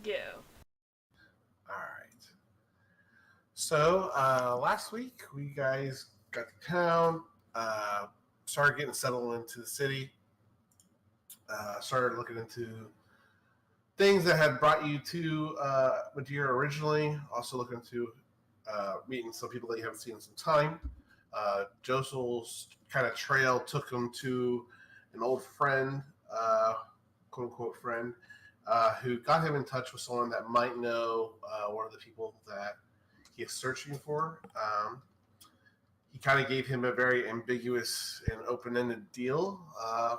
Yeah. All right. So last week we guys got to town, uh, started getting settled into the city, started looking into things that had brought you to Madeira originally. Also looking into meeting some people that you haven't seen in some time. Josel's kind of trail took him to an old friend, quote unquote friend, who got him in touch with someone that might know one of the people that he is searching for. He kind of gave him a very ambiguous and open-ended deal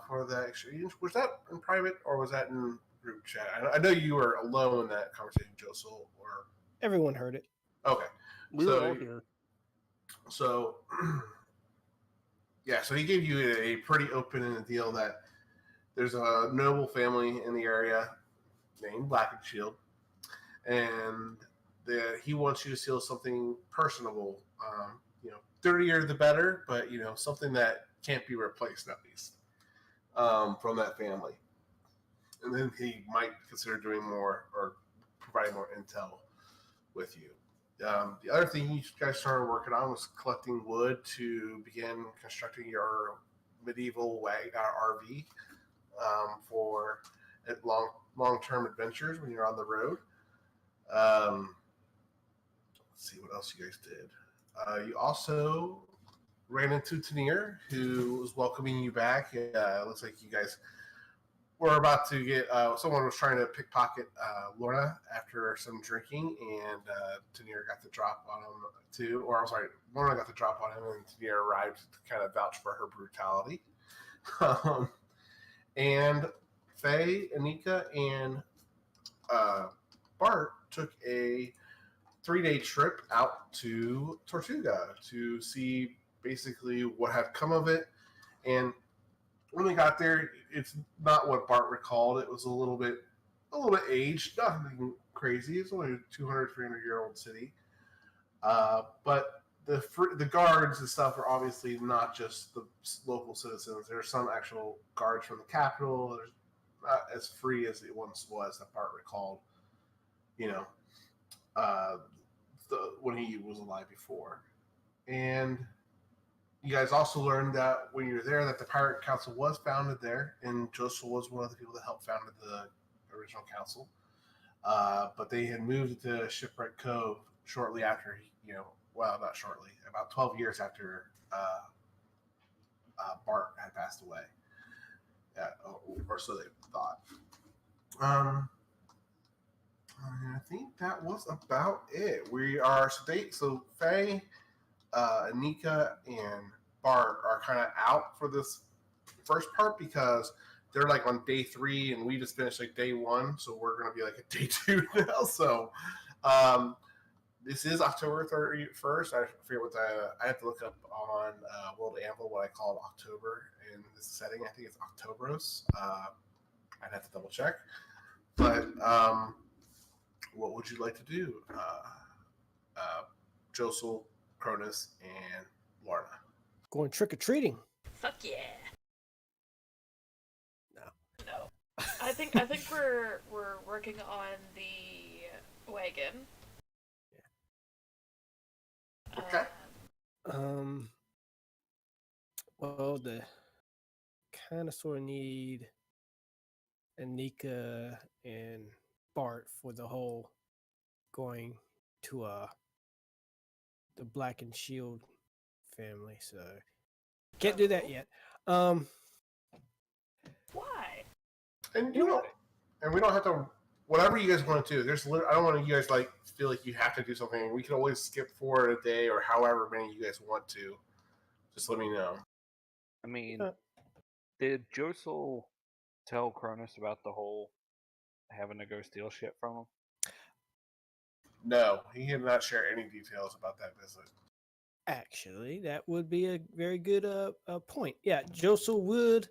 for the exchange. Was that in private or was that in group chat? I know you were alone in that conversation, Josel. Or Everyone heard it. okay, We were all here. So yeah, so he gave you a pretty open-ended deal that there's a noble family in the area named Black and Shield, and that he wants you to seal something personable. 30 the better, but something that can't be replaced at least from that family. And then he might consider doing more or providing more intel with you. The other thing you guys started working on was collecting wood to begin constructing your medieval RV for long-term adventures when you're on the road. Let's see what else you guys did. You also ran into Tanir, who was welcoming you back. It looks like you guys were about to get someone was trying to pickpocket Lorna after some drinking, and Tanir got the drop on him too. Or I'm sorry, Lorna got the drop on him, and Tanir arrived to kind of vouch for her brutality. And Faye, Anika, and Bart took a 3-day trip out to Tortuga to see basically what had come of it. And when they got there, it's not what Bart recalled. It was a little bit aged, nothing crazy. It's only a 200, 300-year-old city. But the guards and stuff are obviously not just the local citizens. There are some actual guards from the capital. There's not as free as it once was that Bart recalled. When he was alive before. And you guys also learned that when you're there that the Pirate Council was founded there, and Joseph was one of the people that helped founded the original council. But they had moved to Shipwreck Cove shortly after, not shortly, about 12 years after Bart had passed away. Or so they thought. I think that was about it. We are so Faye, Anika, and Bart are kind of out for this first part because they're like on day 3 and we just finished like day 1, so we're gonna be like at day 2 now. So this is October 31st. I forget what I have to look up on World Anvil what I call October in this setting. I think it's Octobros. I'd have to double check, but. What would you like to do, Josel, Cronus, and Lorna? Going trick-or-treating. Fuck yeah. No. I think we're working on the wagon. Okay. Well, the kind of sort of need Anika and Bart for the whole going to the Black and Shield family, so can't do that yet. Why? And we don't have to. Whatever you guys want to do. I don't want you guys like feel like you have to do something. We can always skip forward a day or however many you guys want to. Just let me know. I mean, did Josel tell Cronus about the whole having to go steal shit from him? No, he did not share any details about that visit. Actually, that would be a very good point. Yeah, Josel would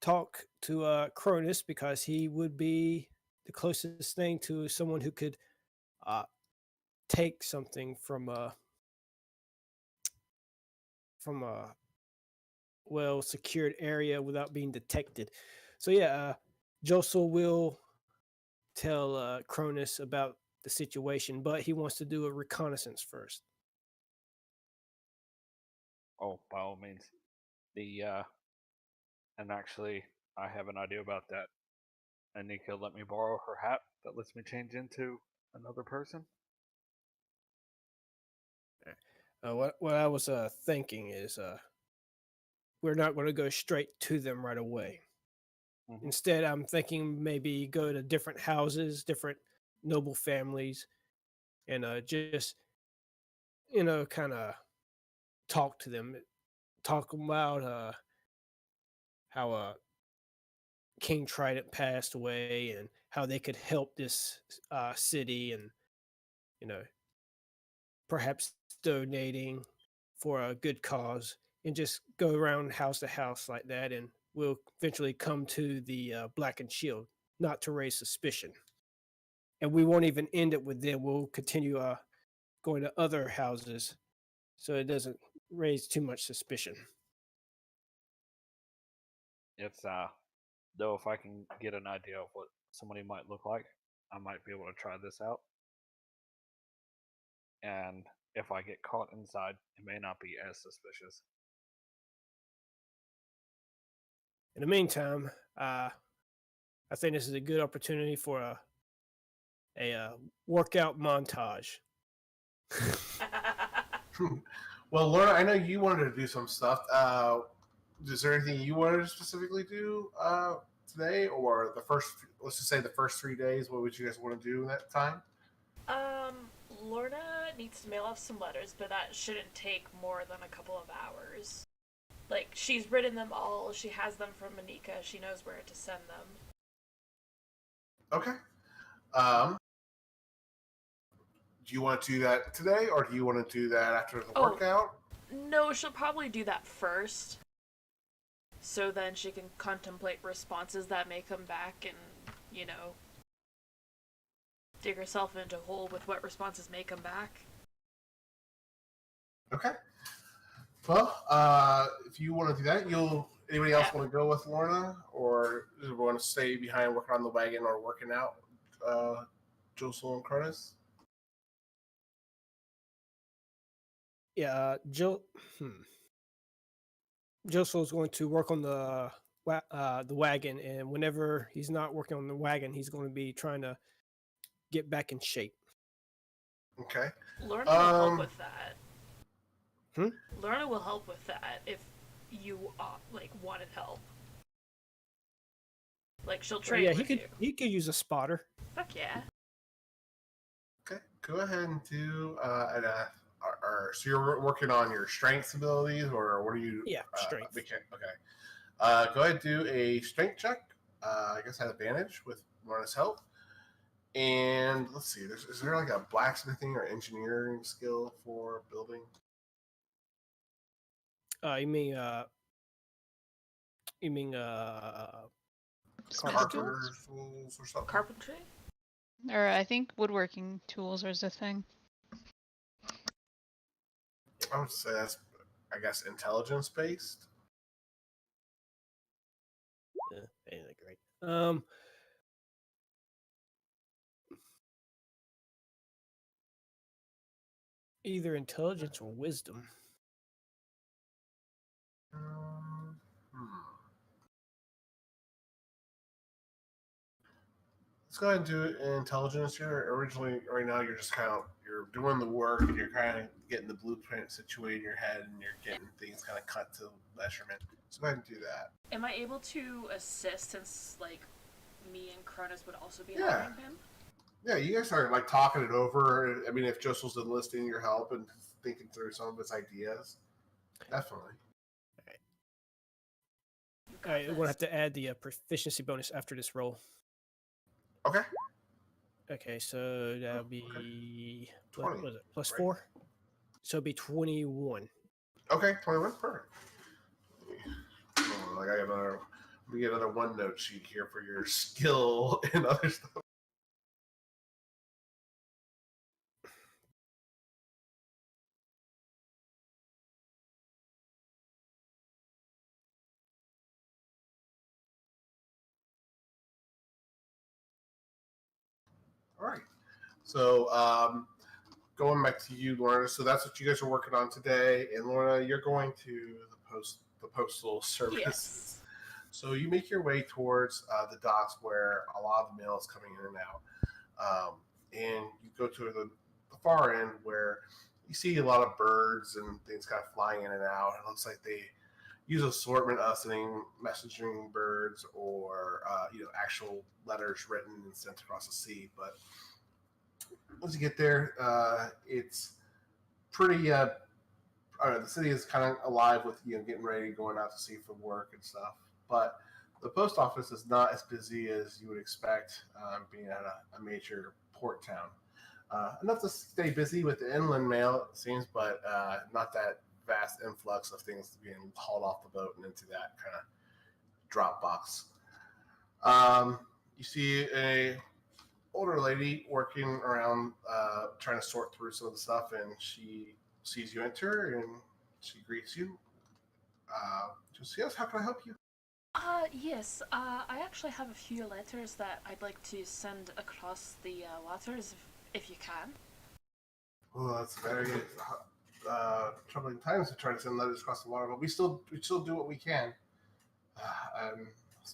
talk to Cronus because he would be the closest thing to someone who could take something from a well secured area without being detected. So yeah, Josel will tell Cronus about the situation, but he wants to do a reconnaissance first. Oh, by all means. And actually, I have an idea about that. Anika let me borrow her hat that lets me change into another person. What I was thinking is we're not going to go straight to them right away. Mm-hmm. Instead, I'm thinking maybe go to different houses, different noble families, and just kind of talk to them, talk about how King Trident passed away and how they could help this city, and you know perhaps donating for a good cause, and just go around house to house like that, and we'll eventually come to the Blackened Shield, not to raise suspicion. And we won't even end it with them. We'll continue going to other houses, so it doesn't raise too much suspicion. It's though if I can get an idea of what somebody might look like, I might be able to try this out. And if I get caught inside, it may not be as suspicious. In the meantime, I think this is a good opportunity for a workout montage. Well, Laura, I know you wanted to do some stuff. Is there anything you wanted to specifically do today, or the first? Let's just say the first 3 days. What would you guys want to do in that time? Lorna needs to mail off some letters, but that shouldn't take more than a couple of hours. Like, she's written them all, she has them from Anika, she knows where to send them. Okay. Do you want to do that today, or do you want to do that after the workout? No, she'll probably do that first. So then she can contemplate responses that may come back and, dig herself into a hole with what responses may come back. Okay. Well, if you want to do that, anybody else want to go with Lorna, or does everyone want to stay behind working on the wagon or working out Josel and Cronus? Yeah, Josel's going to work on the wagon, and whenever he's not working on the wagon, he's going to be trying to get back in shape. Okay. Lorna will help with that. Lorna will help with that if you wanted help. Like, she'll train with you. He could use a spotter. Fuck yeah. Okay, go ahead and do so you're working on your strength abilities, or what are you? Yeah, strength. Okay. Go ahead and do a strength check. I guess at advantage with Lorna's help. And let's see, is there like a blacksmithing or engineering skill for building? You mean carpenter tools or something? Carpentry? Or I think woodworking tools is a thing. I would say that's, I guess, intelligence based. Yeah, ain't that great. Either intelligence or wisdom. Let's go ahead and do it in intelligence here. Originally, right now, you're just you're doing the work, and you're kind of getting the blueprint situated in your head, and you're getting things kind of cut to measurement. So go ahead and do that. Am I able to assist, since, me and Cronus would also be helping him? Yeah, you guys are, talking it over. I mean, if Josel's enlisting your help and thinking through some of his ideas, definitely. All right, we're going to have to add the proficiency bonus after this roll. Okay. Okay, so that'll be 20. what is it? Plus 4? So it'll be 21. Okay, 21. Perfect. Let me get another OneNote sheet here for your skill and other stuff. All right. So going back to you, Lorna. So that's what you guys are working on today, and Lorna, you're going to the postal service. Yes. So you make your way towards the docks where a lot of the mail is coming in and out, and you go to the far end where you see a lot of birds and things kind of flying in and out. It looks like they use assortment of sending messaging birds or actual letters written and sent across the sea. But once you get there, it's pretty. The city is kind of alive with getting ready, going out to sea for work and stuff. But the post office is not as busy as you would expect, being at a major port town. Enough to stay busy with the inland mail, it seems, but not that vast influx of things being hauled off the boat and into that kind of drop box. You see a older lady working around, trying to sort through some of the stuff, and she sees you enter and she greets you. Just, yes, how can I help you? Yes, I actually have a few letters that I'd like to send across the waters if you can. Well, that's very troubling times to try to send letters across the water, but we still do what we can.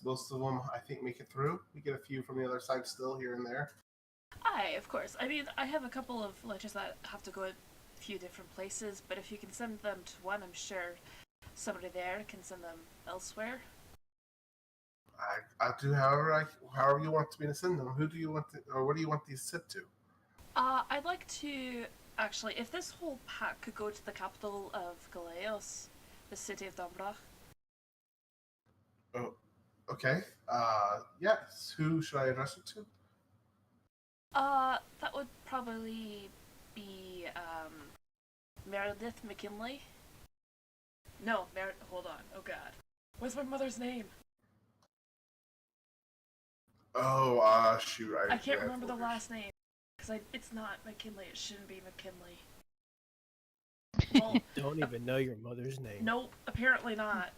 Most of them, I think, make it through. We get a few from the other side still here and there. Aye, of course. I mean, I have a couple of letters that have to go a few different places, but if you can send them to one, I'm sure somebody there can send them elsewhere. I'll do however you want me to send them. Who do you want or what do you want these sent to? I'd like to actually, if this whole pack could go to the capital of Galeos, the city of Dombrach. Oh, okay. Yes. Who should I address it to? That would probably be Meredith McKinley. No, hold on. Oh God, what's my mother's name? Oh, shoot. I can't remember the last name because it's not McKinley. It shouldn't be McKinley. Well, Don't even know your mother's name. nope, apparently not.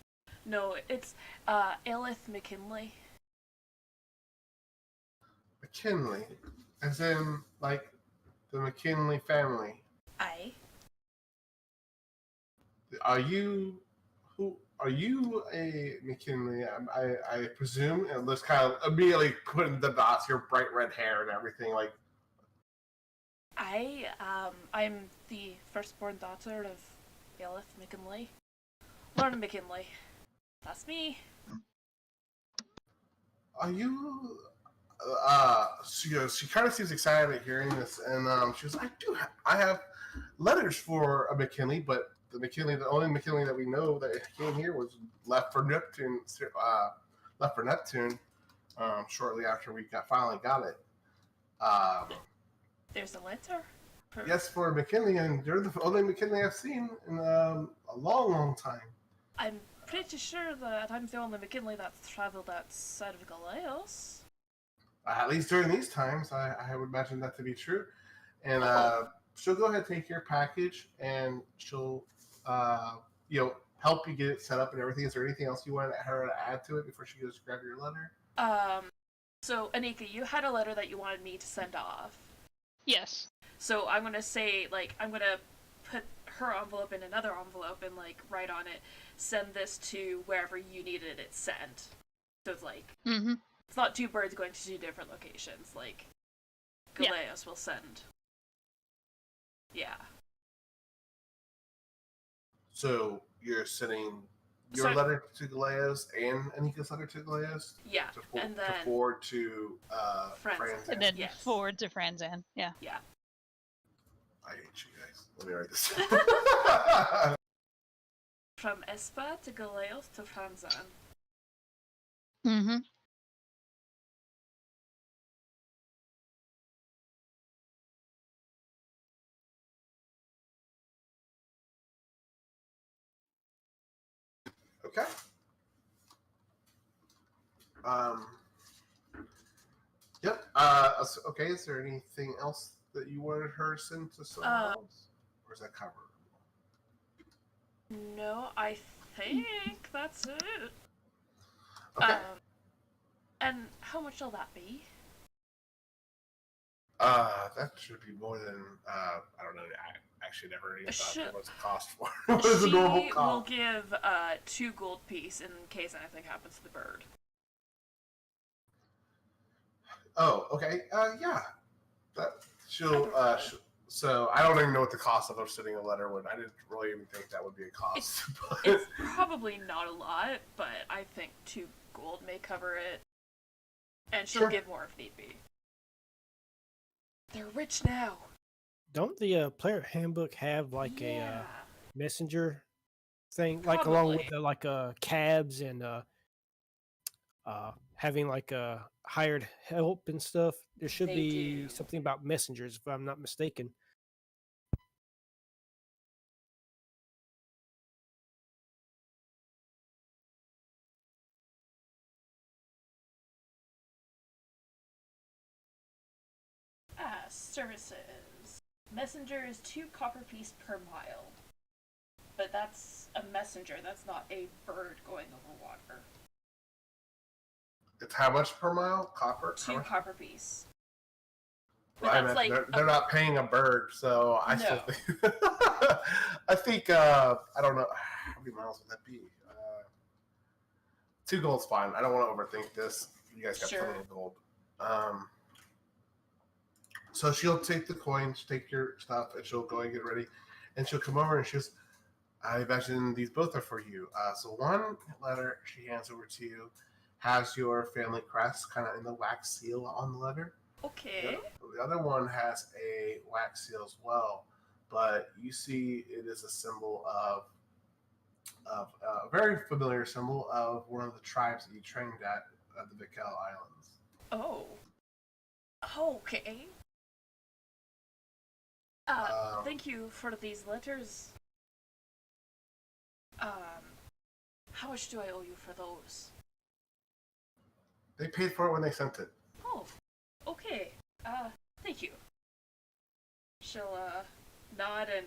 No, it's Elith McKinley. McKinley, as in like the McKinley family. Aye. Are you a McKinley? I presume, and let's kind of immediately putting the dots, your bright red hair and everything. Like, I'm the firstborn daughter of Elith McKinley. Lorna McKinley. That's me. are you? She kind of seems excited at hearing this, and she goes, I have letters for a McKinley, but the only McKinley that we know that came here was left for Neptune. Shortly after we finally got it. There's a letter. Yes, for McKinley, and you're the only McKinley I've seen in a long time. I'm pretty sure that I'm the only McKinley that's traveled outside of Galeos. At least during these times, I would imagine that to be true. And she'll go ahead and take your package, and she'll help you get it set up and everything. Is there anything else you want her to add to it before she goes to grab your letter? So Anika, you had a letter that you wanted me to send off. Yes. So I'm gonna say, I'm gonna put her envelope in another envelope and write on it, send this to wherever you needed it sent. So it's Mm-hmm. it's not two birds going to two different locations. Galeos will send. Yeah. So you're sending your letter to Galeos and Anika's letter to Galeos? Yeah. And then to forward to Franz. And then Yes. forward to Franzan. Yeah. Yeah. I hate you guys. Let me write this down. From Espa to Galeos to Franzan. Mm-hmm. Okay. Yep. Okay. Is there anything else that you wanted her to send to someone else, or is that covered? No, I think that's it. Okay. And how much will that be? That should be more than I don't know. I actually never even thought Should- there was a cost for it. What is a normal She cost? will give 2 gold piece in case anything happens to the bird. Oh, okay. Yeah. That she'll. I don't know. So I don't even know what the cost of her sending a letter would. I didn't really even think that would be a cost. but- It's probably not a lot, but I think 2 gold may cover it. And she'll Sure. give more if need be. They're rich now. Don't the player handbook have like Yeah. a messenger thing, like along with Probably. the, like cabs and having like hired help and stuff? There should They be do. something about messengers, if I'm not mistaken. Services. Messenger is 2 copper piece per mile. But that's a messenger, that's not a bird going over water. It's how much per mile? Copper? How 2 much? copper piece. Well, But I that's meant like they're not paying a bird, so I still No. think. I think I don't know how many miles would that be. 2 gold's fine. I don't want to overthink this. You guys got Sure. plenty of gold. So she'll take the coins, take your stuff, and she'll go and get ready. And she'll come over and she'll. I imagine these both are for you. So one letter she hands over to you has your family crest kind of in the wax seal on the letter. Okay. The other one has a wax seal as well, but you see it is a symbol of a very familiar symbol of one of the tribes that you trained at the Vikel Islands. Oh. Okay. Thank you for these letters. How much do I owe you for those? They paid for it when they sent it. Oh, okay. Thank you. She'll, nod and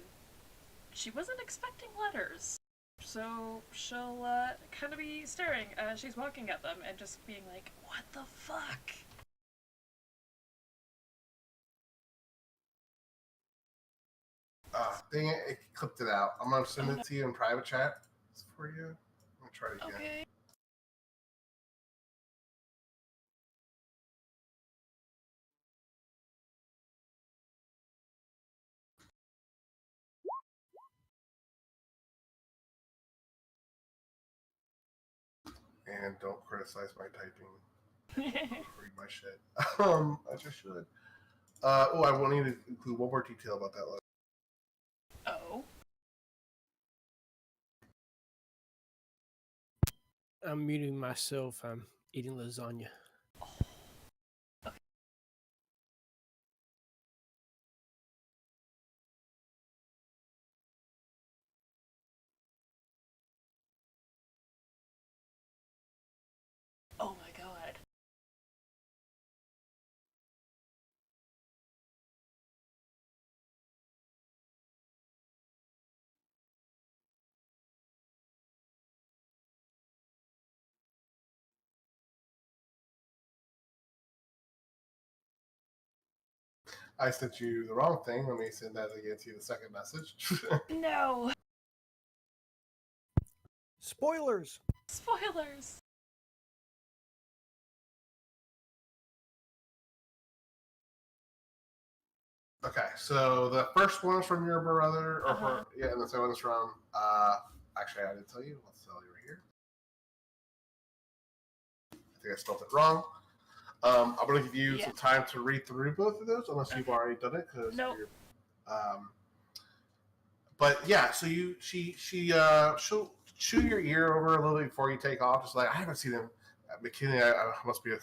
she wasn't expecting letters. So she'll, kind of be staring as she's walking at them and just being like, what the fuck? Dang it, it clipped it out. I'm gonna send it to you in private chat for you. I'm gonna try it again. Okay. And don't criticize my typing. Read my shit. I just should. I will need to include one more detail about that letter. Oh. I'm muting myself. I'm eating lasagna. Oh my god. I sent you the wrong thing. Let me send that again to you, the second message. No. Spoilers. Spoilers. Okay, so the first one is from your brother, or Uh-huh. yeah, and the second one is from. Actually, I didn't tell you. Let's tell you right here. I think I spelled it wrong. I'm going to give you Yeah. some time to read through both of those, unless you've Okay. already done it. Cause Nope. but yeah, so she'll chew your ear over a little bit before you take off. Just like I haven't seen him at McKinney. I must be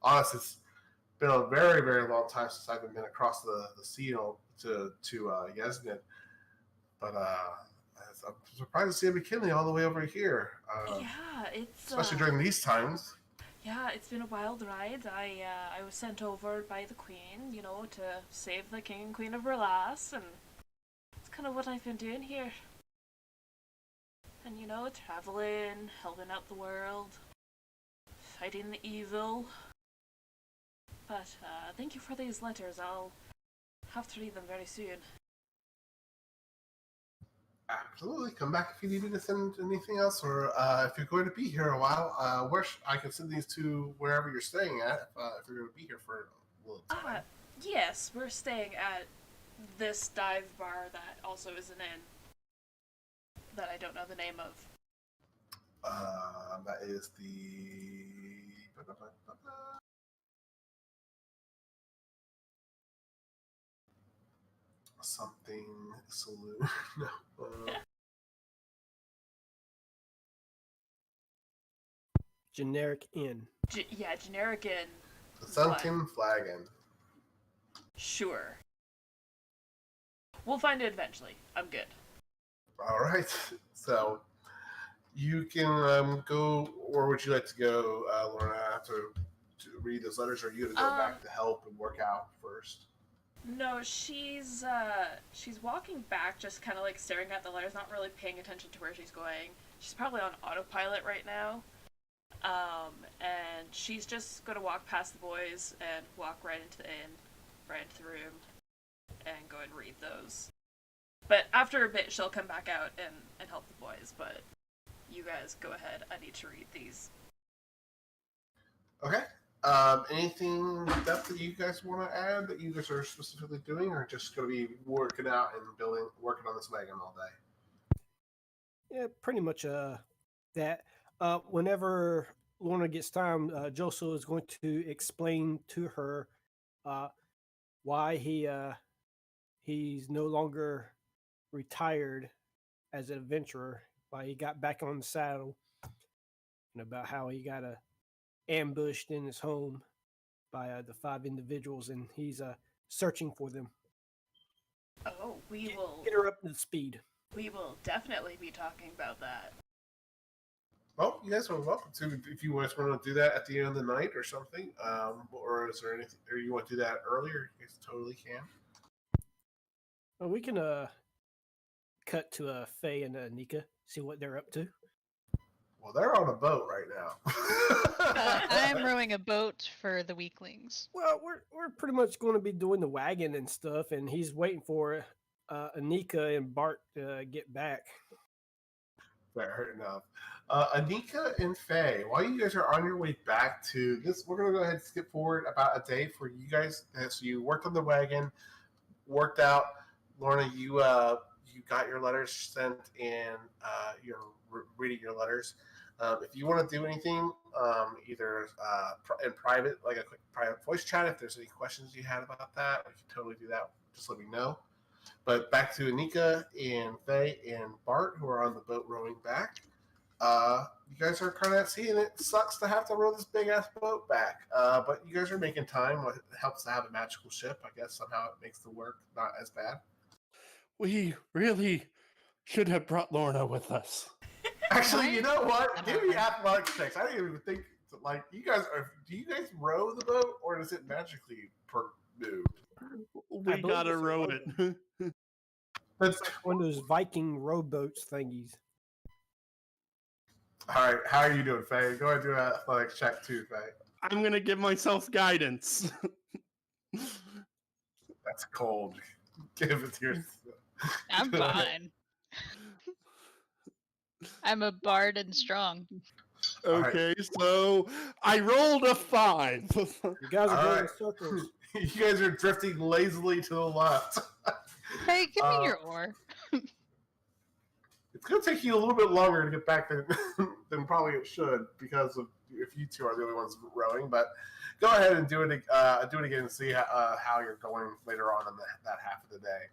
honest. It's been a very, very long time since I've been across the sea to Yesnid. But I'm surprised to see a McKinley all the way over here. Yeah, it's Especially during these times. Yeah, it's been a wild ride. I was sent over by the Queen, you know, to save the King and Queen of Verlas, and it's kind of what I've been doing here. And you know, traveling, helping out the world, fighting the evil. But thank you for these letters. I'll have to read them very soon. Absolutely. Come back if you need me to send anything else, or if you're going to be here a while, I can send these to wherever you're staying at. If you're going to be here for a little time. Yes, we're staying at this dive bar that also is an inn that I don't know the name of. That is the something saloon. No. Generic inn. Generic inn. The Sunken Flagon. Sure. We'll find it eventually. I'm good. All right. So you can go, or would you like to go, Lorna, to read those letters, or are you going to go back to help and work out first? No, she's walking back, just kind of like staring at the letters, not really paying attention to where she's going. She's probably on autopilot right now. And she's just going to walk past the boys and walk right into the inn, right into the room, and go and read those. But after a bit, she'll come back out and help the boys, but you guys go ahead. I need to read these. Okay. Anything depth that you guys want to add that you guys are specifically doing, or just going to be working out and working on this wagon all day? Yeah, pretty much that. Whenever Lorna gets time, Joso is going to explain to her why he's no longer retired as an adventurer, why he got back on the saddle, and about how he got ambushed in his home by the 5 individuals, and he's searching for them. Oh, we will get her up to speed. We will definitely be talking about that. Well, you guys are welcome to, if you guys want to do that at the end of the night or something, or is there anything, or you want to do that earlier? You guys totally can. Well, we can cut to Faye and Nika, see what they're up to. Well, they're on a boat right now. I'm rowing a boat for the weaklings. Well, we're pretty much going to be doing the wagon and stuff, and he's waiting for Anika and Bart to get back. Fair enough. Anika and Faye, while you guys are on your way back to this, we're going to go ahead and skip forward about a day for you guys. So you worked on the wagon, worked out. Lorna, you got your letters sent, and you're reading your letters. If you want to do anything, either in private, like a quick private voice chat, if there's any questions you had about that, we can totally do that. Just let me know. But back to Anika and Faye and Bart, who are on the boat rowing back. You guys are kind of at sea, and it sucks to have to row this big-ass boat back. But you guys are making time. It helps to have a magical ship. I guess somehow it makes the work not as bad. We really should have brought Lorna with us. Actually, you know what? Give me athletics checks. I didn't even think, like, you guys are. Do you guys row the boat, or does it magically move? We gotta row it. It's like one of those Viking rowboats thingies. All right, how are you doing, Faye? Go ahead and do an athletics check too, Faye. I'm gonna give myself guidance. That's cold. Give it to yourself. I'm fine. I'm a bard and strong. Okay, so I rolled a 5. You guys are going in circles. You guys are drifting lazily to the left. Hey, give me your oar. It's going to take you a little bit longer to get back than probably it should, because of if you two are the only ones rowing. But go ahead and do it again and see how you're going later on in that half of the day.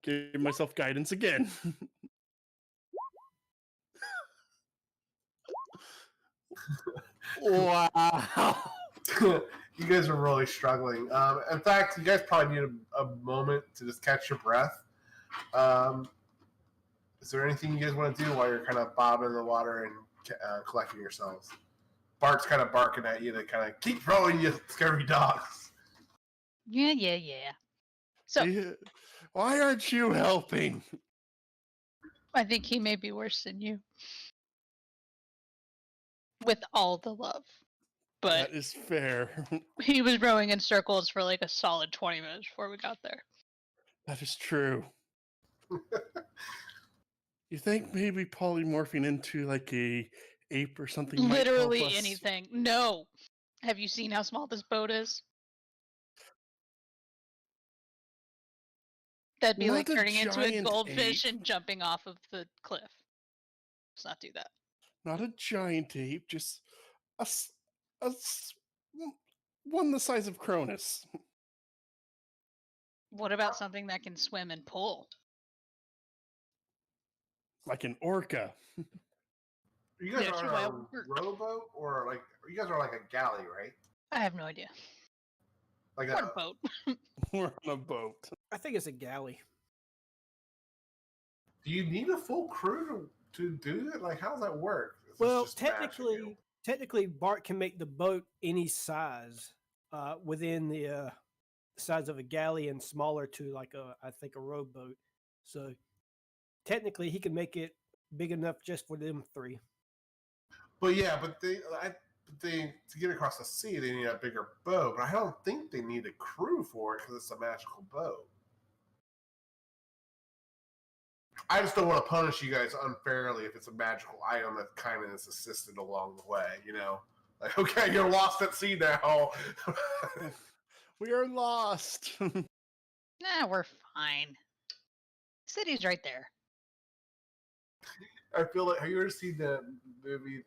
Give myself guidance again. Wow. You guys are really struggling. In fact, you guys probably need a moment to just catch your breath. Is there anything you guys want to do while you're kind of bobbing in the water and collecting yourselves? Bart's kind of barking at you to kind of keep rowing, you scary dogs. Yeah. So why aren't you helping? I think he may be worse than you. With all the love. But That is fair. he was rowing in circles for like a solid 20 minutes before we got there. That is true. You think maybe polymorphing into like a ape or something might help Literally us? anything. No. Have you seen how small this boat is? That'd be like Not a turning into a giant goldfish ape. and jumping off of the cliff. Let's not do that. Not a giant ape, just a, s- a s- one the size of Cronus. What about something that can swim and pull? Like an orca. You guys Yeah, are sure, on why a it work. rowboat, or like you guys are like a galley, right? I have no idea. Like What a boat. We're on a boat. I think it's a galley. Do you need a full crew to do it? Like, how does that work? Is this Well, just magic? technically, Bart can make the boat any size within the size of a galley and smaller to like I think a rowboat. So technically, he can make it big enough just for them three. But yeah, they to get across the sea, they need a bigger boat. But I don't think they need a crew for it because it's a magical boat. I just don't want to punish you guys unfairly if it's a magical item that kind of is assisted along the way. You know, like okay, you're lost at sea now. We are lost. Nah, we're fine. City's right there. I feel like have you ever seen the movie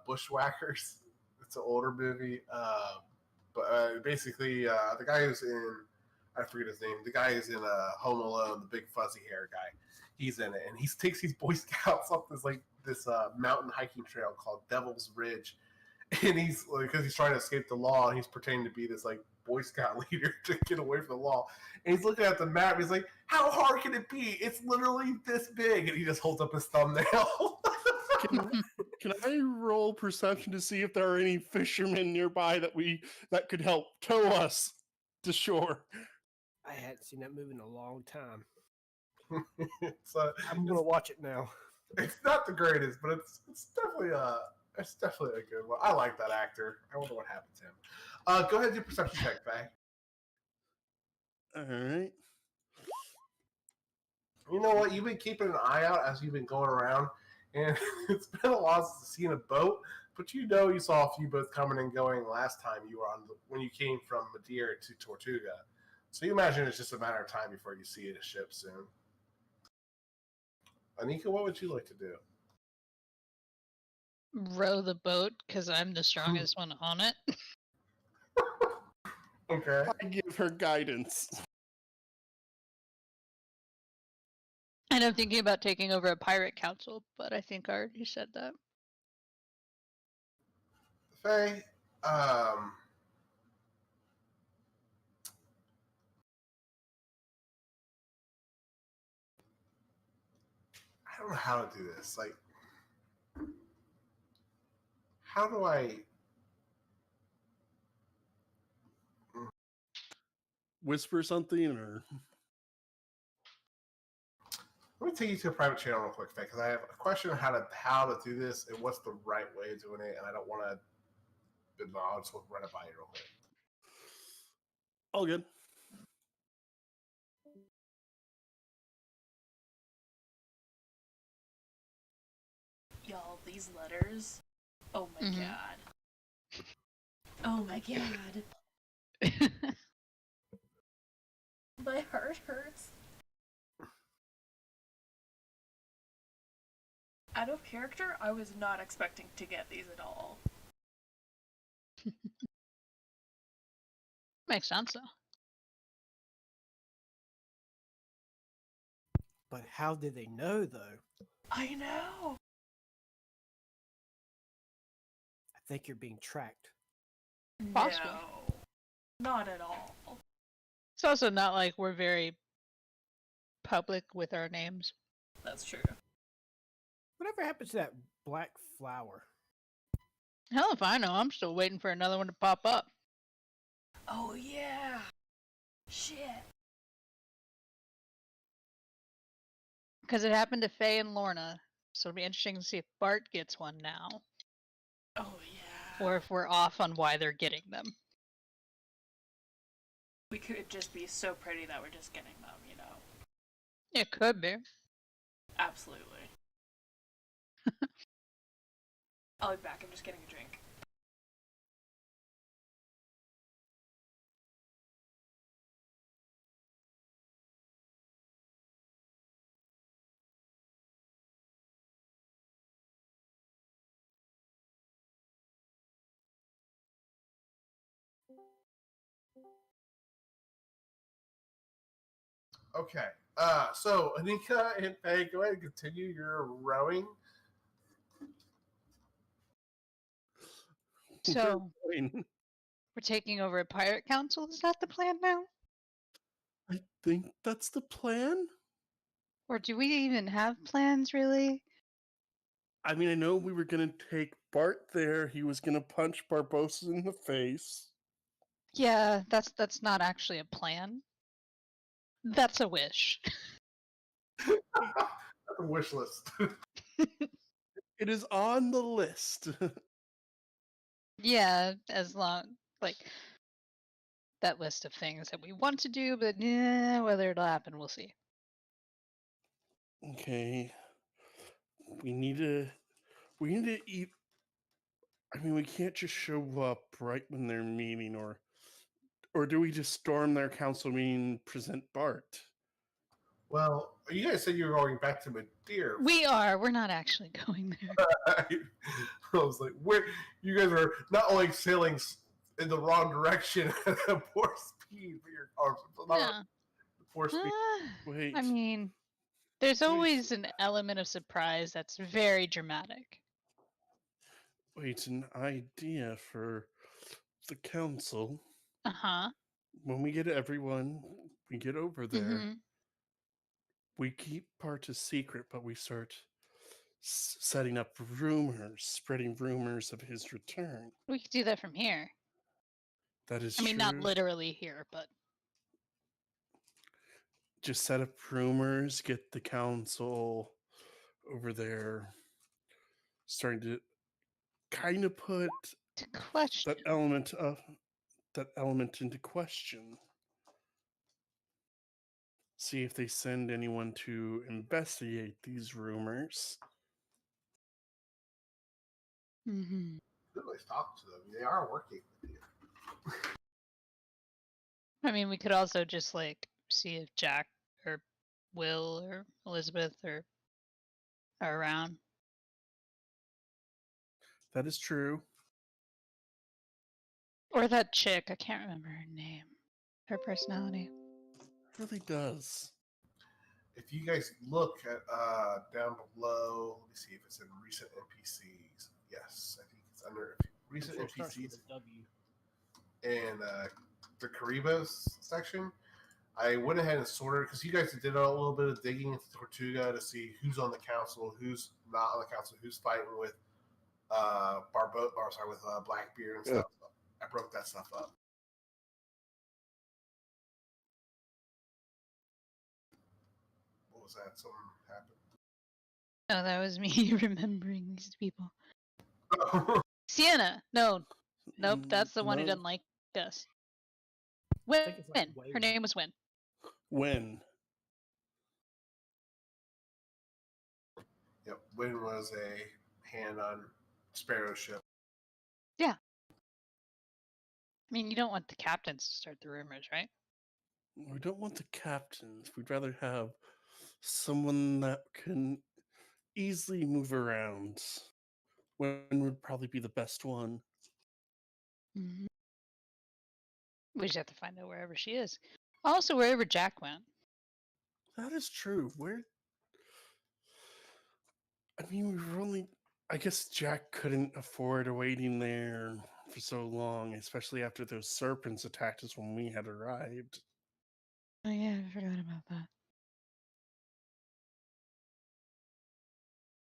Bushwhackers? It's an older movie, but basically the guy who's in I forget his name. The guy who's in Home Alone, the big fuzzy hair guy. He's in it, and he takes these Boy Scouts up this mountain hiking trail called Devil's Ridge, and he's because he's trying to escape the law, and he's pretending to be this like Boy Scout leader to get away from the law. And he's looking at the map. He's like, "How hard can it be? It's literally this big." And he just holds up his thumbnail. Can I roll perception to see if there are any fishermen nearby that could help tow us to shore? I hadn't seen that movie in a long time. So I'm gonna watch it now. it's not the greatest, but it's definitely a good one. I like that actor. I wonder what happened to him. Go ahead and do a perception check, Faye. All right. You know what? You've been keeping an eye out as you've been going around, and it's been a while since you've seen a boat. But you know, you saw a few boats coming and going last time you were when you came from Madeira to Tortuga. So you imagine it's just a matter of time before you see a ship soon. Anika, what would you like to do? Row the boat because I'm the strongest one on it. Okay. I give her guidance. And I'm thinking about taking over a pirate council, but I think I already said that. Faye, I don't know how to do this. Like, how do I? Whisper something or Let me take you to a private channel real quick, Faye, because I have a question on how to do this and what's the right way of doing it, and I don't want to. But no, I'll just run it by you real quick. all good. Y'all, these letters. Oh my Mhm. god. Oh my god. My heart hurts. Out of character, I was not expecting to get these at all. Makes sense though. But how did they know, though? I know. I think you're being tracked. Possible. No, not at all. It's also not like we're very public with our names. That's true. Whatever happened to that black flower? Hell if I know, I'm still waiting for another one to pop up. Oh yeah. Shit. Because it happened to Faye and Lorna, so it'll be interesting to see if Bart gets one now. Oh yeah. or if we're off on why they're getting them. We could just be so pretty that we're just getting them, It could be. Absolutely. I'll be back. I'm just getting a drink. Okay. So Anika and Faye, go ahead and continue your rowing. So we're taking over a pirate council. Is that the plan now? I think that's the plan. Or do we even have plans, really? I mean, I know we were gonna take Bart there. He was gonna punch Barbosa in the face. Yeah, that's not actually a plan. That's a wish. That's a wish list. It is on the list. Yeah, as long like that list of things that we want to do, but whether it'll happen, we'll see. Okay. We need to eat. I mean, we can't just show up right when they're meeting, or do we just storm their council meeting and present Bart? Well, you guys said you were going back to Madeira. We are. We're not actually going there. I was like, where you guys are not only sailing in the wrong direction at a poor speed, but you're Yeah. poor speed. Wait. I mean, there's Wait. always an element of surprise that's very dramatic. Wait, an idea for the council. Uh-huh. When we get everyone, we get over there. Mm-hmm. We keep Bart a secret, but we start setting up rumors, spreading rumors of his return. We could do that from here. That is I mean, true. not literally here, but Just set up rumors, get the council over there, starting to kind of put to question. that element into question. See if they send anyone to investigate these rumors. Mm-hmm. Good place to talk to them. They are working with you. I mean, we could also just like see if Jack or Will or Elizabeth are around. That is true. Or that chick, I can't remember her name. Her personality. It really does. If you guys look at down below, let me see if it's in recent NPCs. Yes, I think it's under recent NPCs and the Karibos section. I went ahead and sorted because you guys did a little bit of digging into Tortuga to see who's on the council, who's not on the council, who's fighting with Blackbeard and stuff. I broke that stuff up. What was that? Something happened. Oh, that was me remembering these people. Sienna! No. Nope, that's the one who No. doesn't like us. Win. think it's like Her name was Win. When? Yep, Wynn was a hand on Sparrow's ship. Yeah. I mean, you don't want the captains to start the rumors, right? We don't want the captains. We'd rather have someone that can easily move around. When would probably be the best one. Mm-hmm. We just have to find out wherever she is. Also, wherever Jack went. That is true. I guess Jack couldn't afford waiting there for so long, especially after those serpents attacked us when we had arrived. Oh yeah, I forgot about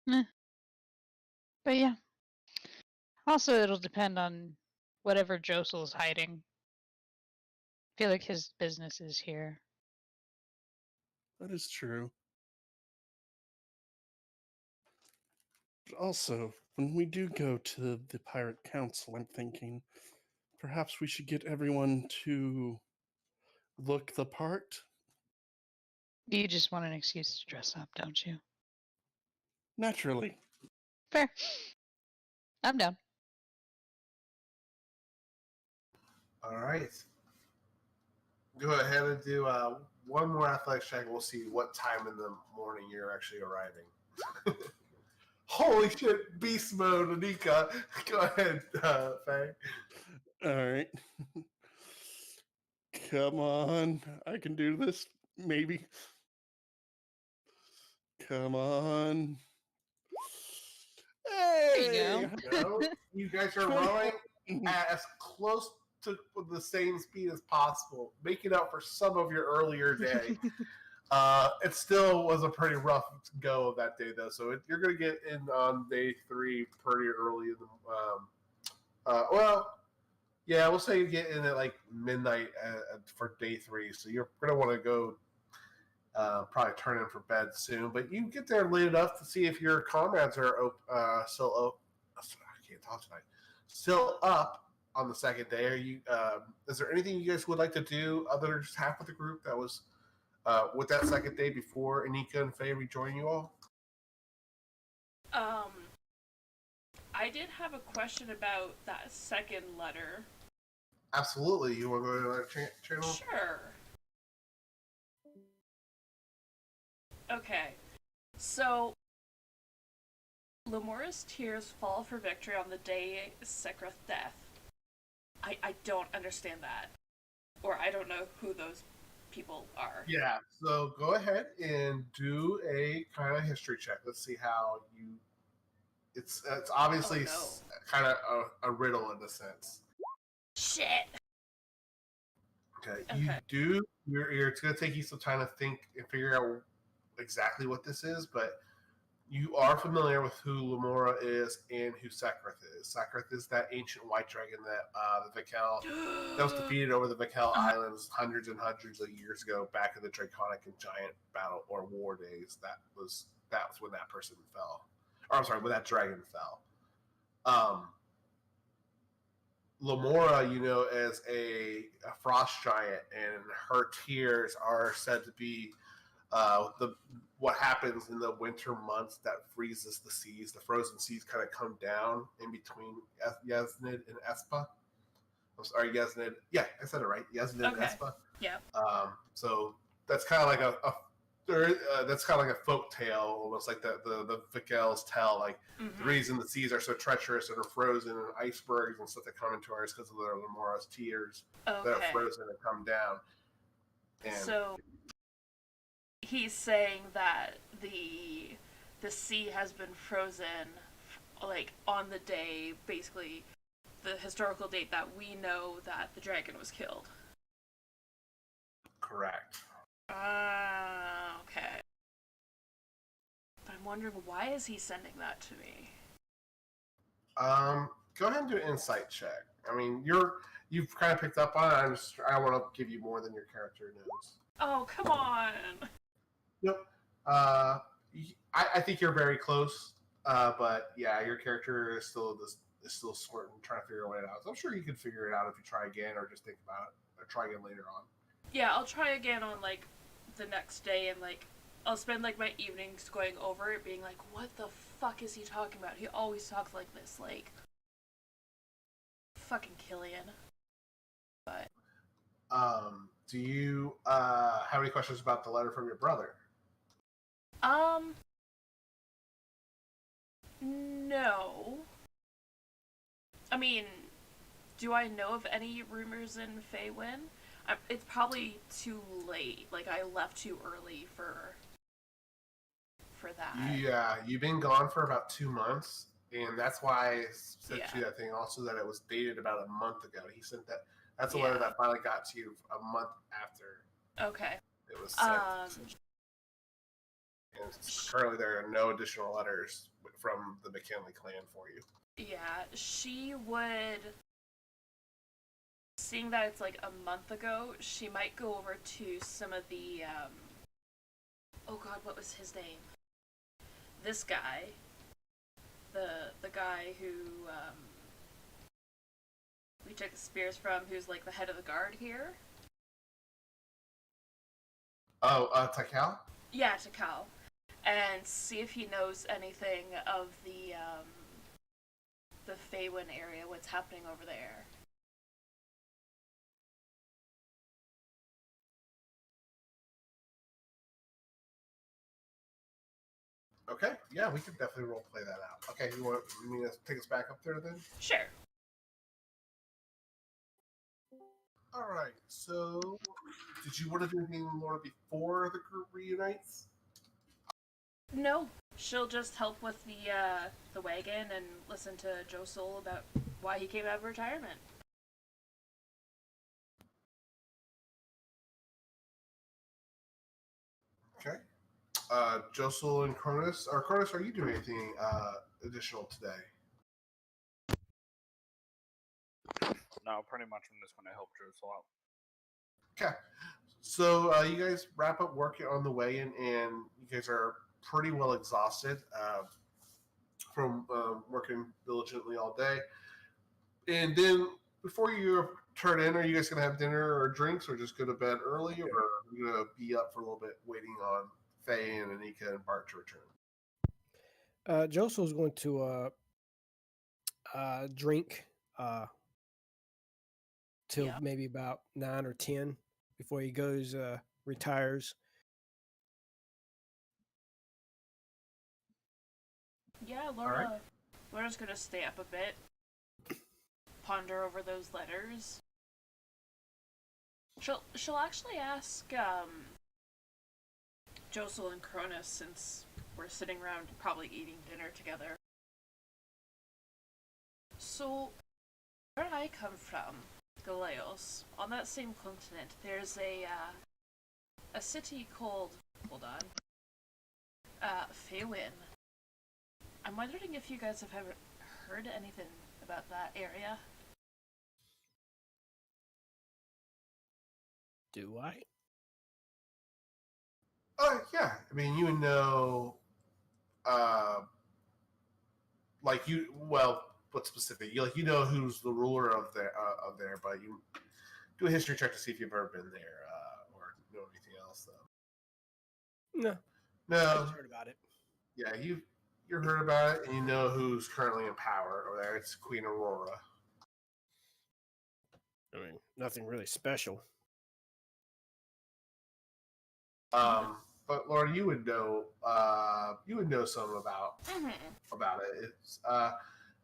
that. But yeah. Also, it'll depend on whatever Josel's hiding. I feel like his business is here. That is true. But also, when we do go to the Pirate Council, I'm thinking perhaps we should get everyone to look the part. You just want an excuse to dress up, don't you? Naturally. Fair. I'm down. All right. Go ahead and do one more athletics check. We'll see what time in the morning you're actually arriving. Holy shit, beast mode, Anika. Go ahead, Faye. All right. Come on. I can do this. Maybe. Come on. There you Hey! go. You guys are rowing at as close to the same speed as possible, making up for some of your earlier day. It still was a pretty rough go of that day, though. So you're going to get in on day 3 pretty early in the. Yeah, we'll say you get in at like midnight for day 3. So you're going to want to go probably turn in for bed soon. But you get there late enough to see if your comrades are still up. I can't talk tonight. Still up on the second day. Are you? Is there anything you guys would like to do? Others half of the group that was with that second day before Anika and Faye rejoin you all? I did have a question about that second letter. Absolutely. You want to go to another channel? Sure. Okay. So, Lamora's tears fall for victory on the day Sekra's death. I don't understand that. Or I don't know who those people are. Yeah. So go ahead and do a kind of history check. Let's see how you. It's obviously kind of a riddle in a sense. Shit. Okay. You do. It's going to take you some time to think and figure out exactly what this is, but you are familiar with who Lamora is and who Sekrath is. Sekrath is that ancient white dragon that the Vikel that was defeated over the Vikel Islands hundreds and hundreds of years ago, back in the Draconic and Giant battle or war days. That's when that person fell. Or I'm sorry, when that dragon fell. Lamora, as a frost giant, and her tears are said to be what happens in the winter months that freezes the seas. The frozen seas kind of come down in between Yaznid and Espa. I'm sorry, Yaznid. Yeah, I said it right. Yaznid and Espa. Yeah. So that's kind of like that's kind of like a folk tale, almost like the Vikels tell. Like the reason the seas are so treacherous and are frozen, and icebergs and stuff that come into ours because of the Lamora's tears that are frozen and come down. And so he's saying that the sea has been frozen, like on the day, basically the historical date that we know that the dragon was killed. Correct. Okay. But I'm wondering, why is he sending that to me? Go ahead and do an insight check. I mean, you've kind of picked up on it. I don't want to give you more than your character knows. Oh, come on. Nope. I think you're very close. But yeah, your character is still squirting, trying to figure it out. So I'm sure you could figure it out if you try again, or just think about it, or try again later on. Yeah, I'll try again on like the next day, and like I'll spend like my evenings going over it, being like, what the fuck is he talking about? He always talks like this, like fucking Killian. But do you have any questions about the letter from your brother? No. I mean, do I know of any rumors in Feywin? It's probably too late. Like, I left too early for that. Yeah, you've been gone for about 2 months, and that's why I sent you that thing also, that it was dated about a month ago. He sent that. That's a letter that finally got to you a month after. Okay. It was sent. And currently there are no additional letters from the McKinley clan for you. Yeah, she would... Seeing that it's like a month ago, she might go over to some of the, oh god, what was his name? This guy. the guy who we took the spears from, who's like the head of the guard here. Oh, Takal? Yeah, to Cal, and see if he knows anything of the Faywin area, what's happening over there. Okay, yeah, we can definitely role play that out. Okay, you mean to take us back up there then? Sure. All right. So, did you want to do anything more before the group reunites? No, she'll just help with the wagon and listen to Joe Soul about why he came out of retirement. Okay. Josel and Cronus. Or Cronus, are you doing anything additional today? No, pretty much I'm just going to help Josel out. Okay. So you guys wrap up working on the wagon, and you guys are pretty well exhausted from working diligently all day. And then before you turn in, are you guys going to have dinner or drinks, or just go to bed early, or are you going to be up for a little bit waiting on Faye and Anika and Bart to return? Josel's going to drink till Yeah. maybe about 9 or 10 before he goes retires. Yeah, Laura's gonna stay up a bit, ponder over those letters. She'll actually ask Josel and Cronus, since we're sitting around probably eating dinner together. So, where I come from, Galeos, on that same continent, there's a city called, hold on, Faywin. I'm wondering if you guys have ever heard anything about that area. Do I? Yeah. I mean, you would know, like what specific? You know who's the ruler of there, but you do a history check to see if you've ever been there or know anything else, though. No. I No. just heard about it. Yeah, you heard about it, and you know who's currently in power over there. It's Queen Aurora. I mean, nothing really special. But Laura, you would know some about it. It's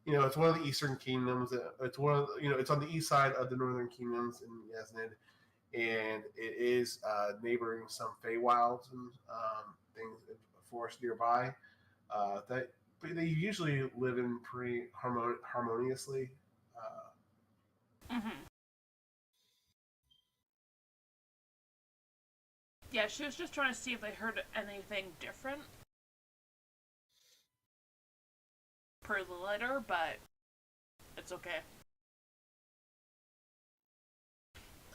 it's one of the Eastern Kingdoms. It's one of it's on the east side of the Northern Kingdoms in Yasnid, and it is neighboring some Feywilds and things, forest nearby. But they usually live in pretty harmoniously. Mm-hmm. Yeah, she was just trying to see if they heard anything different per the letter, but it's okay.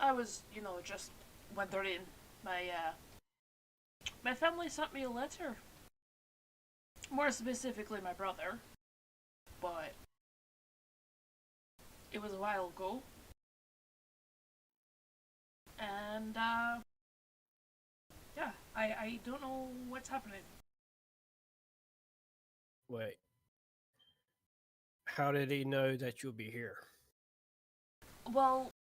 I was, just wondering. My family sent me a letter. More specifically, my brother. But it was a while ago. And, yeah, I don't know what's happening. Wait. How did he know that you'll be here? Well,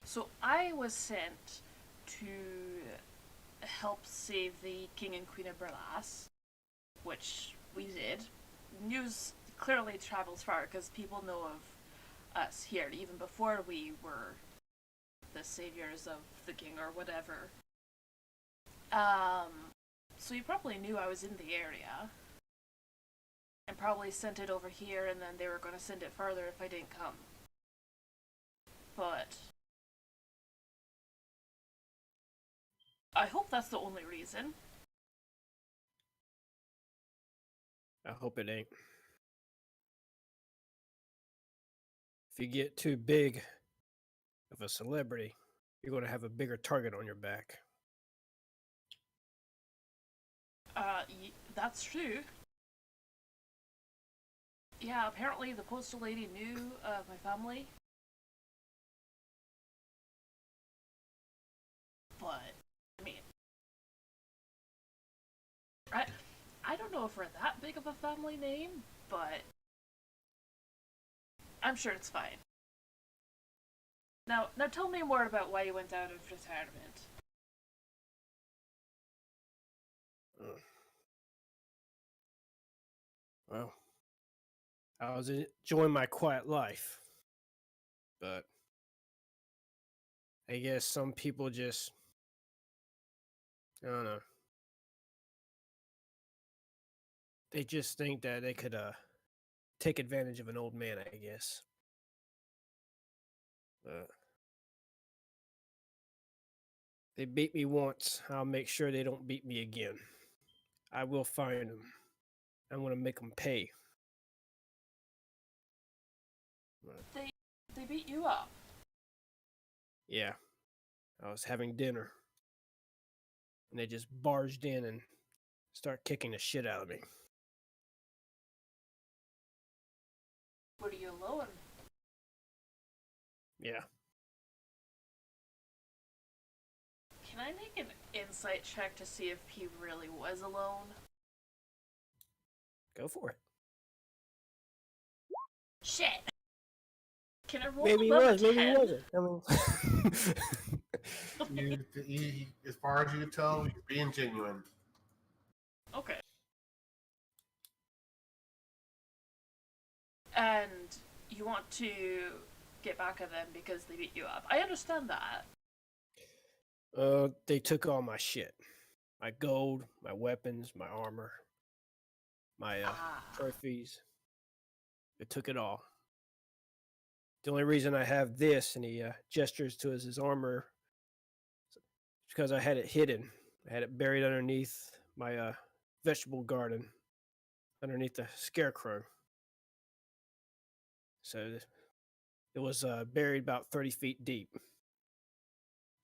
so I was sent to help save the King and Queen of Berlas, which we did. News clearly travels far because people know of us here even before we were the saviors of the king or whatever. So you probably knew I was in the area. And probably sent it over here, and then they were going to send it farther if I didn't come. But I hope that's the only reason. I hope it ain't. If you get too big of a celebrity, you're going to have a bigger target on your back. That's true. Yeah, apparently the postal lady knew my family. But, I mean, I don't know if we're that big of a family name, but I'm sure it's fine. Now tell me more about why you went out of retirement. Well, I was enjoying my quiet life, but I guess some people just, I don't know, they just think that they could take advantage of an old man, I guess. They beat me once. I'll make sure they don't beat me again. I will find them. I'm going to make them pay. They beat you up. Yeah. I was having dinner. And they just barged in and start kicking the shit out of me. Were you alone? Yeah. Can I make an insight check to see if he really was alone? Go for it. Shit! Can I roll Maybe he above was, a maybe he 10? wasn't. I mean, As far as you can tell, you're being genuine. Okay. And you want to get back at them because they beat you up. I understand that. they took all my shit. My gold, my weapons, my armor, my trophies. They took it all. The only reason I have this, and he gestures to his armor, is because I had it hidden. I had it buried underneath my vegetable garden, underneath the scarecrow. So it was buried about 30 feet deep,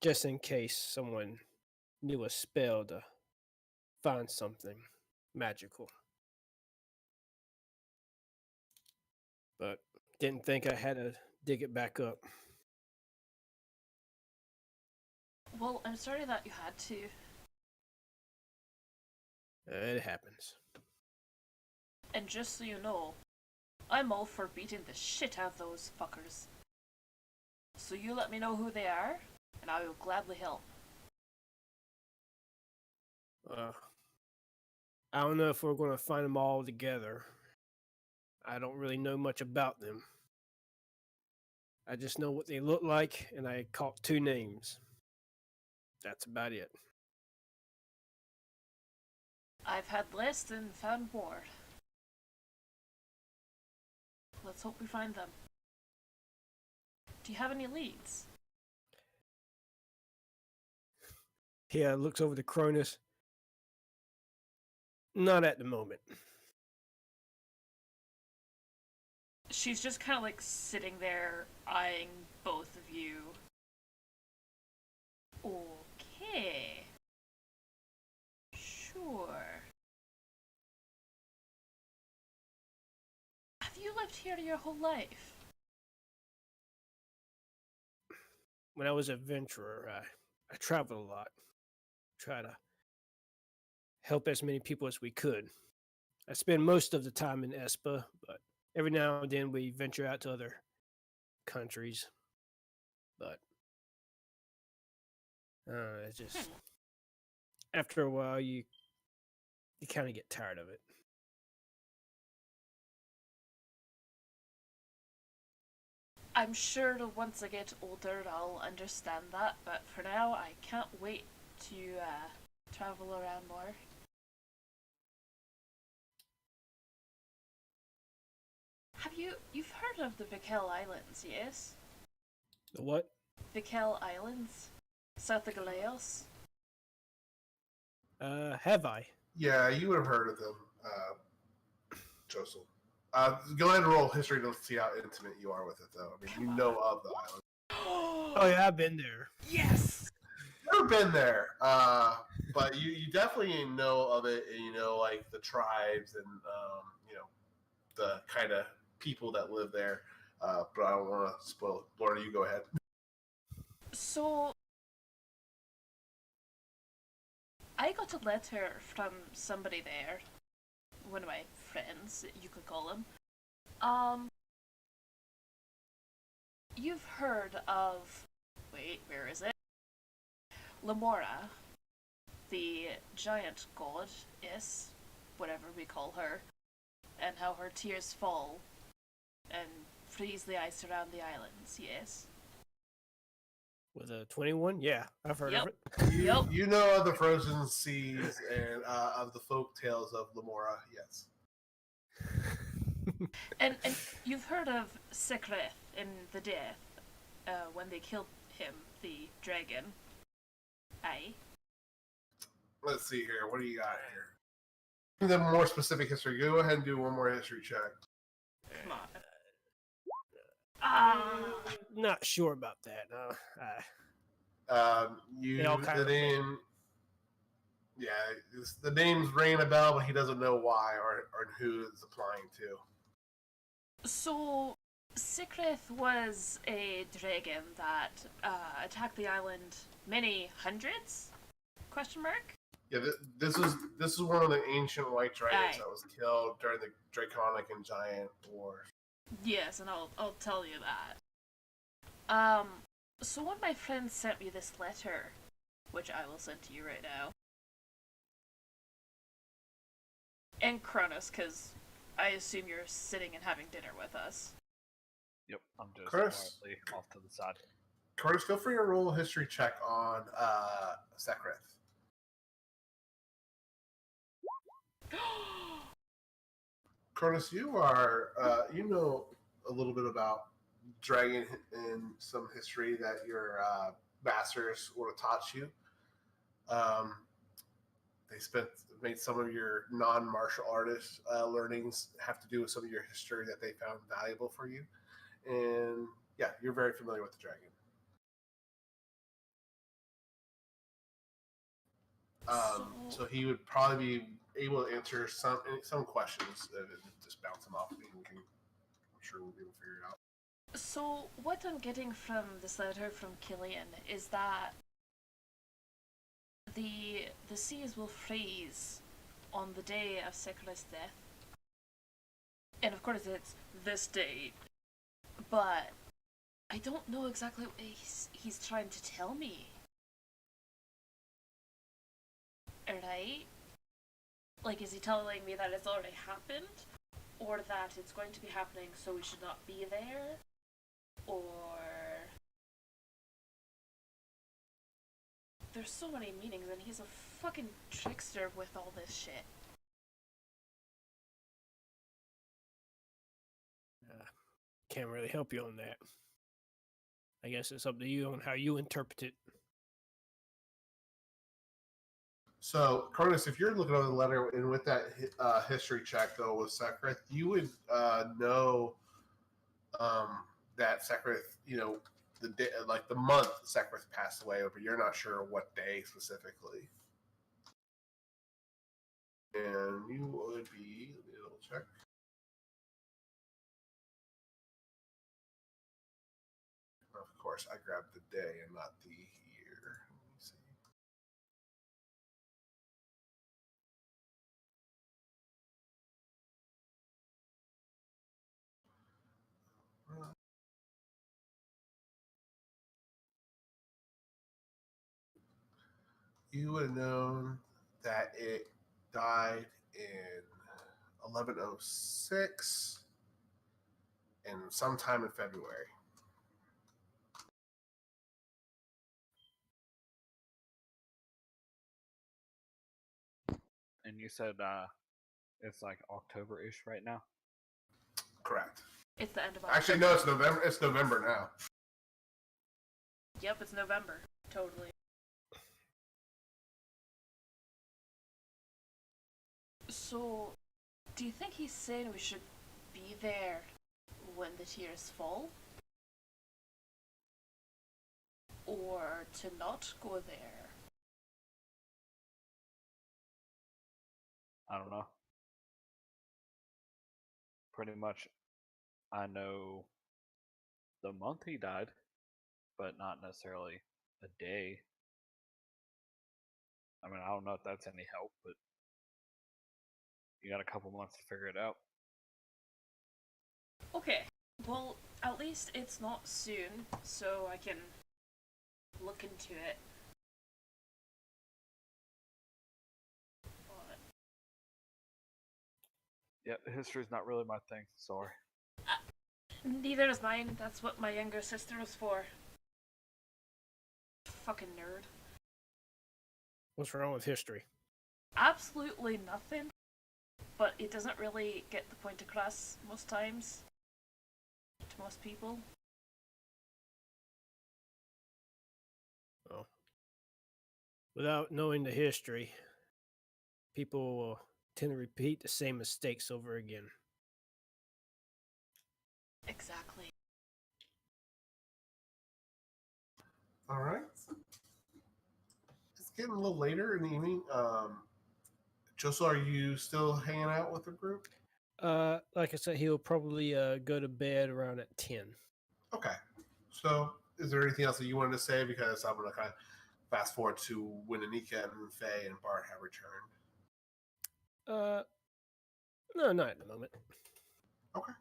just in case someone knew a spell to find something magical. But didn't think I had to dig it back up. Well, I'm sorry that you had to. It happens. And just so you know, I'm all for beating the shit out of those fuckers. So you let me know who they are, and I will gladly help. I don't know if we're going to find them all together. I don't really know much about them. I just know what they look like, and I caught 2 names. That's about it. I've had less and found more. Let's hope we find them. Do you have any leads? He looks over to Cronus. Not at the moment. She's just kind of like sitting there, eyeing both of you. Okay. Sure. Have you lived here your whole life? When I was an adventurer, I traveled a lot. Try to help as many people as we could. I spend most of the time in Espa, but every now and then we venture out to other countries. But it's just after a while you kind of get tired of it. I'm sure that once I get older I'll understand that, but for now I can't wait to travel around more. You've heard of the Vikel Islands, yes? The what? Vikel Islands? South of Galeos? Have I? Yeah, you would have heard of them, Josel. Go ahead and roll history to see how intimate you are with it, though. I mean, you know of the island. Oh yeah, I've been there. Yes! Never been there, but you definitely know of it, and you know like the tribes and the kind of people that live there. But I don't want to spoil. Lorna, you go ahead. So, I got a letter from somebody there. One of my friends, you could call him. You've heard of... Wait, where is it? Lamora, the giant goddess, whatever we call her, and how her tears fall and freeze the ice around the islands, yes? With a 21? Yeah, I've heard Yep. of it. You know of the frozen seas and of the folk tales of Lamora, yes. And you've heard of Sekreth in the death, when they killed him, the dragon. Aye. Let's see here. What do you got here? The more specific history. Go ahead and do one more history check. Come on. Not sure about that. No. You They all kind the of name. Yeah, the name's ringing a bell, but he doesn't know why or who it's applying to. So, Sekreth was a dragon that attacked the island many hundreds? Question mark? Yeah, this is one of the ancient white dragons Aye. that was killed during the Draconic and Giant Wars. Yes, and I'll tell you that. So one of my friends sent me this letter, which I will send to you right now. And Cronus, because I assume you're sitting and having dinner with us. Yep, I'm just Chris? quietly off to the side. Curtis, go for your roll history check on Sekreth. Curtis, you are you know a little bit about dragon and some history that your masters would have taught you. They made some of your non-martial artist learnings have to do with some of your history that they found valuable for you, and yeah, you're very familiar with the dragon. So he would probably be able to answer some questions and just bounce them off. I'm sure we'll be able to figure it out. So what I'm getting from this letter from Killian is that the seas will freeze on the day of Sekreth's death. And of course it's this date. But I don't know exactly what he's trying to tell me. Right? Like, is he telling me that it's already happened? Or that it's going to be happening so we should not be there? Or... There's so many meanings and he's a fucking trickster with all this shit. Can't really help you on that. I guess it's up to you on how you interpret it. So, Cronus, if you're looking over the letter and with that history check though with Sekreth, you would know that Sekreth, the day, like the month Sekreth passed away, but you're not sure what day specifically. And you would be, let me double check. Of course, I grabbed the day and not the year. Let me see. You would have known that it died in 1106 and sometime in February. And you said it's like October-ish right now? Correct. It's the end of October. Actually, no, it's November. It's November now. Yep, it's November. Totally. So, do you think he's saying we should be there when the tears fall? Or to not go there? I don't know. pretty much I know the month he died, but not necessarily a day. I mean, I don't know if that's any help, but you got a couple months to figure it out. Okay. Well, at least it's not soon, so I can look into it. But Yeah, history's not really my thing. Sorry. neither is mine. That's what my younger sister was for. Fucking nerd. What's wrong with history? Absolutely nothing. But it doesn't really get the point across most times. To most people. Well, without knowing the history, people will tend to repeat the same mistakes over again. Exactly. All right. It's getting a little later in the evening. Josel, are you still hanging out with the group? Like I said, he'll probably go to bed around at 10. Okay. So, is there anything else that you wanted to say? Because I'm going to kind of fast forward to when Anika and Faye and Bart have returned. No, not at the moment. Okay.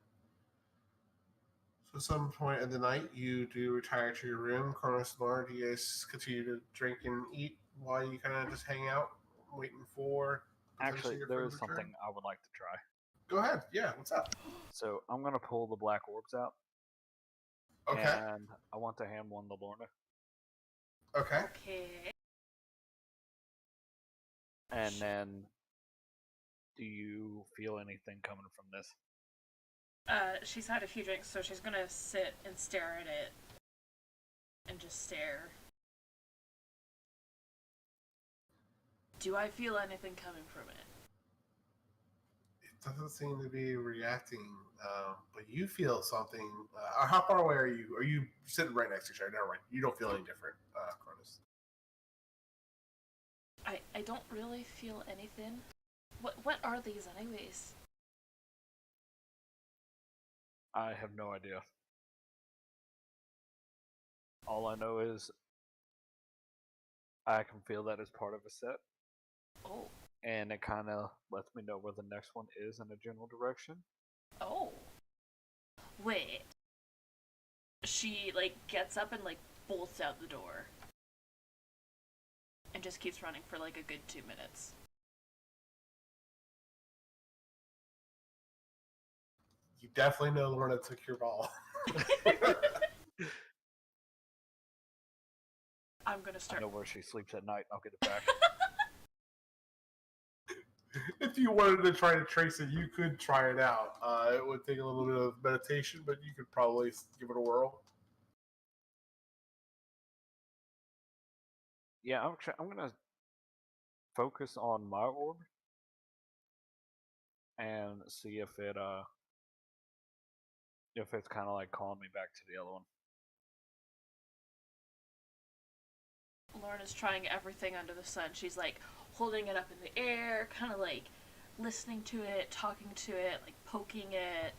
So, at some point in the night, you do retire to your room. Cronus and Laura, do you guys continue to drink and eat while you kind of just hang out, waiting for Actually, your there friend's is return? something I would like to try. Go ahead. Yeah, what's up? So I'm gonna pull the black orbs out, Okay. and I want to hand one to Lorna. Okay. Okay. And then, do you feel anything coming from this? She's had a few drinks, so she's gonna sit and stare at it. And just stare. Do I feel anything coming from it? It doesn't seem to be reacting, but you feel something. How far away are you? Are you sitting right next to each other? Never mind. You don't feel any different, Cronus. I don't really feel anything. What are these anyways? I have no idea. All I know is I can feel that as part of a set, Oh. and it kind of lets me know where the next one is in a general direction. Oh. Wait. She, like, gets up and, like, bolts out the door. And just keeps running for, like, a good 2 minutes. You definitely know Lorna took your ball. I'm gonna I start. know where she sleeps at night. I'll get it back. If you wanted to try to trace it, you could try it out. It would take a little bit of meditation, but you could probably give it a whirl. Yeah, I'm gonna focus on my orb and see if it's kind of like calling me back to the other one. Lorna's trying everything under the sun. She's, like, holding it up in the air, kind of, like, listening to it, talking to it, like, poking it.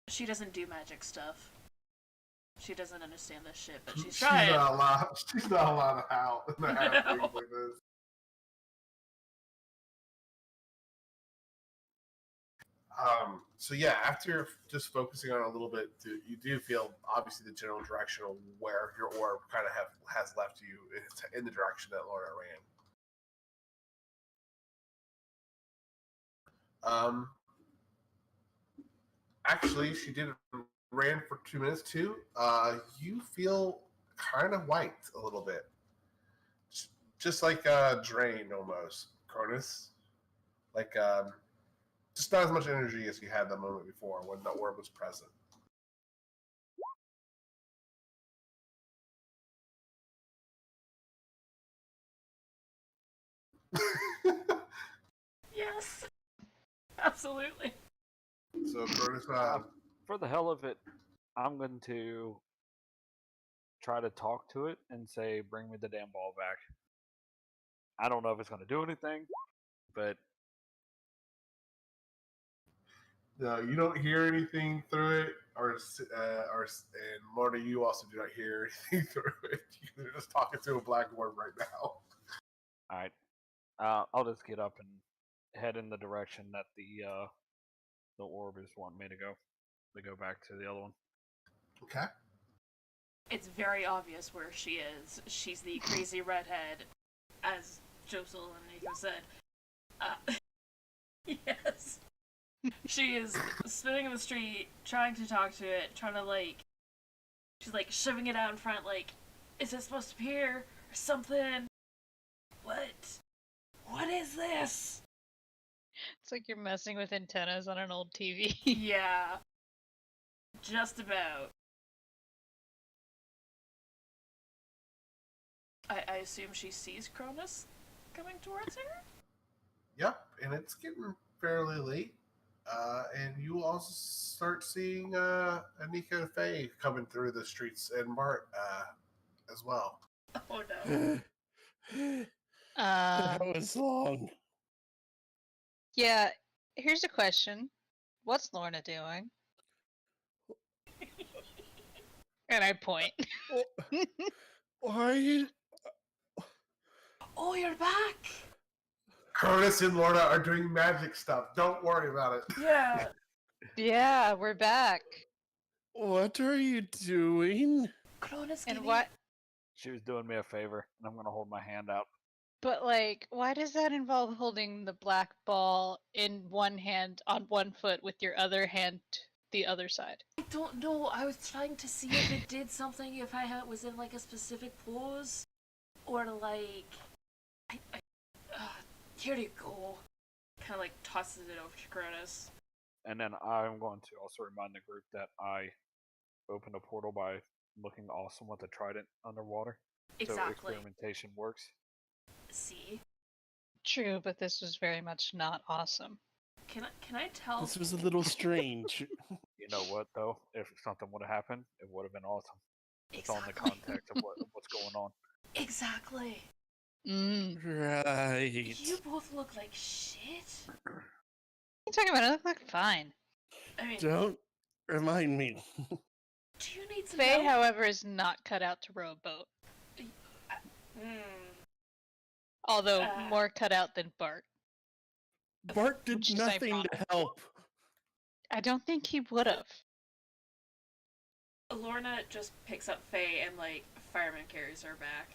She doesn't do magic stuff. She doesn't understand this shit, but she's trying. She's not allowed to have things like this. So yeah, after just focusing on it a little bit, you do feel obviously the general direction of where your orb kind of has left you in the direction that Lorna ran. Actually, she did ran for 2 minutes too. You feel kind of white a little bit, just like drained almost, Cronus. Like just not as much energy as you had the moment before when the orb was present. Yes. Absolutely. So, Cronus, For the hell of it, I'm going to try to talk to it and say, "Bring me the damn ball back." I don't know if it's going to do anything, but No, you don't hear anything through it, and Lorna, you also do not hear anything through it. You're just talking to a blackboard right now. Alright. I'll just get up and head in the direction that the orb is wanting me to go. To go back to the other one. Okay. It's very obvious where she is. She's the crazy redhead, as Josel and Nico said. Yes. She is spinning in the street, trying to talk to it, trying to, like... She's, like, shoving it out in front, like, is it supposed to be here? Or something? What? What is this? It's like you're messing with antennas on an old TV. Yeah. Just about. I assume she sees Cronus coming towards her? Yep, and it's getting fairly late. And you also start seeing Anika and Faye coming through the streets, and Bart as well. Oh no. That was long. Yeah, here's a question. What's Lorna doing? And I point. Why? Oh, you're back! Cronus and Lorna are doing magic stuff. Don't worry about it. Yeah. Yeah, we're back. What are you doing? Cronus, And what? She was doing me a favor, and I'm gonna hold my hand out. But like, why does that involve holding the black ball in one hand on one foot with your other hand the other side? I don't know. I was trying to see if it did something, if was in like a specific pose, or like, here you go. Kind of like tosses it over to Cronus. And then I'm going to also remind the group that I opened a portal by looking awesome with a trident underwater. So Exactly. experimentation works. See, True, but this was very much not awesome. can I tell? This was a little strange. You know what, though? If something would have happened, it would have been awesome. It's all in the Exactly. context of what's going on. Exactly. Right. You both look like shit. What are you talking about? I look like fine. I mean, Don't remind me. do you need some Faye, help? however, is not cut out to row a boat. Although more cut out than Bart. Bart did Which is nothing ironic. to help. I don't think he would have. Lorna just picks up Faye and like fireman carries her back.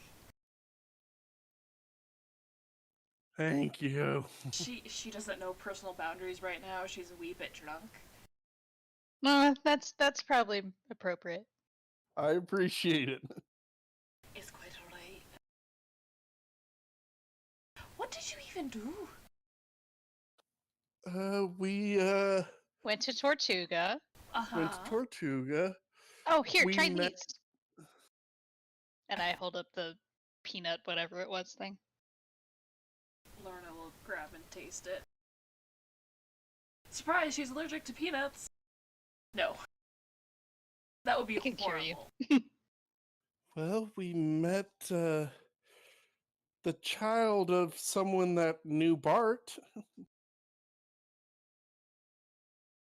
Thank you. She doesn't know personal boundaries right now. She's a wee bit drunk. No, that's probably appropriate. I appreciate it. It's quite alright. What did you even do? We Went to Tortuga. went to Tortuga. Oh, here, We try met- these. And I hold up the peanut, whatever it was thing. Lorna will grab and taste it. Surprise, she's allergic to peanuts. No. That would be I can cure you. horrible. Well, we met the child of someone that knew Bart.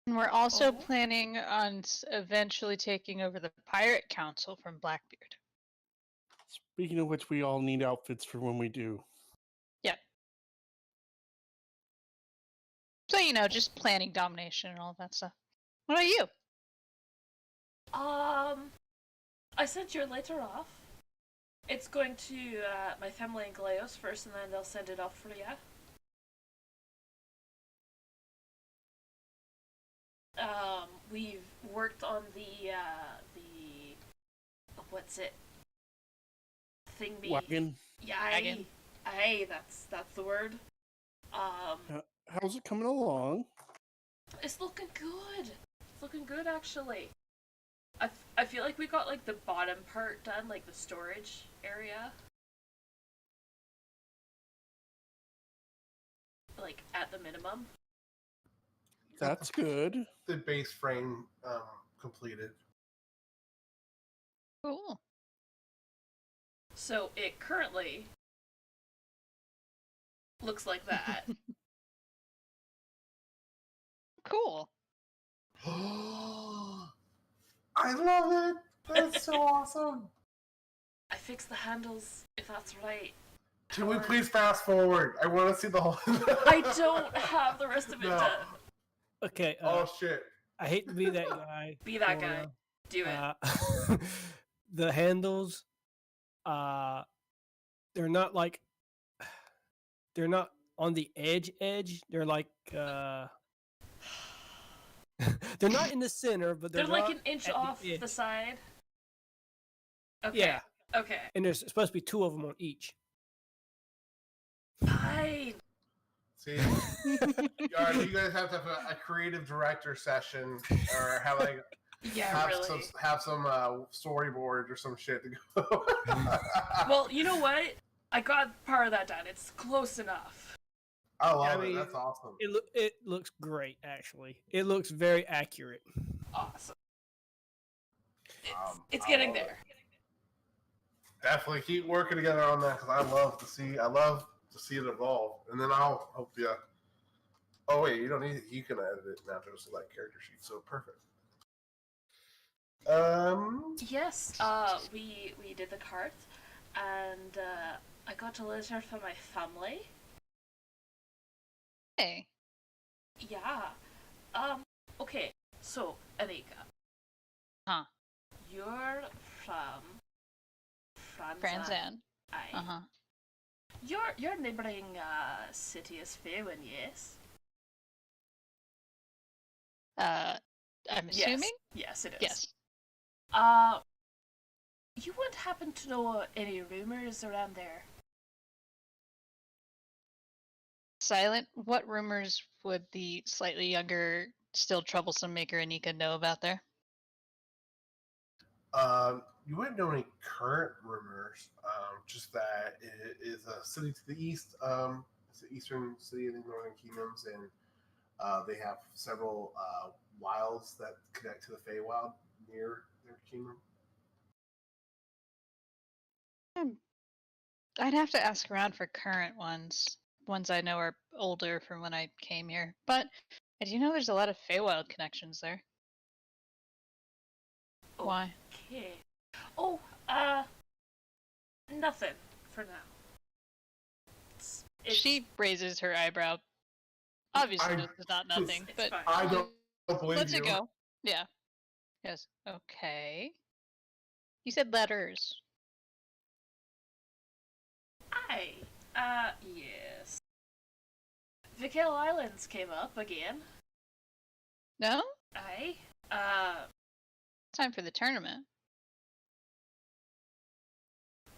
And we're also Oh. planning on eventually taking over the Pirate Council from Blackbeard. Speaking of which, we all need outfits for when we do. Yep. So, you know, just planning domination and all that stuff. What about you? I sent your letter off. It's going to my family in Galeos first, and then they'll send it off for you. We've worked on the what's it? Thingy. Wagon. Yeah, Wagon. aye, that's the word. How's it coming along? It's looking good. It's looking good, actually. I feel like we got, like, the bottom part done, like, the storage area. Like, at the minimum. That's good. The base frame completed. Cool. So, it currently looks like that. Cool. I love it. That's so awesome. I fixed the handles, if that's right. Can we please fast forward? I want to see the whole. I don't have the rest of it No. done. Okay. Oh shit. I hate to be that guy. Be that guy. Laura. Do it. The handles, they're not like they're not on the edge. They're like they're not in the center, but They're like not an inch at off edge. the side. Okay. Yeah, Okay. and there's supposed to be 2 of them on each. Fine. See, you guys have to have a creative director session, or have like Yeah, really. have some storyboard or some shit to go. Well, you know what? I got part of that done. It's close enough. I love I it. mean, That's awesome. It looks great, actually. It looks very accurate. Awesome. It's I getting love there. it. Definitely keep working together on that, because I love to see it evolve, and then I'll hope you. Oh wait, you don't need it. You can edit it now to select character sheet. So perfect. Yes. We did the cart, and I got a letter from my family. Hey. Yeah. Okay. So, Anika. Huh. You're from Franzan. Aye. Uh-huh. Your neighboring city is Faerun, yes? I'm assuming? Yes, it is. Yes. You wouldn't happen to know any rumors around there? Silent, what rumors would the slightly younger, still troublesome Maker Anika know about there? You wouldn't know any current rumors. Just that it is a city to the east. It's an eastern city in the Northern Kingdoms, and they have several wilds that connect to the Feywild near their kingdom. I'd have to ask around for current ones. Ones I know are older from when I came here. But I do know there's a lot of Feywild connections there. Why? Okay. Oh, nothing for now. It's She raises her eyebrow. Obviously, this is not nothing, it's but fine. I don't believe let's you. it go. Yeah. Yes. Okay. You said letters. Aye. Yes. Vikale Islands came up again. No? Aye. Time for the tournament.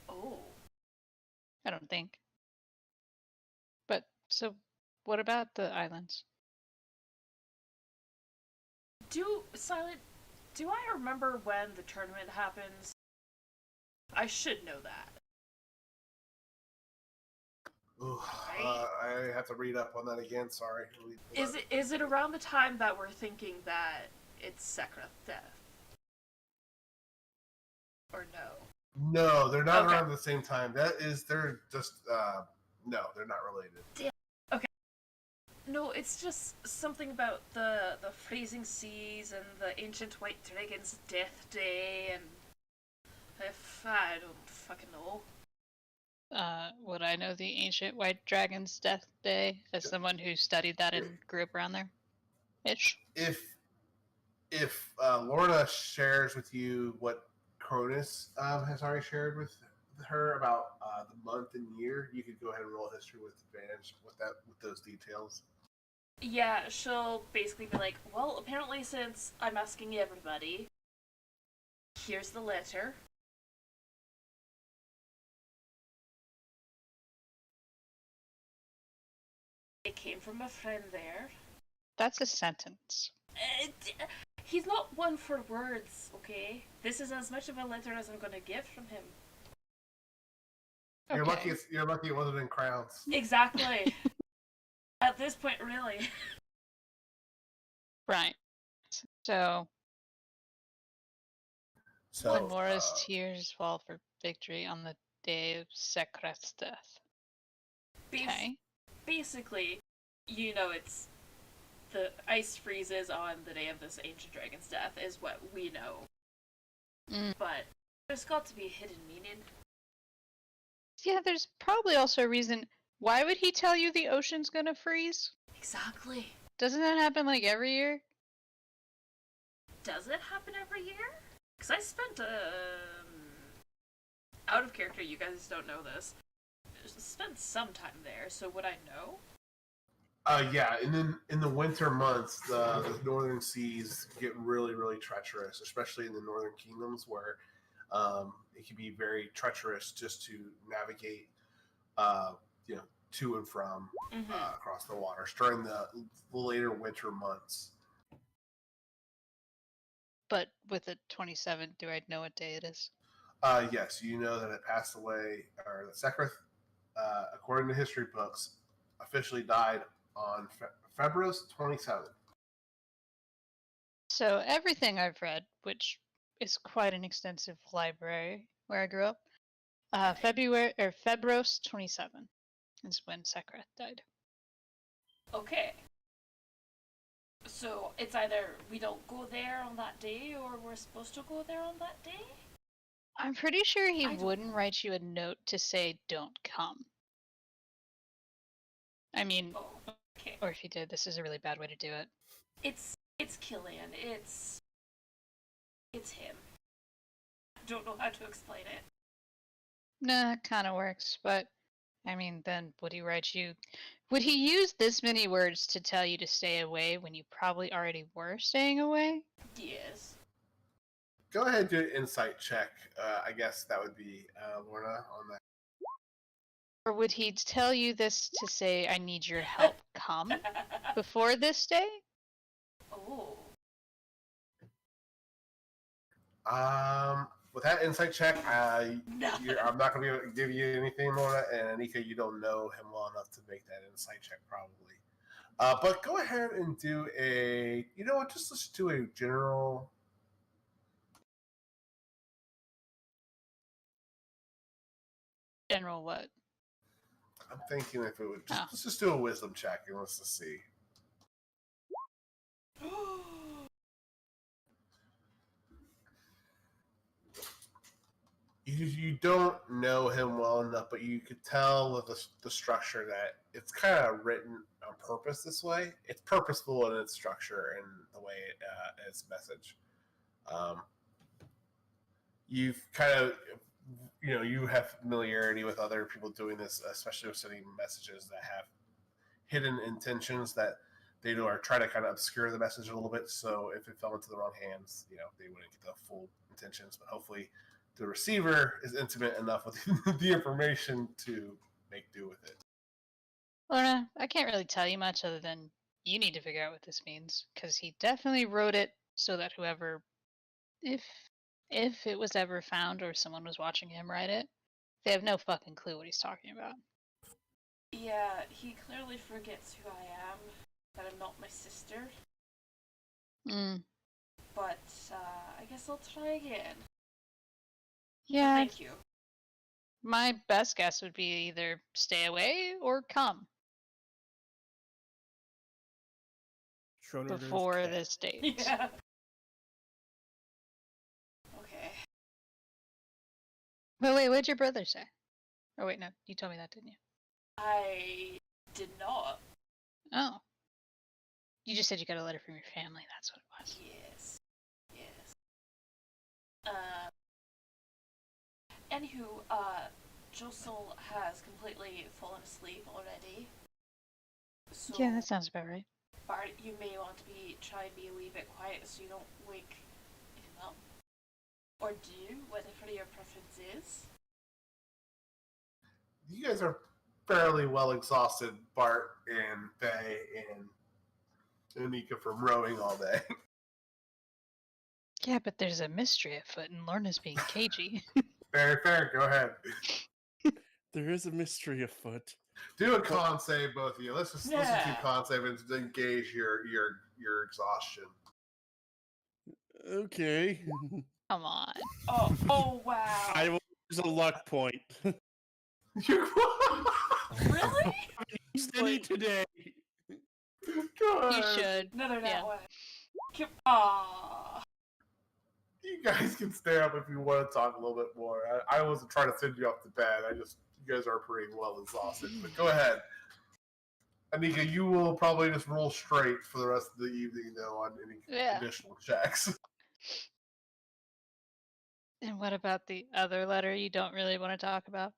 Oh. I don't think. But, so, what about the islands? Silent, do I remember when the tournament happens? I should know that. Ooh, Right? I have to read up on that again. Sorry. Is it around the time that we're thinking that it's Sekra's death? Or no? No, they're not Okay. around the same time. They're just no, they're not related. No, it's just something about the freezing seas and the ancient white dragon's death day, and if I don't fucking know. Would I know the ancient white dragon's death day as someone who studied that and grew up around there? Ish. If Lorna shares with you what Cronus has already shared with her about the month and year, you could go ahead and roll history with advantage with those details. Yeah, she'll basically be like, well, apparently since I'm asking everybody, here's the letter. It came from a friend there. That's a sentence. He's not one for words, okay? This is as much of a letter as I'm gonna give from him. You're Okay. lucky it wasn't in crowns. Exactly. At this point, really. Right. So, So when Mora's tears fall for victory on the day of Sekra's death. Okay. Basically, you know, it's the ice freezes on the day of this ancient dragon's death is what we know. But there's got to be a hidden meaning. Yeah, there's probably also a reason. Why would he tell you the ocean's gonna freeze? Exactly. Doesn't that happen like every year? Does it happen every year? Because I spent out of character. You guys don't know this. Spent some time there, so would I know? Yeah, and then in the winter months, the northern seas get really, really treacherous, especially in the northern kingdoms, where it can be very treacherous just to navigate, to and from across the waters during the later winter months. But with the 27th, do I know what day it is? Yes, you know that it passed away, or that Sekhret, according to history books, officially died on February 27th. So everything I've read, which is quite an extensive library where I grew up, Febros 27 is when Sekhret died. Okay. So it's either we don't go there on that day, or we're supposed to go there on that day? I'm pretty sure he I don't- wouldn't write you a note to say don't come. I mean, Oh, okay. or if he did, this is a really bad way to do it. It's Killian. It's him. I don't know how to explain it. Nah, kind of works, but I mean, then would he write you? Would he use this many words to tell you to stay away when you probably already were staying away? Yes. Go ahead and do an insight check. I guess that would be Lorna on that. Or would he tell you this to say, I need your help, come, before this day? Oh. With that insight check, No. I'm not going to be able to give you anything, Lorna, and Anika, you don't know him well enough to make that insight check, probably. But go ahead and do let's do a general. General what? I'm thinking if it would Oh. let's just do a wisdom check and let's just see. You don't know him well enough, but you could tell with the structure that it's kind of written on purpose this way. It's purposeful in its structure and the way its message. You've kind of, you have familiarity with other people doing this, especially with sending messages that have hidden intentions that they do, or try to kind of obscure the message a little bit. So if it fell into the wrong hands, they wouldn't get the full intentions. But hopefully, the receiver is intimate enough with the information to make do with it. Lorna, I can't really tell you much other than you need to figure out what this means, because he definitely wrote it so that whoever, if it was ever found or someone was watching him write it, they have no fucking clue what he's talking about. Yeah, he clearly forgets who I am, that I'm not my sister. But I guess I'll try again. Yeah, Thank you. my best guess would be either stay away or come Schrodinger's before cat. this date. Yeah. Okay. But wait, what'd your brother say? Oh wait, no, you told me that, didn't you? I did not. Oh. You just said you got a letter from your family, that's what it was. Yes. Yes. Anywho, Josel has completely fallen asleep already. So, Yeah, that sounds about right. Bart, you may want to try and be a wee bit quiet so you don't wake him up. Or do, whatever your preference is. You guys are fairly well exhausted, Bart and Faye and Anika, from rowing all day. Yeah, but there's a mystery afoot and Lorna's being cagey. Very fair. Go ahead. There is a mystery afoot. Do a con save, both of you. Let's just do Yeah. con save and engage your exhaustion. Okay. Come on. Oh wow. I will use a luck point. Really? Steady today. Good. You should. No, they're not. Yeah. What? Aww. You guys can stay up if you want to talk a little bit more. I wasn't trying to send you off to bed. You guys are pretty well exhausted. But go ahead. Anika, you will probably just roll straight for the rest of the evening, though, on any Yeah. additional checks. And what about the other letter you don't really want to talk about?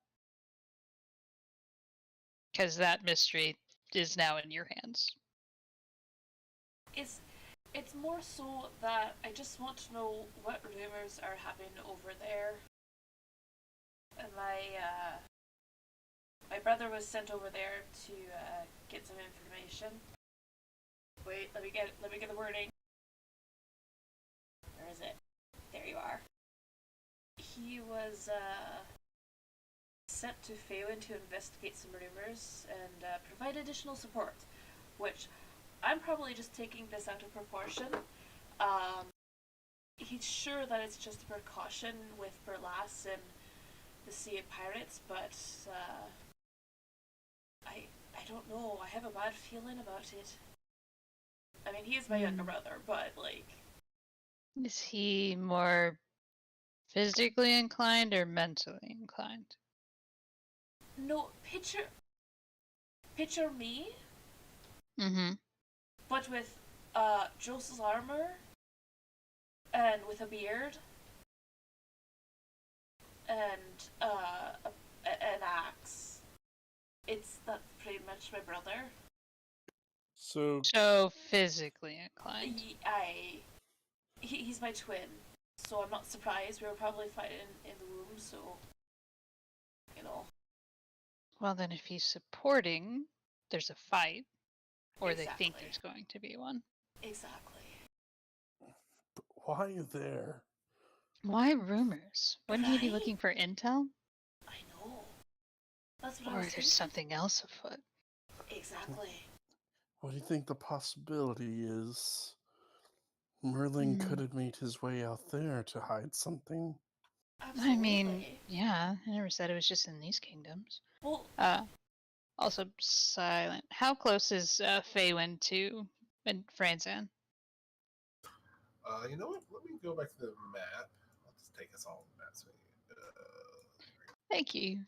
Because that mystery is now in your hands. It's more so that I just want to know what rumors are happening over there. And my brother was sent over there to get some information. Wait, let me get the wording. Where is it? There you are. He was sent to Faywin to investigate some rumors and provide additional support, which I'm probably just taking this out of proportion. He's sure that it's just a precaution with Burlas and the Sea of Pirates, but I don't know. I have a bad feeling about it. I mean, he is my younger brother, but like... Is he more physically inclined or mentally inclined? No, picture me, Mm-hmm. but with Joseph's armor and with a beard and an axe. That's pretty much my brother. So physically inclined. He's my twin, so I'm not surprised. We were probably fighting in the womb, so you know. Well, then if he's supporting, there's a fight. Or Exactly. they think there's going to be one. Exactly. But why there? Why rumors? Wouldn't he be Right? looking for intel? I know. That's what I Or was there's thinking. something else afoot? Exactly. What do you think the possibility is? Merlin could have made his way out there to hide something. Absolutely. I mean, yeah, I never said it was just in these kingdoms. Well, Also silent. How close is Faywin to Franzan? You know what? Let me go back to the map. I'll just take us all the maps. Thank you.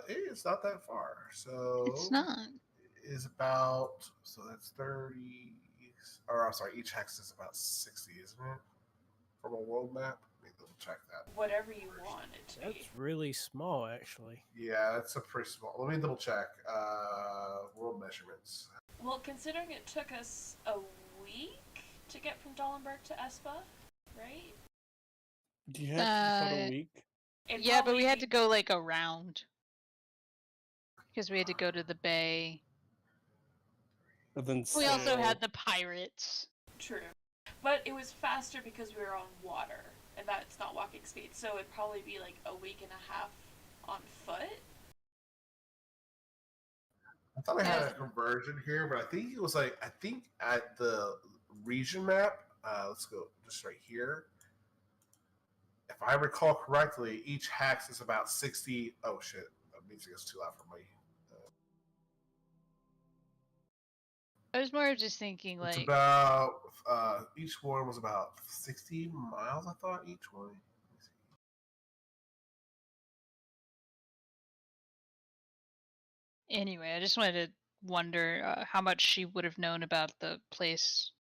It's not that far. So It's not. It is about, so that's 30, or I'm sorry, each hex is about 60, isn't it? From a world map? Let me double check that. whatever you want it to be. That's really small, actually. Yeah, that's a pretty small. Let me double check. World measurements. Well, considering it took us a week to get from Dollenberg to Espa, right? Do you have about a week? Yeah, but we had to go like around. Because we had to go to the bay. And then We also sail. had the pirates. True. But it was faster because we were on water, and that's not walking speed, so it'd probably be like a week and a half on foot. I thought I had a conversion here, but I think it was like, I think at the region map, let's go just right here. If I recall correctly, each hex is about 60. Oh shit, that music is too loud for me. I was more of just thinking It's like about, each one was about 60 miles, I thought, each one. anyway, I just wanted to wonder how much she would have known about the place.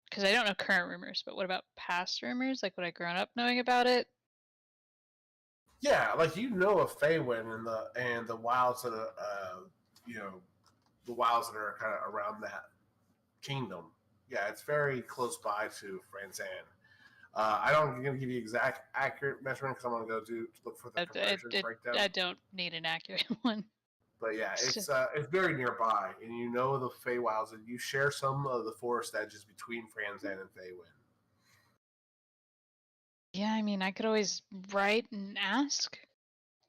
Because I don't know current rumors, but what about past rumors? Like, would I grown up knowing about it? Yeah, like you know of Faywin and the wilds that are, the wilds that are kind of around that kingdom. Yeah, it's very close by to Franzan. I don't going to give you exact accurate measurement because I'm going to go look for the conversion breakdown. I don't need an accurate one. But yeah, it's very nearby, and you know the Feywilds, and you share some of the forest edges between Franzan and Faywin. Yeah, I mean, I could always write and ask.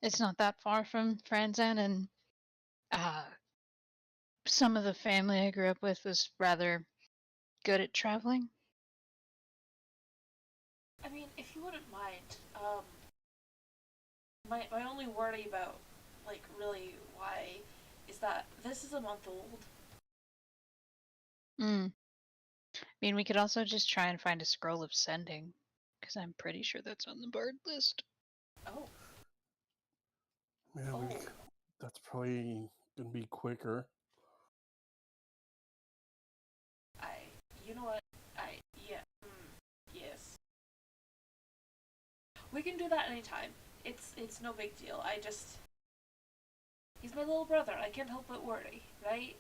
It's not that far from Franzan, and some of the family I grew up with was rather good at traveling. I mean, if you wouldn't mind, my only worry about, like, really why is that this is a month old. I mean, we could also just try and find a scroll of sending, because I'm pretty sure that's on the bard list. Oh. Yeah, Oh. that's probably gonna be quicker. You know what? Yeah. Yes. We can do that anytime. It's no big deal. He's my little brother. I can't help but worry, right?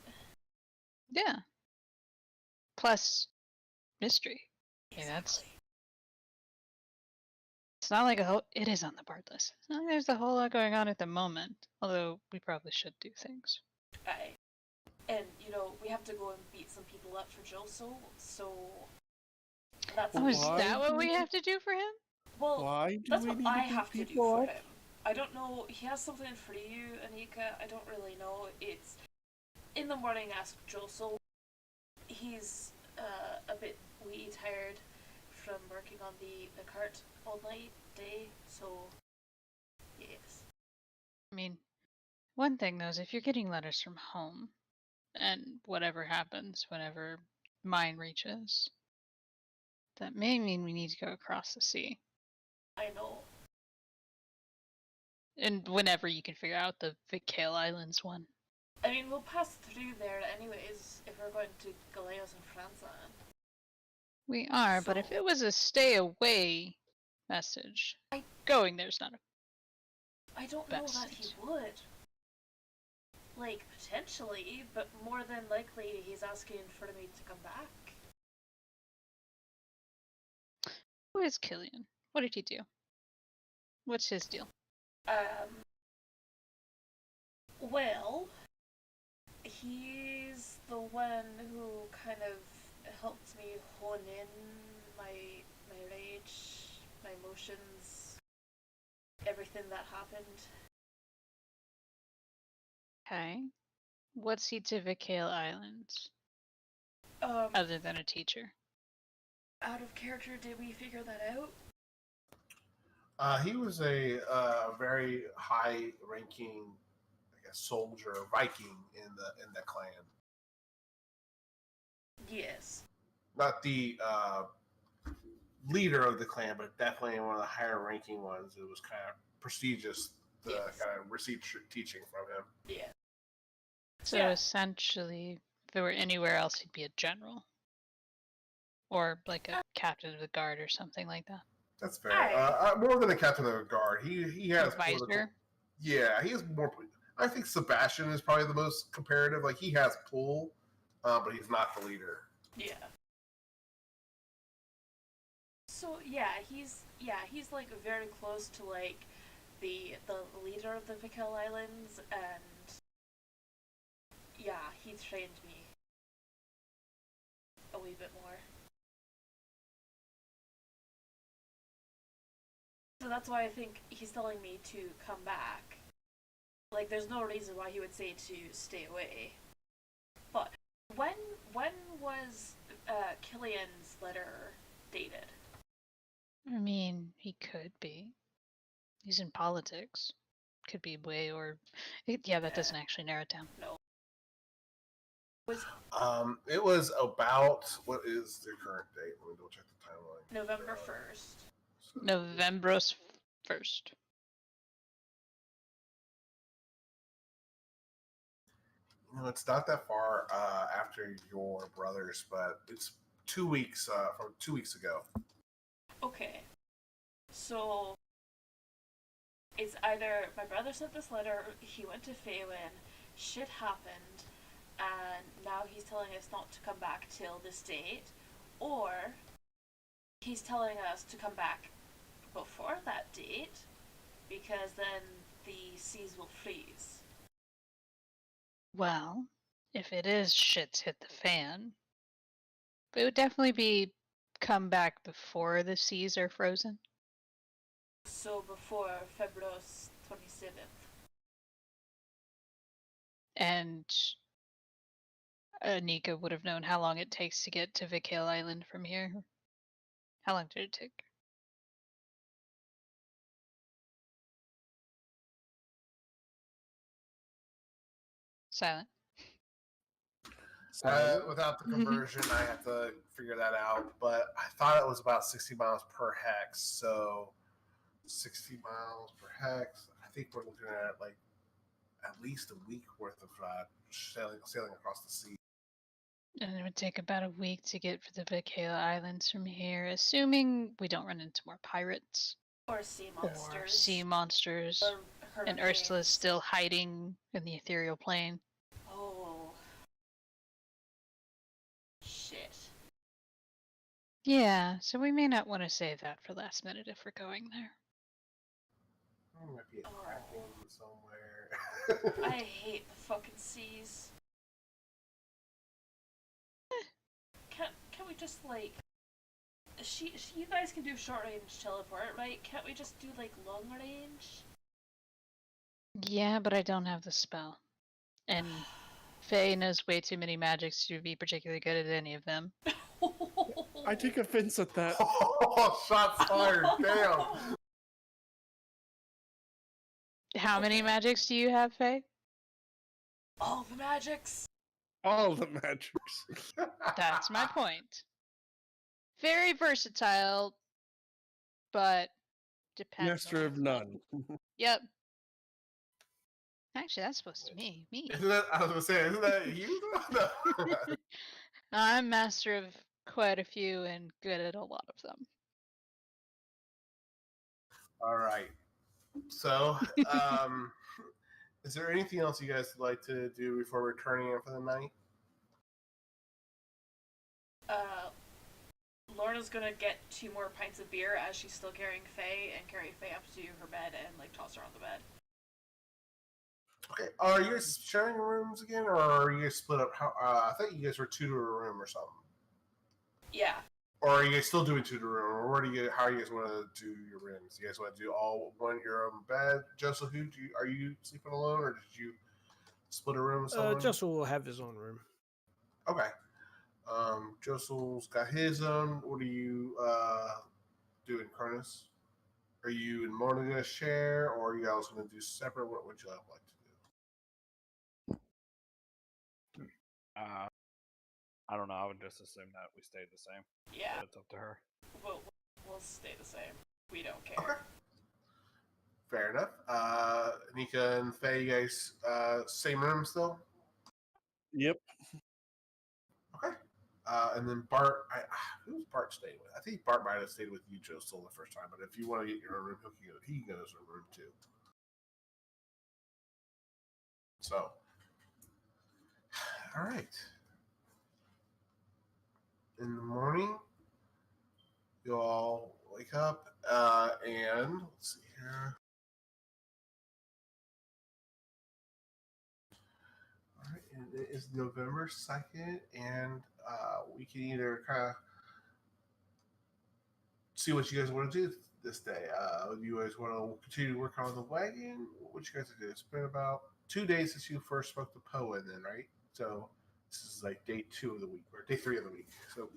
Yeah. Plus, mystery. Yeah, that's. Exactly. It's not like it is on the bard list. It's not like there's a whole lot going on at the moment. Although we probably should do things. And we have to go and beat some people up for Joso, so that's Oh, is Why that what do we we- have to do for him? well. Why do That's we what need I to beat have to do people for up? him. I don't know. He has something for you, Anika. I don't really know. It's in the morning. Ask Joso. He's a bit wee tired from working on the cart all night day. So yes. I mean, one thing though is if you're getting letters from home, and whatever happens whenever mine reaches, that may mean we need to go across the sea. I know. And whenever you can figure out the Vikale Islands one. I mean, we'll pass through there anyways if we're going to Galeos and Franza. We are, but if So- it was a stay away message, going there's not a. I don't know that he Bastards. would. Like, potentially, but more than likely he's asking for me to come back. Who is Killian? What did he do? What's his deal? Well, he's the one who kind of helped me hone in my rage, my emotions, everything that happened. Okay. What's he to Vikale Islands? Um, Other than a teacher. out of character, did we figure that out? He was a very high-ranking, I guess, soldier, Viking in the clan. Yes. Not the leader of the clan, but definitely one of the higher-ranking ones. It was kind of prestigious to Yes. kind of receive teaching from him. Yeah. So Yeah. essentially, if it were anywhere else, he'd be a general. Or like a captain of the guard or something like that. That's fair. More than a captain of the guard. He has political. Advisor. Yeah, he has more. I think Sebastian is probably the most comparative. Like he has pull, but he's not the leader. Yeah. So he's like very close to like the leader of the Vikal Islands, and yeah, he trained me a wee bit more. So that's why I think he's telling me to come back. Like, there's no reason why he would say to stay away. But when was Killian's letter dated? I mean, he could be. He's in politics. Could be way or. Yeah, that doesn't actually narrow it down. No. It was about what is the current date? Let me double check the timeline. November 1st. So, Novembros 1st. it's not that far after your brothers, but it's 2 weeks from 2 weeks ago. Okay. So it's either my brother sent this letter, he went to Faywin, shit happened, and now he's telling us not to come back till this date, or he's telling us to come back before that date, because then the seas will freeze. Well, if it is shit's hit the fan, it would definitely be come back before the seas are frozen. So before February 27th. And Anika would have known how long it takes to get to Vikale Island from here. How long did it take? Silent. Without the conversion, I have to figure that out. But I thought it was about 60 miles per hex. So 60 miles per hex. I think we're looking at like at least a week worth of sailing across the sea. And it would take about a week to get to the Vicala Islands from here, assuming we don't run into more pirates. Or sea Or monsters. sea monsters. Or And Ursula's still hiding in the ethereal plane. Oh. Shit. Yeah, so we may not want to save that for last minute if we're going there. There might be a kraken somewhere. I hate the fucking seas. Can we just like you guys can do short range teleport, right? Can't we just do like long range? Yeah, but I don't have the spell. And Faye knows way too many magics to be particularly good at any of them. I take offense at that. Oh, shots fired! Damn. How many magics do you have, Faye? All the magics. All the magics. That's my point. Very versatile, but depends. Master of none. Yep. Actually, that's supposed to be me. Isn't that? I was gonna say, isn't that you? No. I'm master of quite a few and good at a lot of them. All right. So, is there anything else you guys would like to do before returning in for the night? Lorna's gonna get 2 more pints of beer as she's still carrying Faye and carry Faye up to her bed and like toss her on the bed. Okay. Are you guys sharing rooms again, or are you guys split up? I thought you guys were 2 to a room or something. Yeah. Or are you guys still doing 2 to a room, or where do you? How you guys want to do your rooms? You guys want to do all one your own bed? Joseph, are you sleeping alone, or did you split a room with someone? Joseph will have his own room. Okay. Josel's got his own. What are you doing, Cronus? Are you and Mona going to share, or are you guys going to do separate? What would you like to do? I don't know. I would just assume that we stayed the same. Yeah. But it's up to her. We'll stay the same. We don't care. Okay. Fair enough. Nika and Faye, you guys, same room still? Yep. Okay. And then Bart, who's Bart staying with? I think Bart might have stayed with you, Josel, the first time. But if you want to get your own room, he can go to his own room too. So, all right. In the morning, you all wake up and let's see here. All right, and it is November 2nd, and we can either kind of see what you guys want to do this day. You guys want to continue to work on the wagon? What you guys do? It's been about 2 days since you first spoke to Poe, then, right? So this is like day 2 of the week, or day 3 of the week. So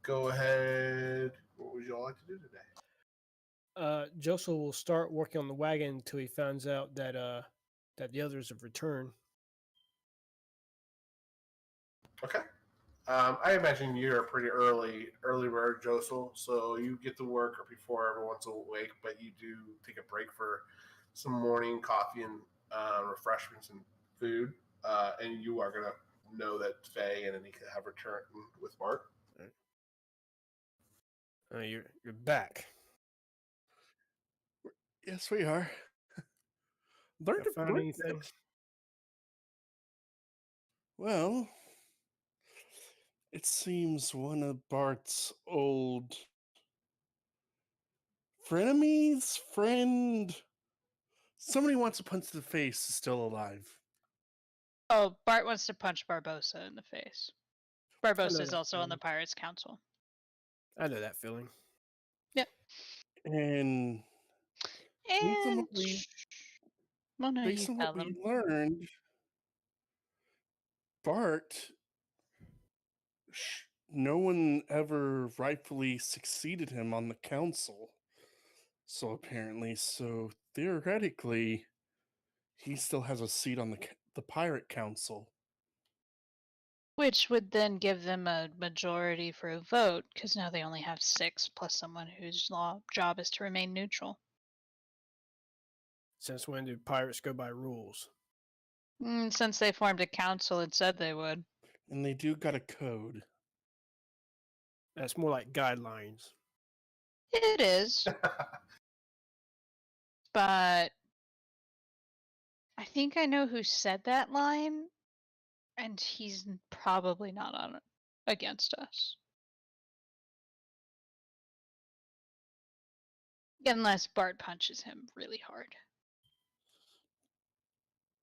go ahead. What would you all like to do today? Joseph will start working on the wagon until he finds out that that the others have returned. Okay. I imagine you're a pretty early bird, Josel, so you get to work before everyone's awake, but you do take a break for some morning coffee and refreshments and food, and you are going to know that Faye and Anika have returned with Bart. You're back. Yes, we are. Learned You found anything? Well, it seems one of Bart's old frenemies, somebody wants to punch the face is still alive. Oh, Bart wants to punch Barbosa in the face. Barbosa is that also on the feeling. Pirates Council. I know that feeling. Yep. And based on what we learned, Bart, no one ever rightfully succeeded him on the council. So theoretically, he still has a seat on the the Pirate Council. Which would then give them a majority for a vote, because now they only have 6 plus someone whose job is to remain neutral. Since when do pirates go by rules? Since they formed a council and said they would. And they do got a code. That's more like guidelines. It is, but I think I know who said that line, and he's probably not on against us. Unless Bart punches him really hard.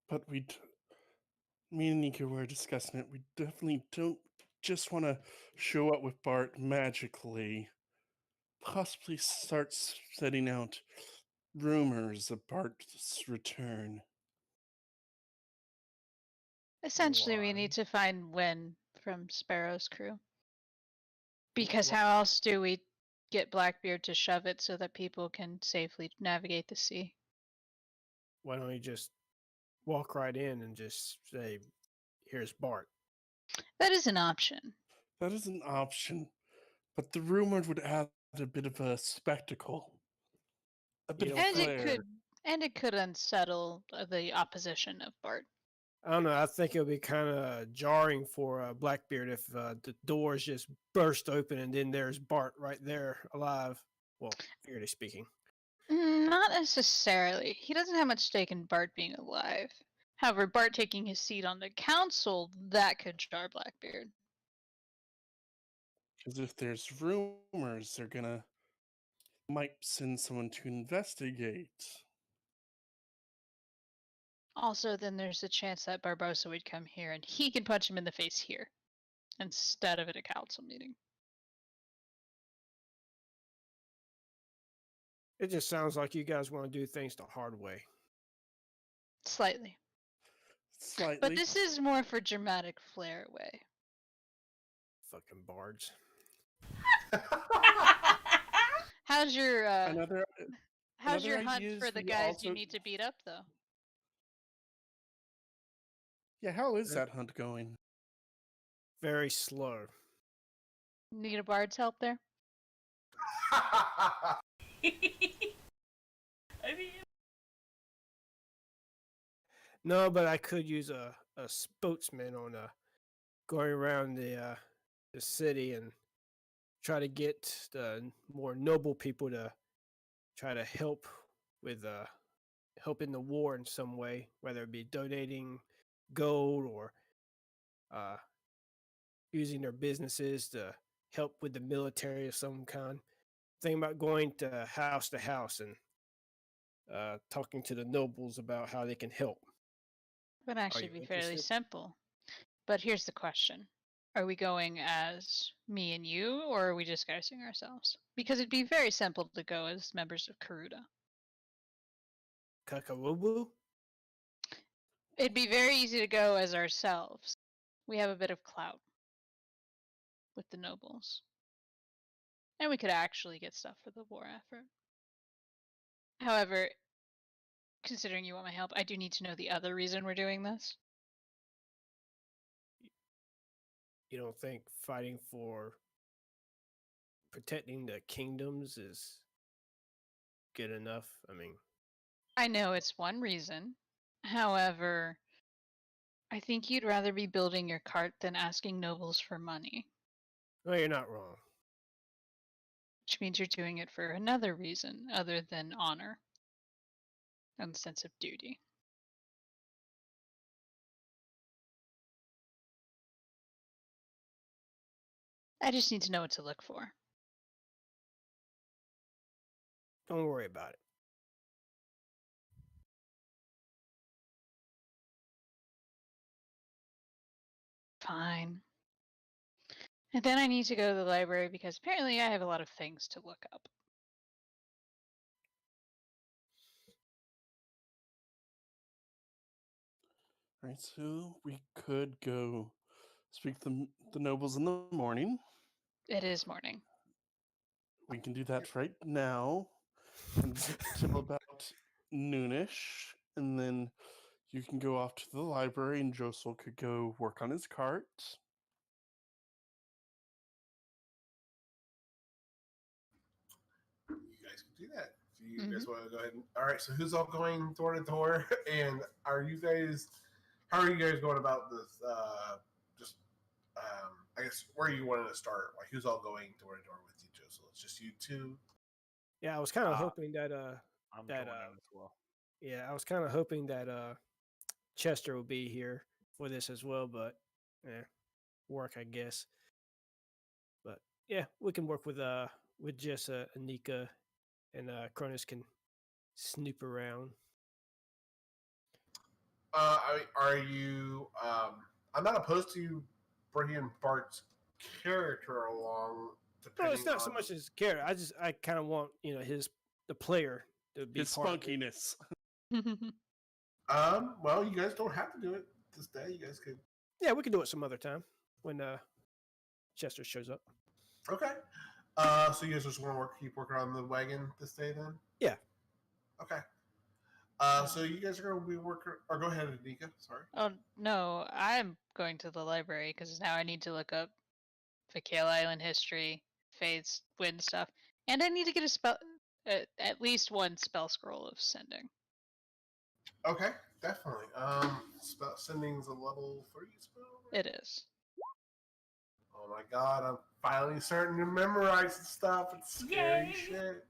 But me and Nico were discussing it. We definitely don't just want to show up with Bart magically. Possibly start setting out rumors of Bart's return. Essentially, we Why? need to find Win from Sparrow's crew. Because Wha- how else do we get Blackbeard to shove it so that people can safely navigate the sea? Why don't you just walk right in and just say, "Here's Bart"? That is an option. That is an option, but the rumor would add a bit of a spectacle. A bit You of don't And think- flair. it could unsettle the opposition of Bart. I don't know. I think it would be kind of jarring for Blackbeard if the doors just burst open and then there's Bart right there alive. Well, figuratively speaking. Not necessarily. He doesn't have much stake in Bart being alive. However, Bart taking his seat on the council, that could jar Blackbeard. Because if there's rumors, might send someone to investigate. Also, then there's a chance that Barbosa would come here and he can punch him in the face here instead of at a council meeting. It just sounds like you guys want to do things the hard way. Slightly. Slightly. But this is more for dramatic flair way. Fucking bards. How's your another how's your another hunt idea for is the we guys you also- need to beat up though? Yeah, how is that hunt going? Very slow. Need a bard's help there? I mean, No, but I could use a spokesman on going around the city and try to get the more noble people to try to help with help in the war in some way, whether it be donating gold or using their businesses to help with the military of some kind. Think about going to house and talking to the nobles about how they can help. Would actually you be fairly interested? simple. But here's the question. Are we going as me and you, or are we disguising ourselves? Because it'd be very simple to go as members of Karuda. Kakarubu? It'd be very easy to go as ourselves. We have a bit of clout with the nobles. And we could actually get stuff for the war effort. However, considering you want my help, I do need to know the other reason we're doing this. You don't think fighting for protecting the kingdoms is good enough? I mean, I know it's one reason. However, I think you'd rather be building your cart than asking nobles for money. well, you're not wrong. Which means you're doing it for another reason other than honor and sense of duty. I just need to know what to look for. Don't worry about it. Fine. And then I need to go to the library because apparently I have a lot of things to look up. Right, so we could go speak to the nobles in the morning. It is morning. We can do that right now until about noonish, and then You can go off to the library, and Josel could go work on his cart. You guys can do that. If you guys want to go ahead and all right, so who's all going door to door? And are you guys how are you guys going about this just I guess where you wanted to start? Like who's all going door to door with you, Joseph? It's just you two? Yeah, I was kind of Uh, hoping that I'm that joining as well. yeah, I was kind of hoping that Chester will be here for this as well, but yeah, work I guess. But yeah, we can work with just Anika, and Cronus can snoop around. Are you I'm not opposed to you bringing Bart's character along No, depending it's not so on much his character. I kind of want the player to be His part of it. spunkiness. well you guys don't have to do it this day. You guys could Yeah, we can do it some other time when Chester shows up. okay. So you guys just want to keep working on the wagon this day then? Yeah. Okay. So you guys are going to be working. Or go ahead, Anika. Sorry. Oh no, I'm going to the library because now I need to look up Fakale Island history, Fate's Wind stuff, and I need to get a spell, at least one spell scroll of sending. Okay, definitely. Spell sending's a level 3 spell. It is. Oh my god! I'm finally starting to memorize the stuff. It's scary Yay! shit.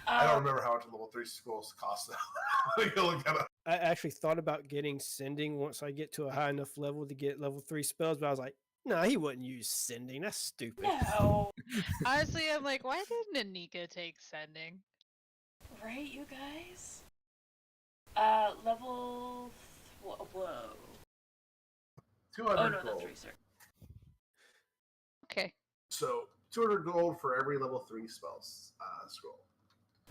I don't remember how much a level 3 scrolls cost now. You look at it. I actually thought about getting sending once I get to a high enough level to get level 3 spells, but I was like, no, he wouldn't use sending. That's stupid. No. Honestly, I'm like, why didn't Anika take sending? Right, you guys? Level... Whoa. 200 Oh, no, gold. that's research. Okay. So 200 gold for every level 3 spells scroll.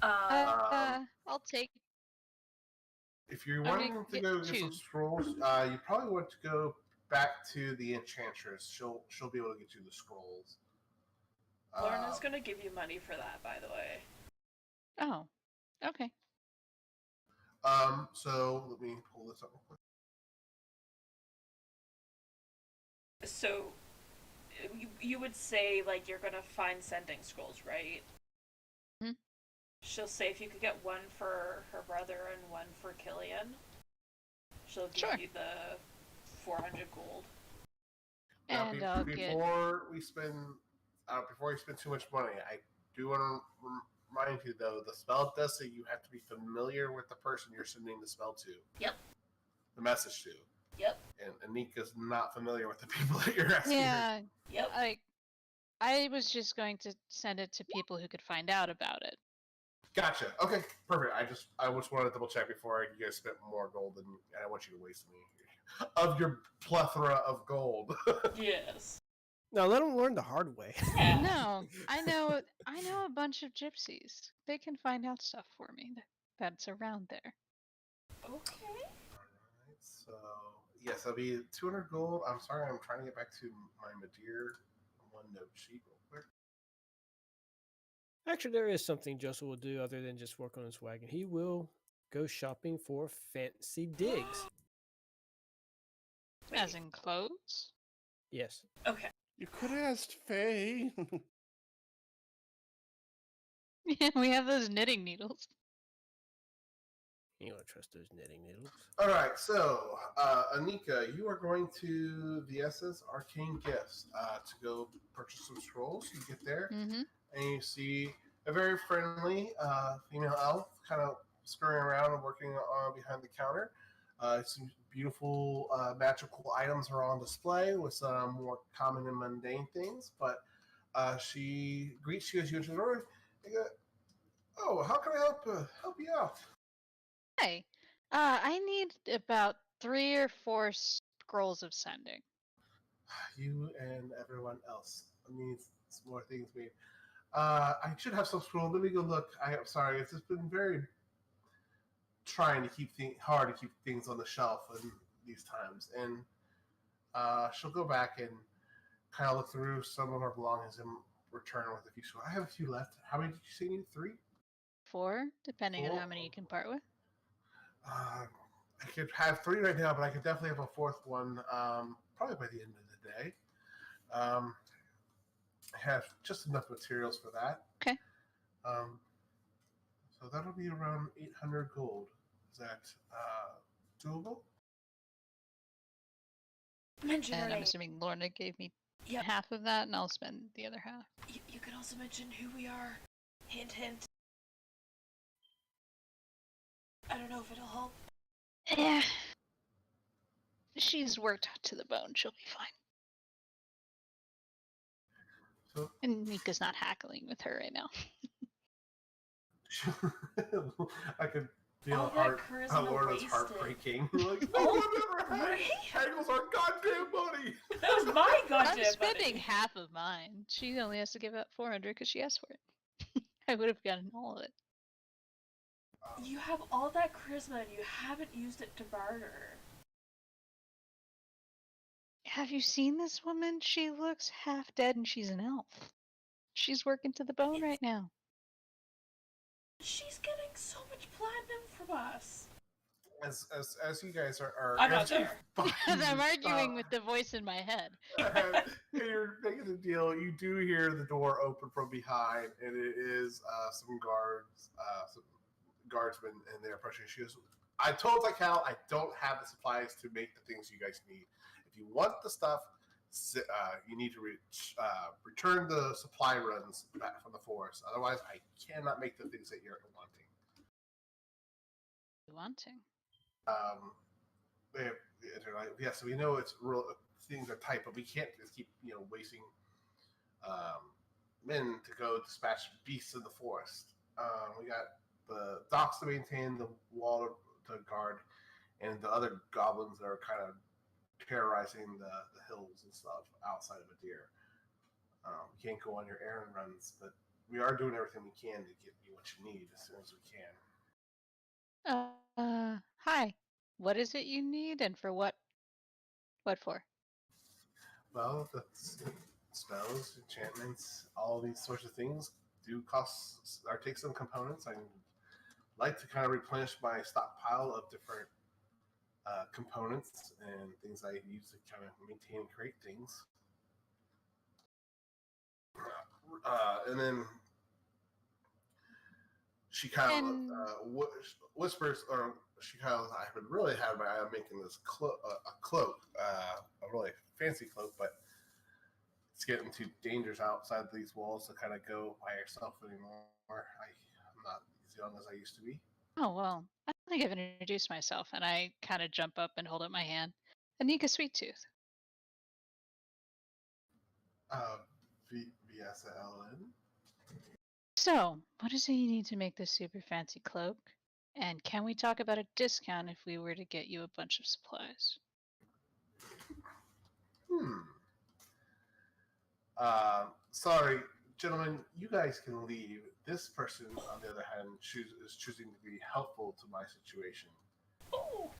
I'll take. If you're I'm wanting gonna to get go get some 2. scrolls, you probably want to go back to the enchantress. She'll be able to get you the scrolls. Lorna's gonna give you money for that, by the way. Oh, okay. So let me pull this up real quick. So, you would say, like, you're gonna find sending scrolls, right? Hmm. She'll say if you could get one for her brother and one for Killian, she'll give Sure. you the 400 gold. Now, And I'll get. before we spend too much money, I do want to remind you though, the spell does say you have to be familiar with the person you're sending the spell to. Yep. The message to. Yep. And Anika's not familiar with the people that you're asking. Yeah, Yep. I was just going to send it to people who could find out about it. Gotcha. Okay, perfect. I just wanted to double check before you guys spent more gold than I don't want you to waste any of your plethora of gold. Yes. No, let him learn the hard way. Yeah. No, I know a bunch of gypsies. They can find out stuff for me that's around there. Okay. Alright, so yes, that'll be 200 gold. I'm sorry, I'm trying to get back to my Madeir OneNote sheet real quick. Actually, there is something Joseph will do other than just work on his wagon. He will go shopping for fancy digs. As in clothes? Yes. Okay. You could have asked Faye. Yeah, we have those knitting needles. You don't trust those knitting needles. All right, so Anika, you are going to the SS Arcane Gifts to go purchase some scrolls. You get there, Mm-hmm. and you see a very friendly female elf kind of scurrying around and working on behind the counter. Some beautiful magical items are on display with some more common and mundane things, but she greets you as you enter the door. And go, oh, how can I help you out? Hey, I need about 3 or 4 scrolls of sending. You and everyone else needs some more things made. I should have some scroll. Let me go look. I'm sorry. It's just been very trying to hard to keep things on the shelf in these times. And she'll go back and kind of look through some of our belongings and return with a few scrolls. I have a few left. How many did you say you need? 3? 4, depending on 4? how many you can part with. I could have 3 right now, but I could definitely have a 4th one probably by the end of the day. I have just enough materials for that. Okay. So that'll be around 800 gold. Is that doable? Mention her And I'm name. assuming Lorna gave me Yep. half of that, and I'll spend the other half. You can also mention who we are. Hint, hint. I don't know if it'll help. Eh. She's worked to the bone. She'll be fine. So And Nika's not haggling with her right now. I could feel All that heart, how charisma Lorna's wasted. heartbreaking. Like, no Oh, one ever right? haggles our goddamn money. That was my goddamn I'm spending money. half of mine. She only has to give up 400 because she asked for it. I would have gotten all of it. You have all that charisma and you haven't used it to barter. Have you seen this woman? She looks half dead and she's an elf. She's working to the bone right now. She's getting so much platinum from us. As you guys are I'm not as you there. find Because I'm this arguing stuff, with the voice in my head. and you're making the deal. You do hear the door open from behind, and it is some guardsmen, and they're approaching. She goes, "I told Cal I don't have the supplies to make the things you guys need. If you want the stuff, you need to return the supply runs back from the forest. Otherwise, I cannot make the things that you're wanting." Wanting. They're like, yeah, so we know it's real. Things are tight, but we can't just keep wasting men to go dispatch beasts in the forest. We got the docks to maintain, the wall to guard, and the other goblins that are kind of terrorizing the hills and stuff outside of a deer. We can't go on your errand runs, but we are doing everything we can to get you what you need as soon as we can. Hi. What is it you need and for what? What for? Well, that's spells, enchantments, all these sorts of things do cost or take some components. I like to kind of replenish my stockpile of different components and things I use to kind of maintain and create things. And then she kind of whispers, or she kind of, I would really have my eye on making this a cloak, a really fancy cloak, but it's getting too dangerous outside these walls to kind of go by yourself anymore. I'm not as young as I used to be. Oh, well, I don't think I've introduced myself, and I kind of jump up and hold up my hand. Anika Sweettooth. VSLN. So, what is it you need to make this super fancy cloak? And can we talk about a discount if we were to get you a bunch of supplies? Sorry, gentlemen, you guys can leave. This person, on the other hand, is choosing to be helpful to my situation. Oh.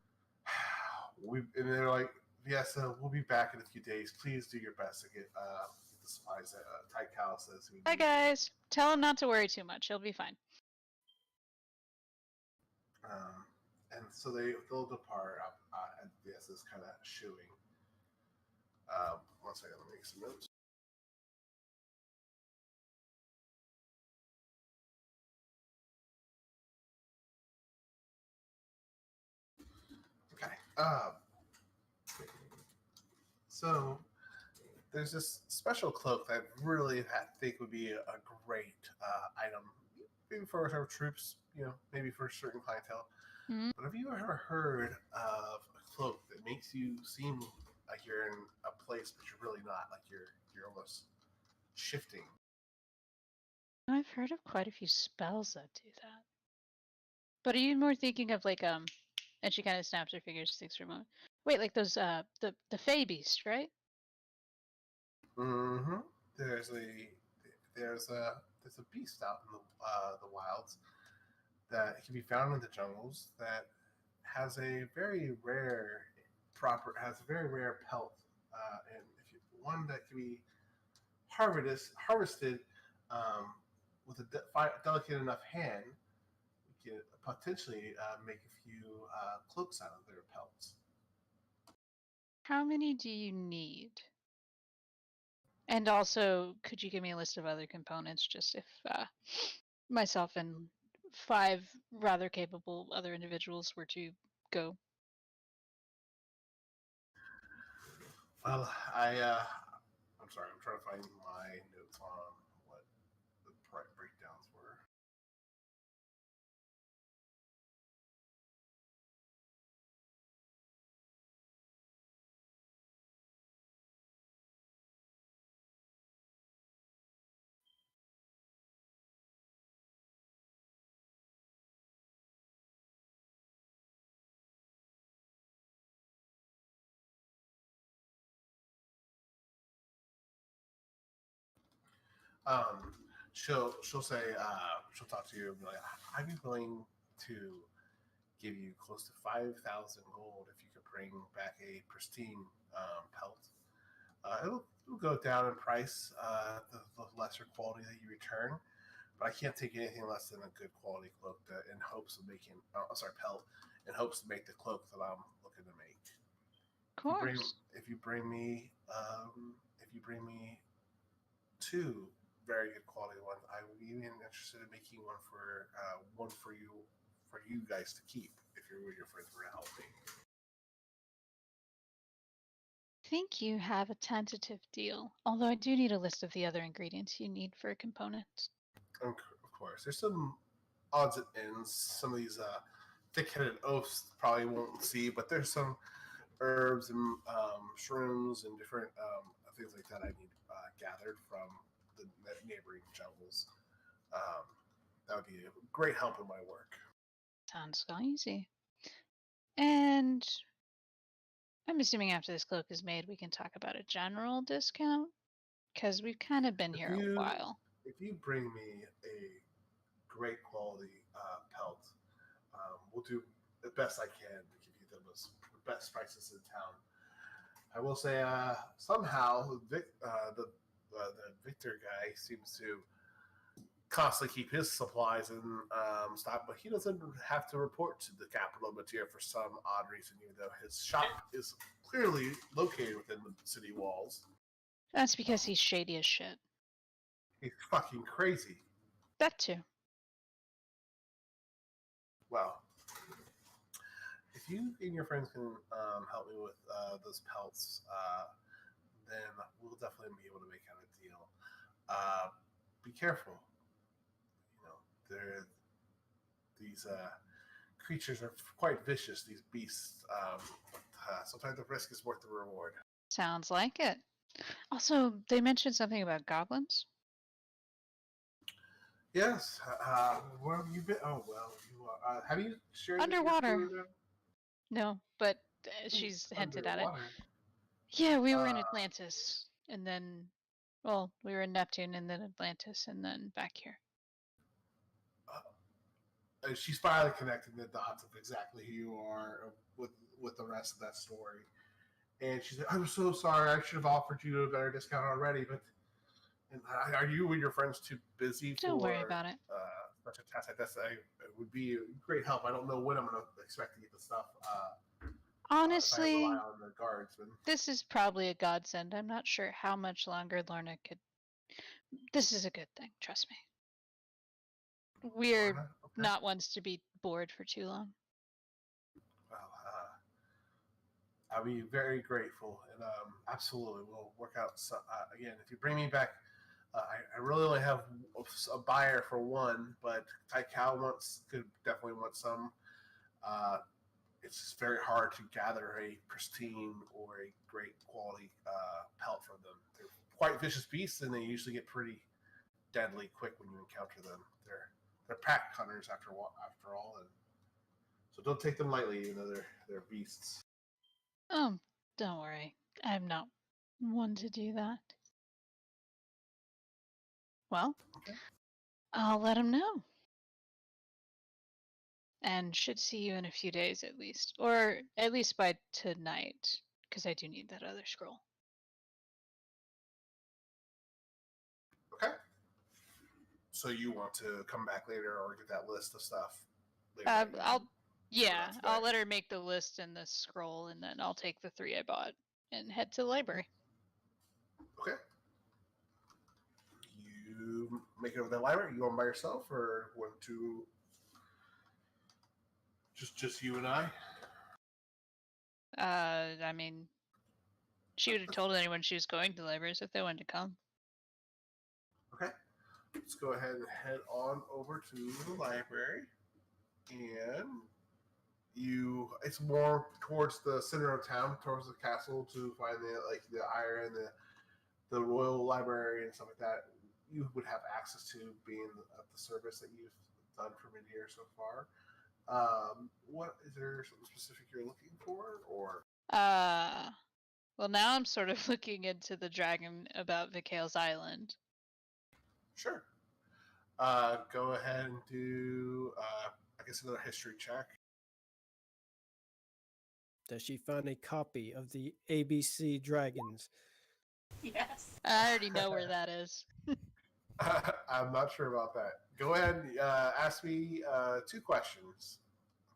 And they're like, yes, we'll be back in a few days. Please do your best to get the supplies that Tycal says we need. Hi, guys. Tell him not to worry too much. He'll be fine. And so they'll depart. And yes, is kind of shooing. One second, let me make some notes. Okay. So there's this special cloak that I really think would be a great item, maybe for our troops, maybe for a certain clientele. Mm-hmm. But have you ever heard of a cloak that makes you seem like you're in a place, but you're really not? Like you're almost shifting. I've heard of quite a few spells that do that. But are you more thinking of like and she kind of snaps her fingers, thinks for a moment. Wait, like those the Fey Beast, right? Mm-hmm. There's a beast out in the wilds that can be found in the jungles that has a very rare pelt, and one that can be harvested with a delicate enough hand, can potentially make a few cloaks out of their pelts. How many do you need? And also, could you give me a list of other components, just if myself and 5 rather capable other individuals were to go? Well, I'm sorry, I'm trying to find my notes on what the breakdowns were. She'll say she'll talk to you and be like, I'd be willing to give you close to 5,000 gold if you could bring back a pristine pelt. It'll go down in price the lesser quality that you return, but I can't take anything less than a good quality cloak in hopes of making pelt in hopes to make the cloak that I'm looking to make. Of course. If you bring me 2 very good quality ones, I would be even interested in making one for you guys to keep if your friends were to help me. I think you have a tentative deal, although I do need a list of the other ingredients you need for a component. Of course, there's some odds and ends. Some of these thick-headed oafs probably won't see, but there's some herbs and shrooms and different things like that I need gathered from the neighboring jungles. That would be a great help in my work. Sounds easy. And I'm assuming after this cloak is made, we can talk about a general discount, because we've kind of been here a while. If you bring me a great quality pelt, we'll do the best I can to give you the best prices in town. I will say, somehow the Victor guy seems to constantly keep his supplies in stock, but he doesn't have to report to the capital material for some odd reason, even though his shop is clearly located within the city walls. That's because he's shady as shit. He's fucking crazy. That too. Well, if you and your friends can help me with those pelts, then we'll definitely be able to make out a deal. Be careful. You know, these creatures are quite vicious. These beasts. Sometimes the risk is worth the reward. Sounds like it. Also, they mentioned something about goblins. Yes. Where have you been? Oh well, you are. Have you shared Underwater. Your No, but she's hinted at it. underwater? Yeah, we were in Atlantis, and then, well, we were in Neptune, and then Atlantis, and then back here. She's finally connecting the dots of exactly who you are with the rest of that story. And she's like, I'm so sorry. I should have offered you a better discount already, but are you and your friends too busy Don't worry about it. Such a task like this? It would be a great help. I don't know when I'm going to expect to get the stuff. Honestly, if I rely on the guardsmen. This is probably a godsend. I'm not sure how much longer Lorna could. This is a good thing, trust me. We're Okay. not ones to be bored for too long. Well, I'll be very grateful, and absolutely we'll work out. Again, if you bring me back, I really only have a buyer for one, but Taikao could definitely want some. It's just very hard to gather a pristine or a great quality pelt from them. They're quite vicious beasts, and they usually get pretty deadly quick when you encounter them. They're pack hunters after all, and so don't take them lightly, even though they're beasts. Don't worry. I'm not one to do that. Well, Okay. I'll let him know. And should see you in a few days at least. Or at least by tonight, because I do need that other scroll. Okay. So you want to come back later or get that list of stuff? later that I'll evening, not I'll today. let her make the list in the scroll, and then I'll take the 3 I bought and head to the library. Okay. You make it over to the library. You going by yourself, or want to just you and I? I mean, she would have told anyone she was going to the library if they wanted to come. Okay. Let's go ahead and head on over to the library, and it's more towards the center of town, towards the castle, to find the iron and the royal library and stuff like that. You would have access to being the service that you've done for many years so far. What is there something specific you're looking for, or Well, now I'm sort of looking into the dragon about Vikale's Island. sure? Go ahead and do I guess another history check. Does she find a copy of the ABC Dragons? Yes. I already know where that is. I'm not sure about that. Go ahead and ask me 2 questions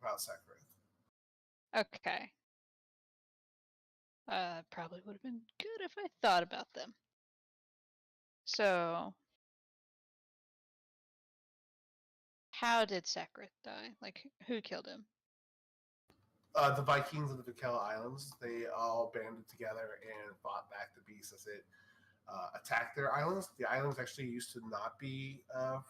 about Secrith. Okay. Probably would have been good if I thought about them. So, how did Secrith die? Like, who killed him? The Vikings of the Vikella Islands, they all banded together and fought back the beast as it attacked their islands. The islands actually used to not be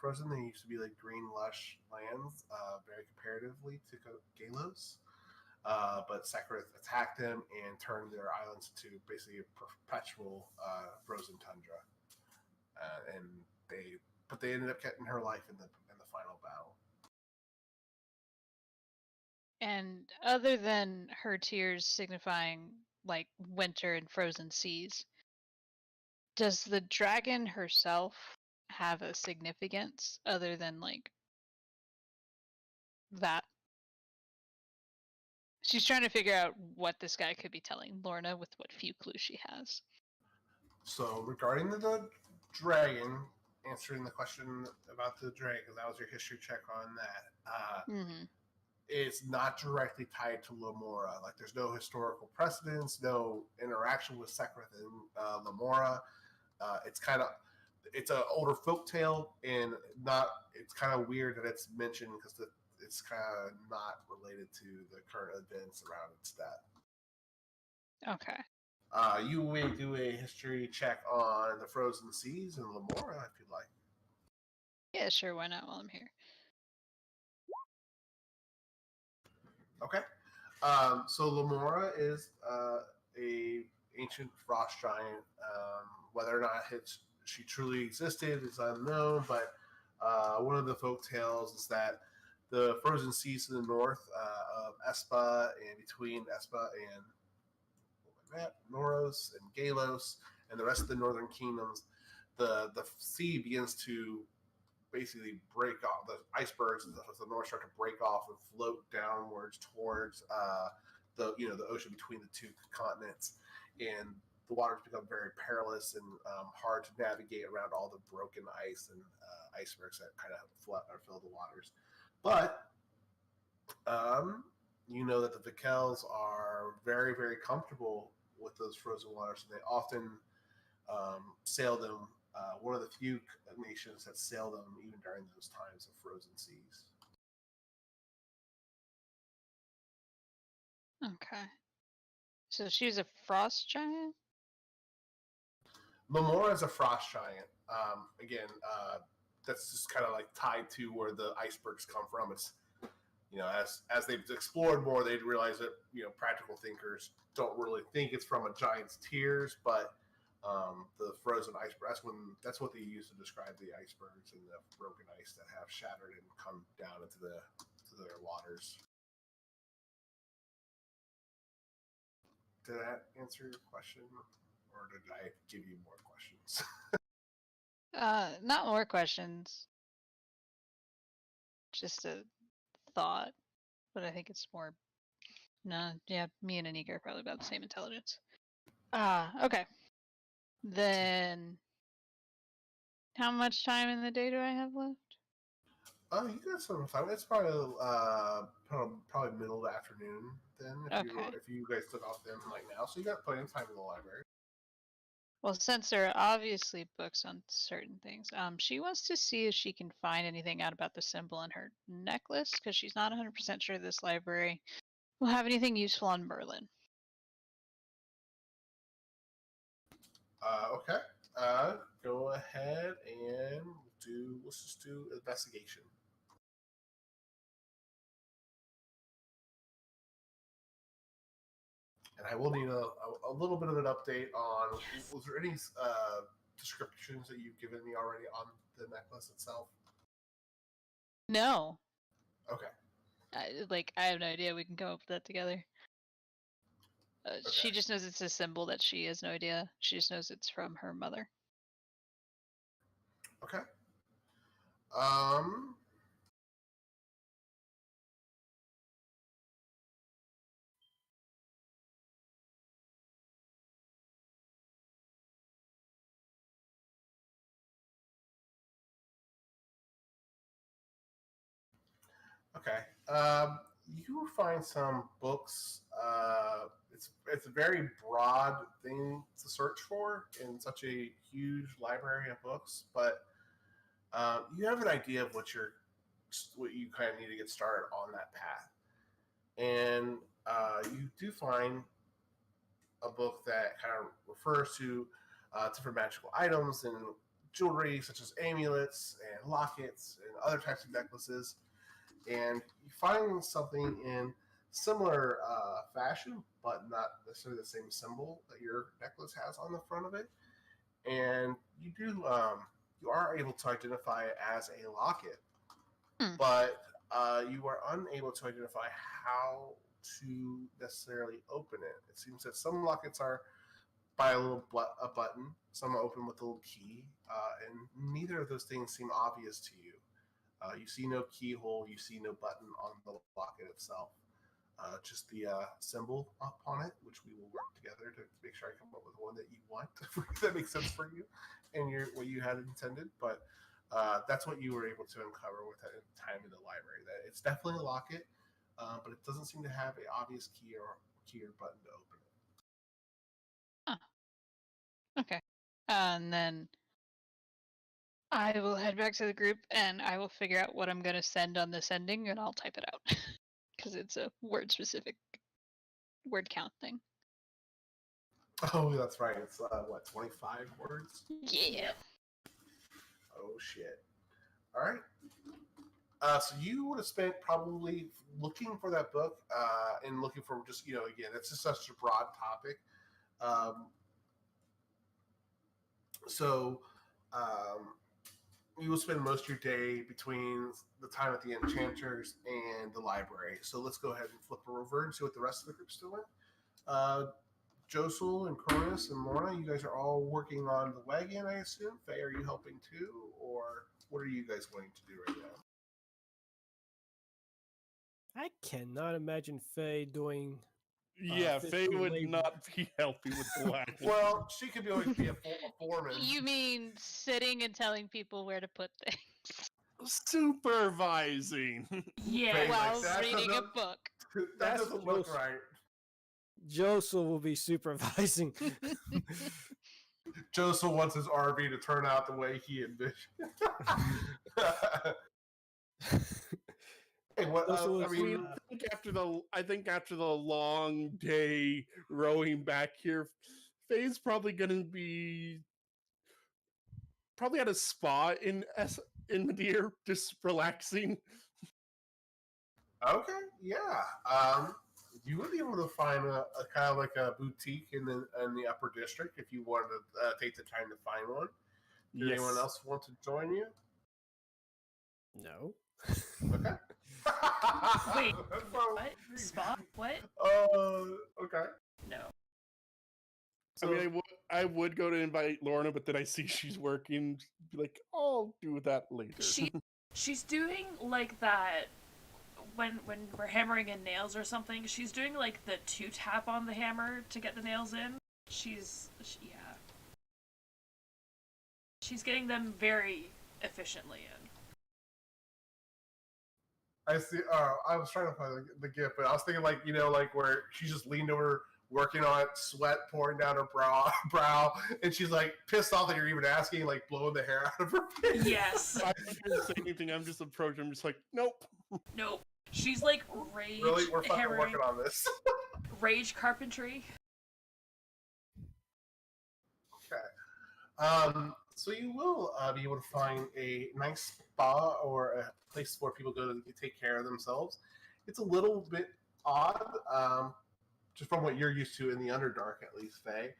frozen. They used to be like green, lush lands, very comparatively to Galos. But Secrith attacked them and turned their islands into basically a perpetual frozen tundra. And they ended up getting her life in the final battle. And other than her tears signifying like winter and frozen seas, does the dragon herself have a significance other than like that? She's trying to figure out what this guy could be telling Lorna with what few clues she has. So regarding the dragon, answering the question about the dragon, that was your history check on that. It's not directly tied to Lamora. Like, there's no historical precedence, no interaction with Secrith and Lamora. It's an older folk tale, and it's kind of weird that it's mentioned because it's kind of not related to the current events around its death. Okay. You may do a history check on the frozen seas and Lamora if you'd like. Yeah, sure. Why not while I'm here? Okay. So Lamora is a ancient frost giant. Whether or not she truly existed is unknown, but one of the folk tales is that the frozen seas to the north of Espa and between Espa and Noros and Galos and the rest of the northern kingdoms, the sea begins to basically break off. The icebergs of the north start to break off and float downwards towards the ocean between the 2 continents, and the waters become very perilous and hard to navigate around all the broken ice and icebergs that kind of fill the waters. But you know that the Vikels are very, very comfortable with those frozen waters, and they often sail them. One of the few nations that sail them even during those times of frozen seas. Okay. So she was a frost giant? Lamora is a frost giant. Again, that's just kind of like tied to where the icebergs come from. It's, as they've explored more, they'd realize that, practical thinkers don't really think it's from a giant's tears, but the frozen iceberg, that's what they use to describe the icebergs and the broken ice that have shattered and come down into their waters. Did that answer your question, or did I give you more questions? Not more questions. Just a thought, but I think it's more. No, yeah, me and Anika are probably about the same intelligence. Okay. Then, how much time in the day do I have left? Oh, you got some time. It's probably middle of the afternoon then. Okay. If you guys took off them like now, so you got plenty of time in the library. Well, since there are obviously books on certain things, she wants to see if she can find anything out about the symbol on her necklace because she's not 100% sure this library will have anything useful on Merlin. Okay. Go ahead and let's just do investigation. And I will need a little bit of an update on. Yes. Was there any descriptions that you've given me already on the necklace itself? No, Okay. I have no idea. We can come up with that together. She Okay. just knows it's a symbol that she has no idea. She just knows it's from her mother. Okay. Um. Okay. You find some books. It's a very broad thing to search for in such a huge library of books, but you have an idea of what you kind of need to get started on that path, and you do find a book that kind of refers to different magical items and jewelry, such as amulets and lockets and other types of necklaces, and you find something in similar fashion, but not necessarily the same symbol that your necklace has on the front of it. And you are able to identify it as a locket, Hmm. but you are unable to identify how to necessarily open it. It seems that some lockets are by a button, some are open with a little key, and neither of those things seem obvious to you. You see no keyhole, you see no button on the locket itself. Just the symbol upon it, which we will work together to make sure I come up with one that you want, that makes sense for you and what you had intended. But that's what you were able to uncover with the time in the library. That it's definitely a locket, but it doesn't seem to have an obvious key or button to open it. Okay. And then I will head back to the group and I will figure out what I'm going to send on the sending and I'll type it out because it's a word specific word count thing. Oh, that's right. It's 25 words? Yeah. Oh shit. All right. So you would have spent probably looking for that book and looking for just, again, it's just such a broad topic. Um, so you will spend most of your day between the time at the Enchanters and the library. So let's go ahead and flip her over and see what the rest of the group's doing. Josel and Cronus and Lorna, you guys are all working on the wagon, I assume. Faye, are you helping too? Or what are you guys wanting to do right now? I cannot imagine Faye doing. Yeah, Faye physical would labor. not be helping with the wagon. Well, she could always be a foreman. You mean sitting and telling people where to put things Supervising. Yeah. Faye's while like, that reading a doesn't- book? That That's doesn't look Josel. right. Josel will be supervising. Joseph wants his RV to turn out the way he envisioned. Hey, what? Josel is, I think after the long day rowing back here, Faye's probably gonna be at a spa in Madeira, just relaxing. Okay, yeah. You would be able to find a kind of like a boutique in the upper district if you wanted to take the time to find one. Did anyone else want to join you? No. Okay. Wait, what? Spot? What? Okay. No. So, I mean, I would go to invite Lorna, but then I see she's working. Be like, I'll do that later. She's doing like that when we're hammering in nails or something. She's doing like the 2 tap on the hammer to get the nails in. She's getting them very efficiently in. I see. I was trying to find the gift, but I was thinking like like where she just leaned over, working on it, sweat pouring down her brow, and she's like pissed off that you're even asking, like blowing the hair out of her face. Yes. I didn't say anything. I'm just approaching. I'm just like, nope. Nope. She's like rage Really, we're fucking hammering, working on this. rage carpentry. Okay. So you will be able to find a nice spa or a place where people go to take care of themselves. It's a little bit odd, just from what you're used to in the Underdark, at least, Faye.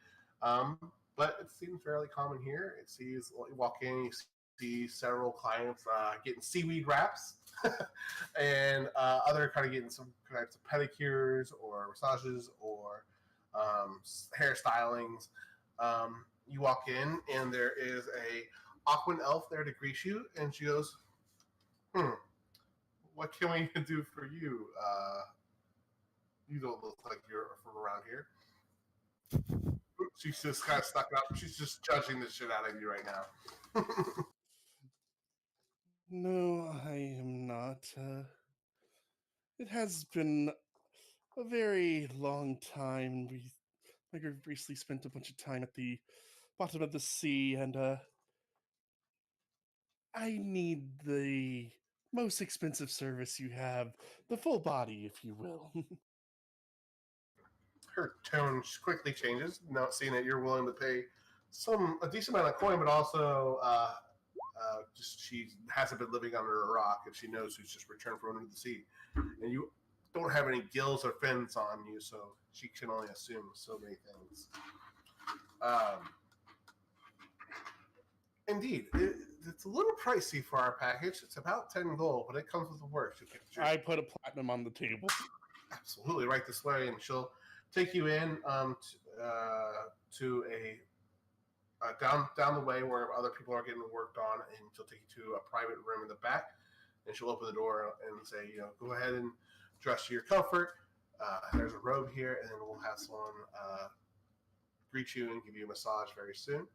Um, but it seems fairly common here. It sees you walk in, you see several clients getting seaweed wraps, and other kind of getting some types of pedicures or massages or hair stylings. You walk in, and there is a Aquan elf there to greet you, and she goes, what can we do for you? You don't look like you're from around here. She's just kind of stuck up. She's just judging the shit out of you right now. No, I am not. It has been a very long time. My group recently spent a bunch of time at the bottom of the sea, and I need the most expensive service you have, the full body, if you will. Her tone quickly changes, now seeing that you're willing to pay a decent amount of coin, but also just she hasn't been living under a rock, and she knows who's just returned from under the sea, and you don't have any gills or fins on you, so she can only assume so many things. Indeed, it's a little pricey for our package. It's about 10 gold, but it comes with the works. I put a platinum on the table. Absolutely, right this way, and she'll take you in to a down the way where other people are getting worked on, and she'll take you to a private room in the back, and she'll open the door and say, go ahead and dress to your comfort. There's a robe here, and then we'll have someone greet you and give you a massage very soon.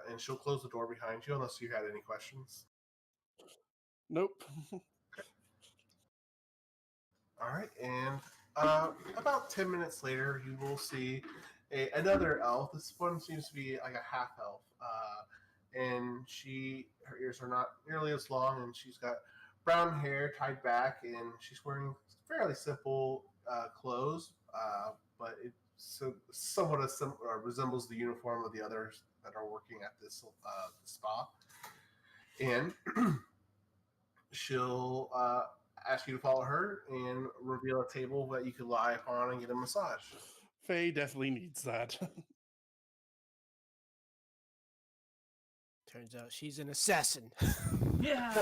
And she'll close the door behind you unless you had any questions. Nope. All right, and about 10 minutes later, you will see another elf. This one seems to be like a half elf, and her ears are not nearly as long, and she's got brown hair tied back, and she's wearing fairly simple clothes, but it somewhat resembles the uniform of the others that are working at this spa. And she'll ask you to follow her and reveal a table that you can lie upon and get a massage. Faye definitely needs that. Turns out she's an assassin. Yeah.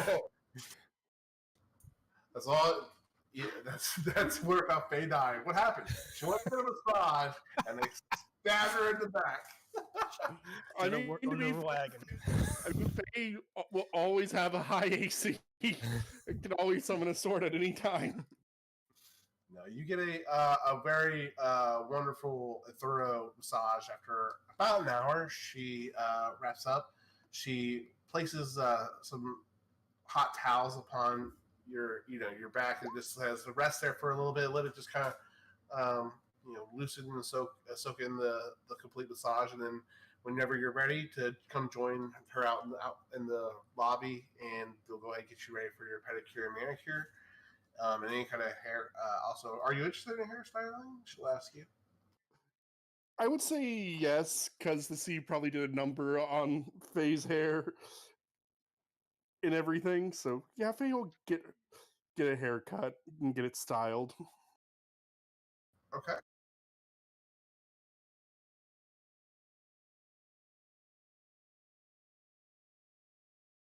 That's all. Yeah, that's where how Faye died. What happened? She went for a massage and they stabbed her in the back. I mean, to be wagon. Faye will always have a high AC. It can always summon a sword at any time. No, you get a very wonderful, thorough massage after about an hour. She wraps up. She places some hot towels upon your back and just has the rest there for a little bit. Let it just kind of loosen and soak in the complete massage, and then whenever you're ready to come join her out in the lobby, and they'll go ahead and get you ready for your pedicure and manicure. And any kind of hair. Also, are you interested in hairstyling? She'll ask you. I would say yes, because the sea probably did a number on Faye's hair and everything. So yeah, Faye will get a haircut and get it styled. Okay.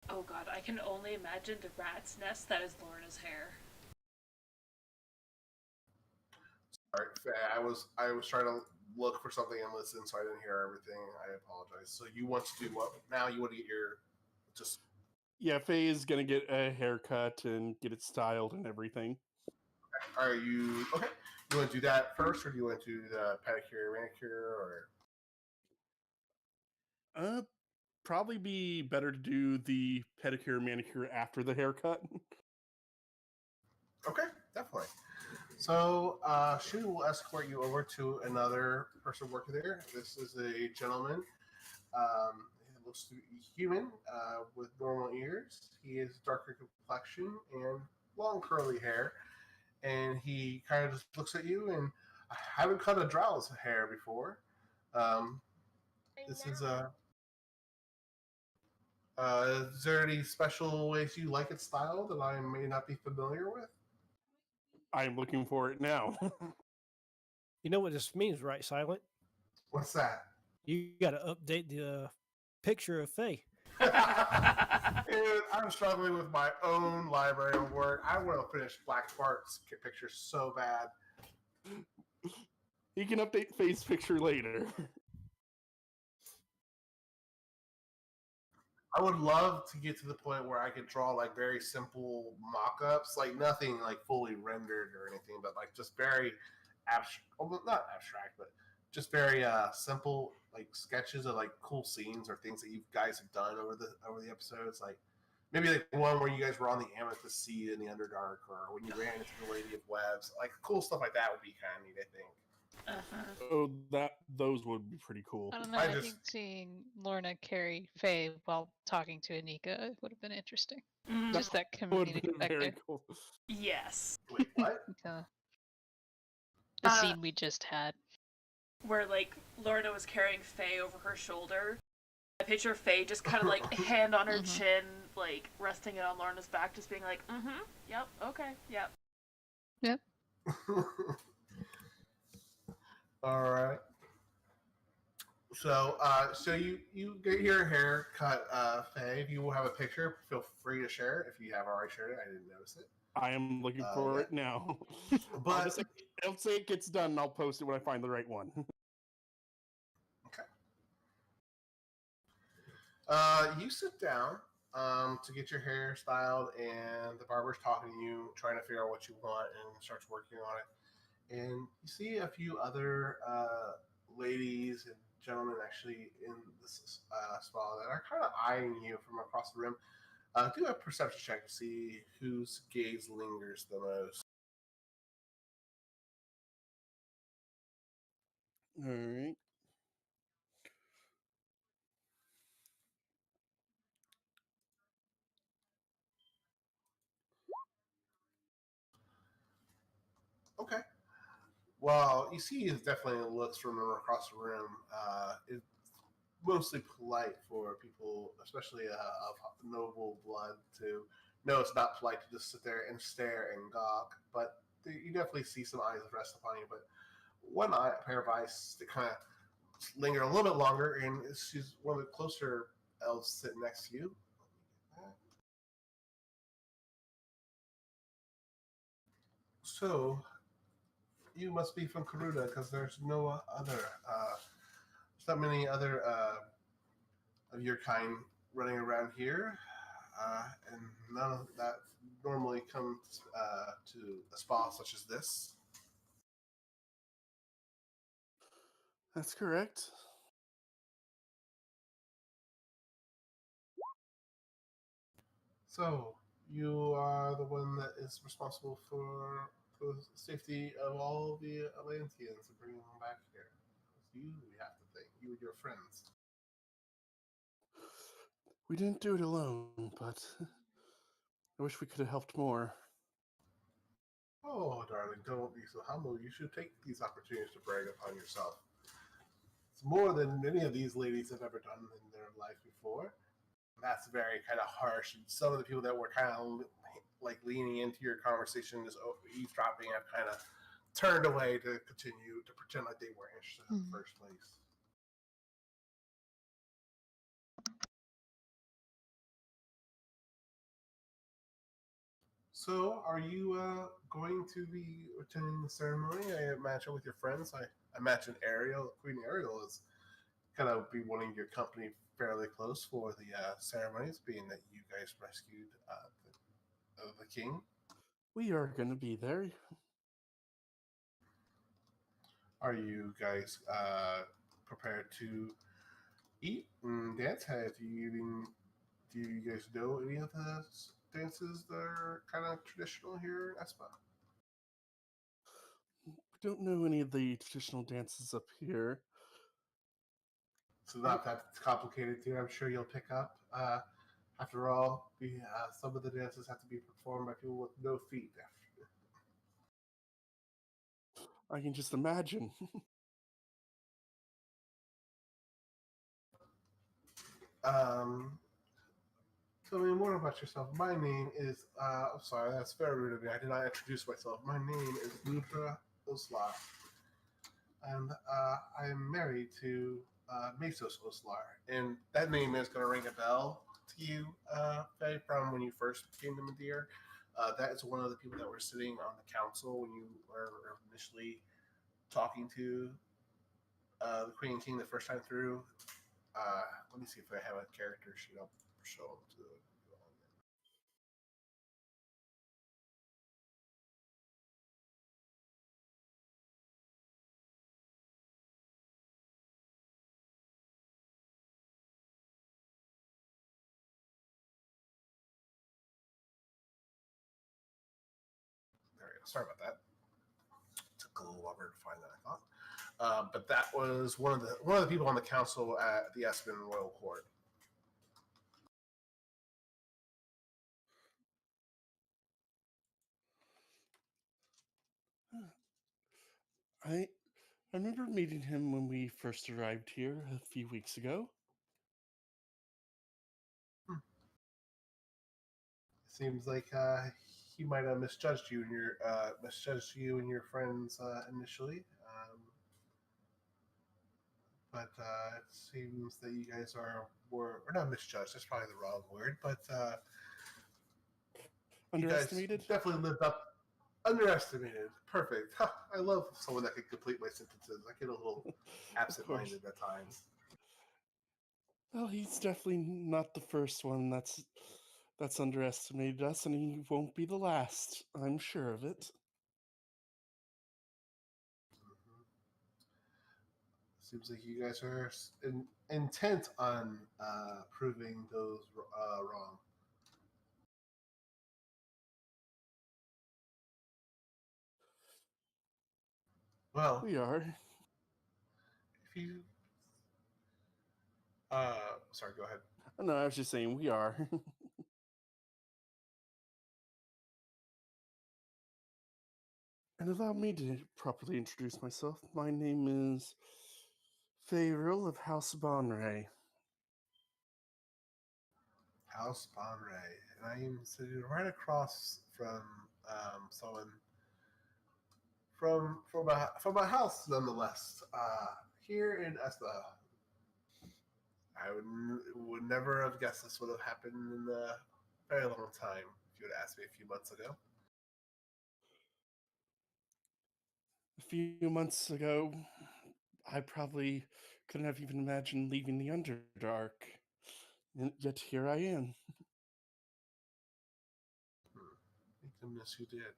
Oh god, I can only imagine the rat's nest that is Lorna's hair. Sorry, Faye, I was trying to look for something and listen, so I didn't hear everything. I apologize. So you want to do what now? You want to get your just. Yeah, Faye is gonna get a haircut and get it styled and everything. Are you okay? You want to do that first, or do you want to do the pedicure, manicure, or? Probably be better to do the pedicure manicure after the haircut. Okay, definitely. So she will escort you over to another person working there. This is a gentleman. He looks to be human with normal ears. He is darker complexion and long curly hair. And he kind of just looks at you and I haven't cut a drow's hair before. Um, this is a. Is there any special ways you like it styled that I may not be familiar with? I'm looking for it now. You know what this means, right, Silent? What's that? You got to update the picture of Faye. Dude, I'm struggling with my own library of work. I want to finish Black Bart's picture so bad. You can update Faye's picture later. I would love to get to the point where I could draw like very simple mock-ups, like nothing like fully rendered or anything, but like just very abstract, well, not abstract, but just very simple like sketches of like cool scenes or things that you guys have done over the episodes. Like maybe like one where you guys were on the Amethyst Sea in the Underdark, or when you ran into the Lady of Webs, like cool stuff like that would be kind of neat, I think. Oh, those would be pretty cool. I don't know. I I just- think seeing Lorna carry Faye while talking to Anika would have been interesting. Mm, Just that Would be comedic very factor. cool. yes. Wait, what? The Uh, scene we just had. Where like Lorna was carrying Faye over her shoulder. I picture Faye just kind of like hand on her Mhm. chin, like resting it on Lorna's back, just being like, yep, okay, yep. All right. So, so you get your hair cut, Faye. If you will have a picture, feel free to share it. If you have already shared it, I didn't notice it. I am looking for yeah. it now. But I'll say it gets done, and I'll post it when I find the right one. you sit down to get your hair styled, and the barber's talking to you, trying to figure out what you want, and starts working on it. And you see a few other ladies and gentlemen actually in this spa that are kind of eyeing you from across the room. Do a perception check to see whose gaze lingers the most. All right. Okay. Well, you see, is definitely looks from across the room. It's mostly polite for people, especially of noble blood, to know it's not polite to just sit there and stare and gawk. But you definitely see some eyes rest upon you. But one pair of eyes that kind of linger a little bit longer, and she's one of the closer elves sitting next to you. So, you must be from Karuda because there's no other, there's not many other of your kind running around here, and none of that normally comes to a spa such as this. That's correct. So, you are the one that is responsible for the safety of all the Atlanteans and bringing them back here. It's you, we have to thank you and your friends. We didn't do it alone, but I wish we could have helped more. Oh, darling, don't be so humble. You should take these opportunities to brag upon yourself. It's more than many of these ladies have ever done in their life before. That's very kind of harsh. And some of the people that were kind of like leaning into your conversation, just eavesdropping, have kind of turned away to continue to pretend like they weren't interested in the first place. So, are you going to be attending the ceremony? I imagine with your friends. I imagine Queen Ariel, is kind of be wanting your company fairly close for the ceremonies, being that you guys rescued the king. We are going to be there. Are you guys prepared to eat and dance? Do you guys know any of the dances that are kind of traditional here in Espa? We don't know any of the traditional dances up here. So not that complicated, too. I'm sure you'll pick up. After all, some of the dances have to be performed by people with no feet. I can just imagine. Tell me more about yourself. My name is, I'm sorry, that's very rude of me. I did not introduce myself. My name is Ludra Oslar, and I am married to Mesos Oslar. And that name is going to ring a bell to you, Faye, from when you first came to Madeira. That is one of the people that were sitting on the council when you were initially talking to the Queen and King the first time through. Let me see if I have a character sheet. I'll show them to you all. There we go. Sorry about that. Took a little longer to find that, I thought. But that was one of the people on the council at the Espen Royal Court. I remember meeting him when we first arrived here a few weeks ago. Seems like he might have misjudged you and your friends initially. But it seems that you guys were or not misjudged. That's probably the wrong word, but Underestimated? You guys definitely lived up. Underestimated. Perfect. I love someone that can complete my sentences. I get a little absent-minded at times. Well, he's definitely not the first one that's underestimated us, and he won't be the last. I'm sure of it. Seems like you guys are intent on proving those wrong. Well, We are. if you, sorry, go ahead. No, I was just saying we are. And allow me to properly introduce myself. My name is Fayril of House Bonray. House Bonray, and I am sitting right across from someone from my house, nonetheless. Here in Espa, I would never have guessed this would have happened in a very long time. If you had asked me a few months ago. A few months ago, I probably couldn't have even imagined leaving the Underdark. And yet here I am. Thank goodness you did.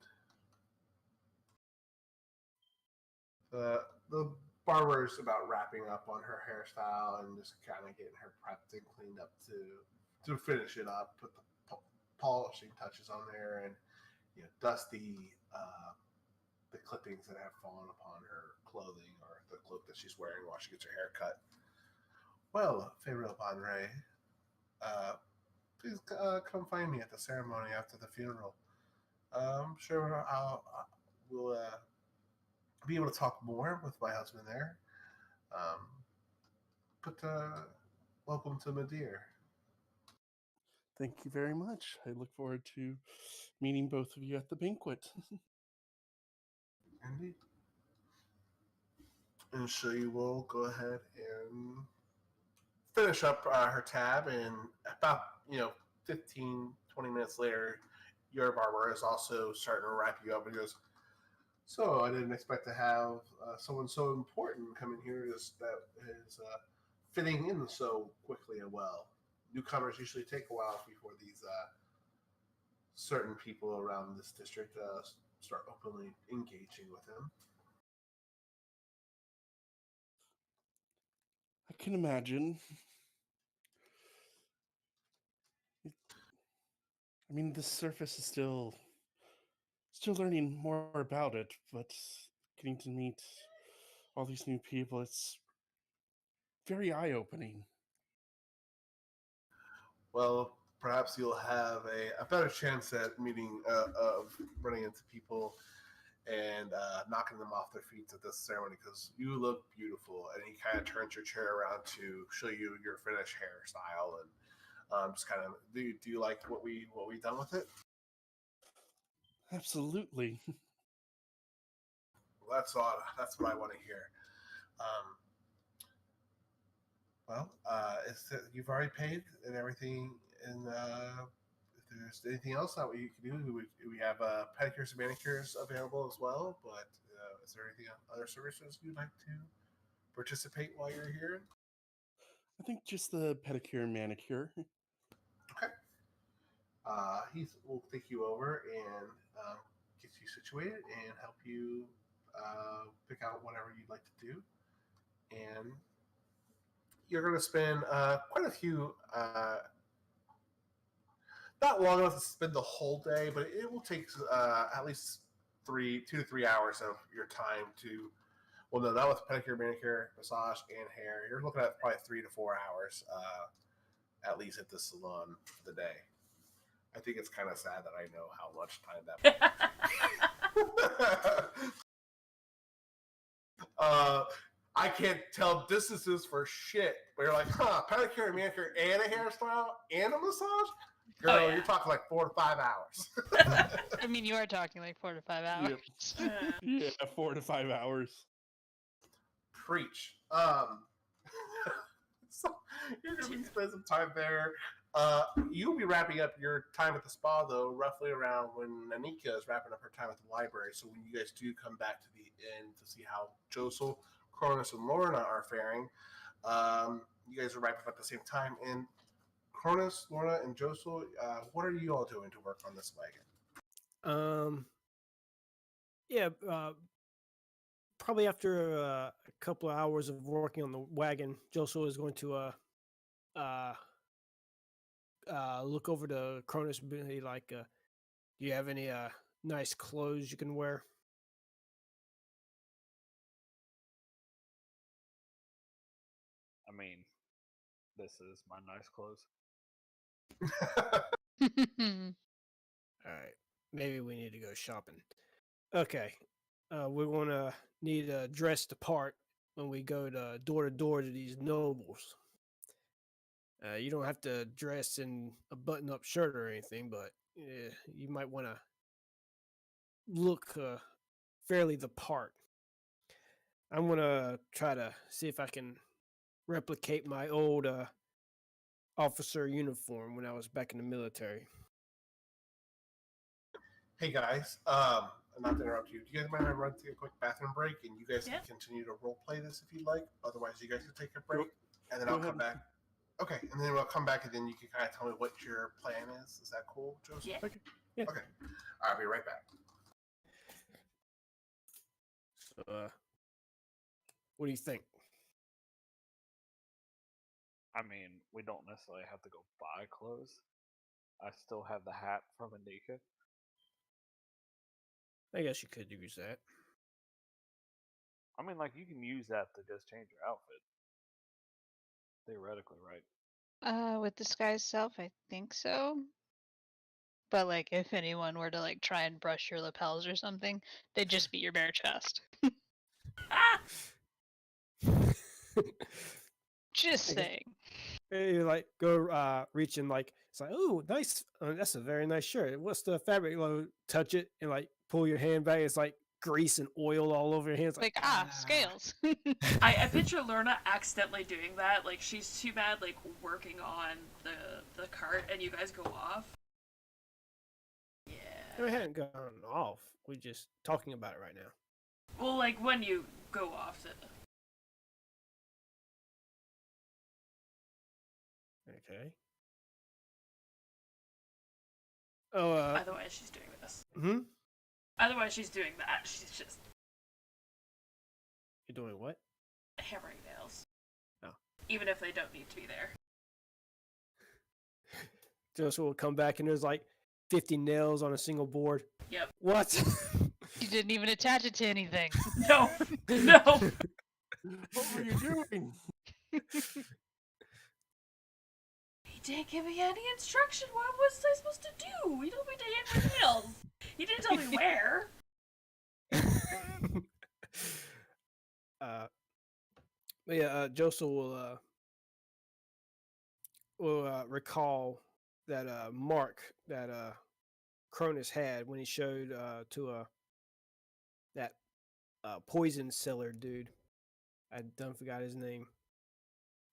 The barber's about wrapping up on her hairstyle and just kind of getting her prepped and cleaned up to finish it up, put the polishing touches on there, and dust the clippings that have fallen upon her clothing or the cloak that she's wearing while she gets her hair cut. Well, Fayril Bonray, please come find me at the ceremony after the funeral. I'm sure we'll be able to talk more with my husband there. But welcome to Madeira. Thank you very much. I look forward to meeting both of you at the banquet. Indeed. And so you will go ahead and finish up her tab, and about 15, 20 minutes later, your barber is also starting to wrap you up and goes, so I didn't expect to have someone so important come in here that is fitting in so quickly and well. Newcomers usually take a while before these certain people around this district start openly engaging with him. I can imagine. I mean, the surface is still learning more about it, but getting to meet all these new people, it's very eye-opening. Well, perhaps you'll have a better chance at meeting of running into people and knocking them off their feet at this ceremony because you look beautiful. And he kind of turns your chair around to show you your finished hairstyle and just kind of do you like what we done with it? Absolutely. Well, that's what I want to hear. Um, you've already paid and everything, and if there's anything else that we can do, we have pedicures and manicures available as well. But is there anything other services you'd like to participate while you're here? I think just the pedicure and manicure. Okay. He will take you over and get you situated and help you pick out whatever you'd like to do. And you're going to spend quite a few, not long enough to spend the whole day, but it will take at least 2 to 3 hours of your time to. Well, no, not with pedicure, manicure, massage, and hair. You're looking at probably 3 to 4 hours at least at the salon for the day. I think it's kind of sad that I know how much time that. I can't tell distances for shit. But you're like, pedicure and manicure and a hairstyle and a massage? Girl, You're talking like 4 to 5 hours. I mean, you are talking like 4 to 5 hours. Yep. Yeah, 4 to 5 hours. Preach. So you're going to be spending some time there. You'll be wrapping up your time at the spa, though, roughly around when Anika is wrapping up her time at the library. So when you guys do come back to the end to see how Josel, Cronus, and Lorna are faring, you guys are wrapping up at the same time. And Cronus, Lorna, and Josel, what are you all doing to work on this wagon? Yeah, probably after a couple of hours of working on the wagon, Josel is going to look over to Cronus and be like, do you have any nice clothes you can wear? I mean, this is my nice clothes. All right, maybe we need to go shopping. Okay, we're going to need to dress the part when we go to door to these nobles. You don't have to dress in a button-up shirt or anything, but you might want to look fairly the part. I'm going to try to see if I can replicate my old officer uniform when I was back in the military. Hey guys, not to interrupt you. Do you guys mind if I run to a quick bathroom break and you guys can continue to role play this if you'd like? Otherwise, you guys can take a break and then I'll come back. Okay, and then we'll come back and then you can kind of tell me what your plan is. Is that cool, Joseph? Yeah. Okay. Yeah. Okay. I'll be right back. So, what do you think? I mean, we don't necessarily have to go buy clothes. I still have the hat from Anika. I guess you could use that. I mean, like, you can use that to just change your outfit. Theoretically, right? With disguise self, I think so. But like, if anyone were to like try and brush your lapels or something, they'd just be your bare chest. Just saying. You like go reach in like it's like, oh, nice. That's a very nice shirt. What's the fabric? Like, touch it and like pull your hand back. It's like grease and oil all over your hands. Like scales. I picture Lorna accidentally doing that. Like she's too bad, like working on the cart, and you guys go off. Yeah. We hadn't gone off. We're just talking about it right now. Well, like when you go off to. Okay. Oh. Otherwise, she's doing this. Hmm. Otherwise, she's doing that. She's just. You're doing what? Hammering nails. Oh. Even if they don't need to be there. Joseph will come back and there's like, 50 nails on a single board. Yep. What? You didn't even attach it to anything. No. No. What were you doing? He didn't give me any instruction. What was I supposed to do? He told me to hammer nails. He didn't tell me where. But yeah, Joseph will recall that mark that Cronus had when he showed to that poison seller dude. I done forgot his name.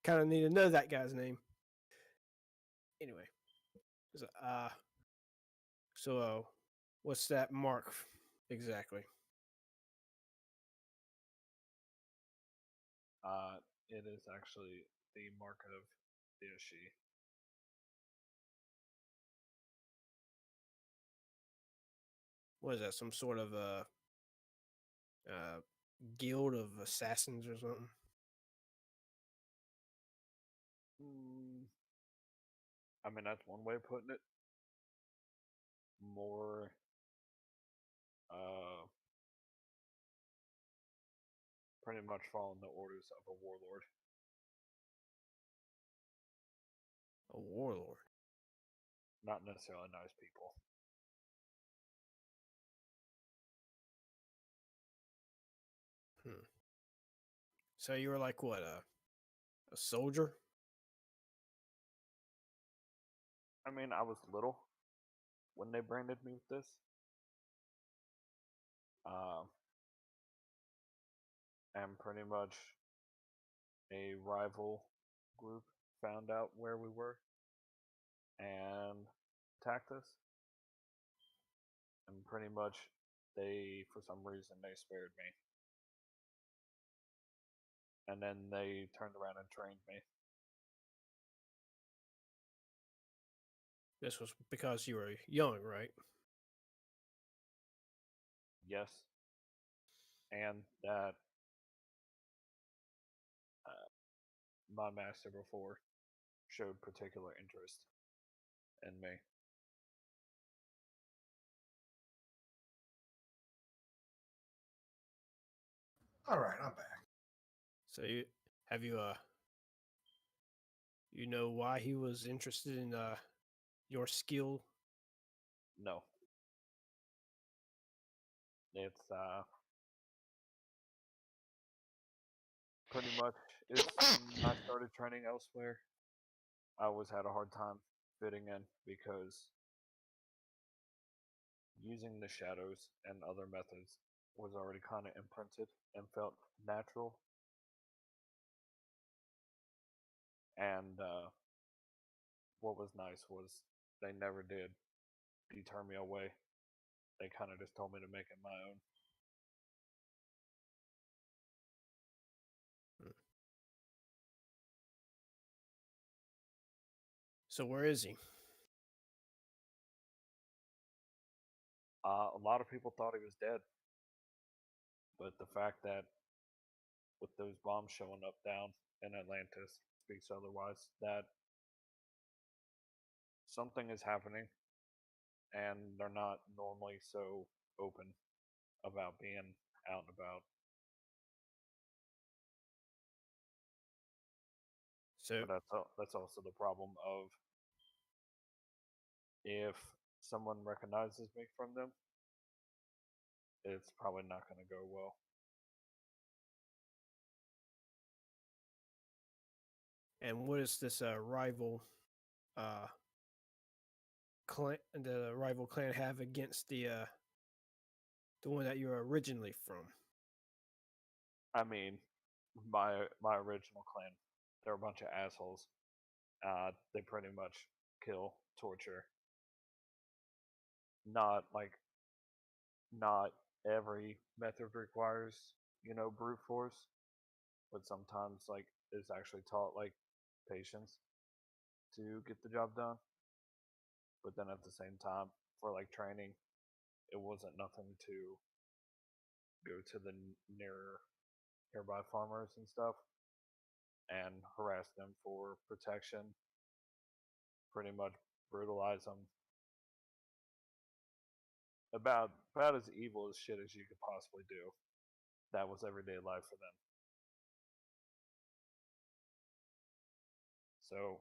Kind of need to know that guy's name. Anyway, so what's that mark exactly? It is actually the mark of the Ashi. What is that? Some sort of guild of assassins or something? I mean, that's one way of putting it. More, pretty much following the orders of a warlord. A warlord. Not necessarily nice people. So you were like what, a soldier? I mean, I was little when they branded me with this. And pretty much a rival group found out where we were and attacked us. And pretty much for some reason, they spared me. And then they turned around and trained me. This was because you were young, right? Yes. And that my master before showed particular interest in me. All right, I'm back. So you know why he was interested in your skill? No. It's pretty much when I started training elsewhere, I always had a hard time fitting in because using the shadows and other methods was already kind of imprinted and felt natural. And what was nice was they never did deter me away. They kind of just told me to make it my own. So where is he? A lot of people thought he was dead, but the fact that with those bombs showing up down in Atlantis speaks otherwise. That something is happening, and they're not normally so open about being out and about. So But that's also the problem of if someone recognizes me from them, it's probably not going to go well. and what is this rival clan? The rival clan have against the one that you're originally from? I mean, my original clan, they're a bunch of assholes. They pretty much kill, torture. Not like not every method requires brute force, but sometimes like it's actually taught like patience to get the job done. But then at the same time, for like training, it wasn't nothing to go to the nearby farmers and stuff and harass them for protection, pretty much brutalize them, about as evil as shit as you could possibly do. That was everyday life for them. So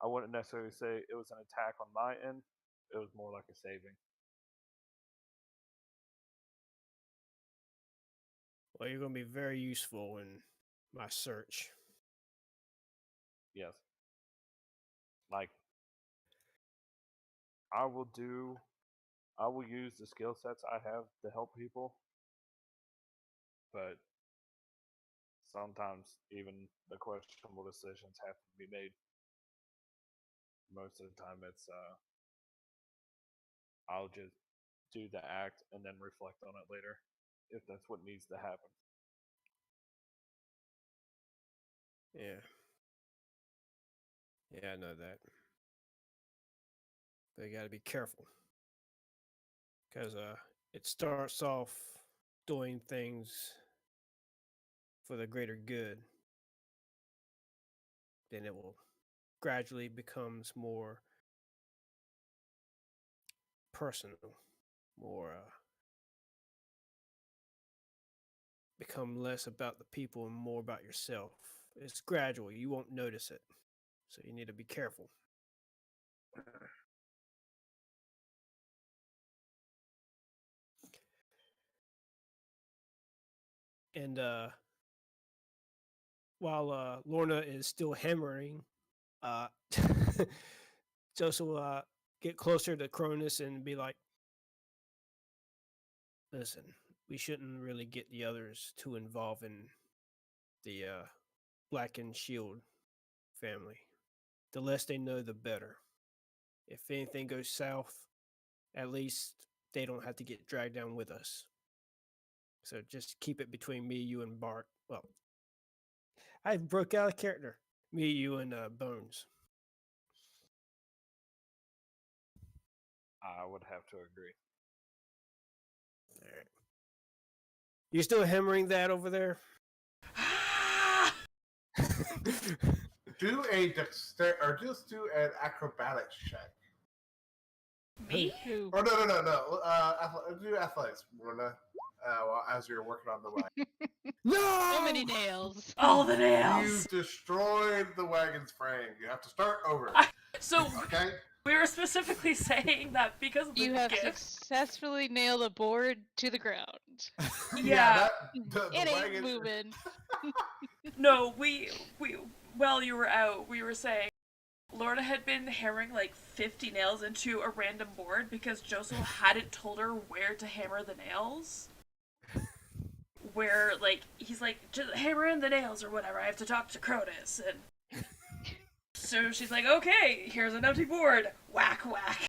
I wouldn't necessarily say it was an attack on my end. It was more like a saving. Well, you're going to be very useful in my search. Yes. Like I will use the skill sets I have to help people. But sometimes even the questionable decisions have to be made. Most of the time it's I'll just do the act and then reflect on it later if that's what needs to happen. Yeah. Yeah, I know that. They got to be careful. Because it starts off doing things for the greater good. Then it will gradually becomes more personal, more become less about the people and more about yourself. It's gradual. You won't notice it. So you need to be careful. And while Lorna is still hammering, Joseph will get closer to Cronus and be like, listen, we shouldn't really get the others too involved in the Black and Shield family. The less they know, the better. If anything goes south, at least they don't have to get dragged down with us. So just keep it between me, you, and Bart. Well, I broke out of character. Me, you, and Bones. I would have to agree. All right. You still hammering that over there? Do a or just do an acrobatics check. Me? Who? Or no. Do athletics, Lorna. Well, as you're working on the wagon. No! So many nails. All the You nails. destroyed the wagon's frame. You have to start over. So Okay. we were specifically saying that because of the You have gift. successfully nailed a board to the ground. Yeah. The It ain't wagon. moving. No, we while you were out, we were saying Lorna had been hammering like 50 nails into a random board because Joseph hadn't told her where to hammer the nails. Where, like, he's like, just hammer in the nails or whatever, I have to talk to Cronus. And so she's like, okay, here's an empty board. Whack, whack.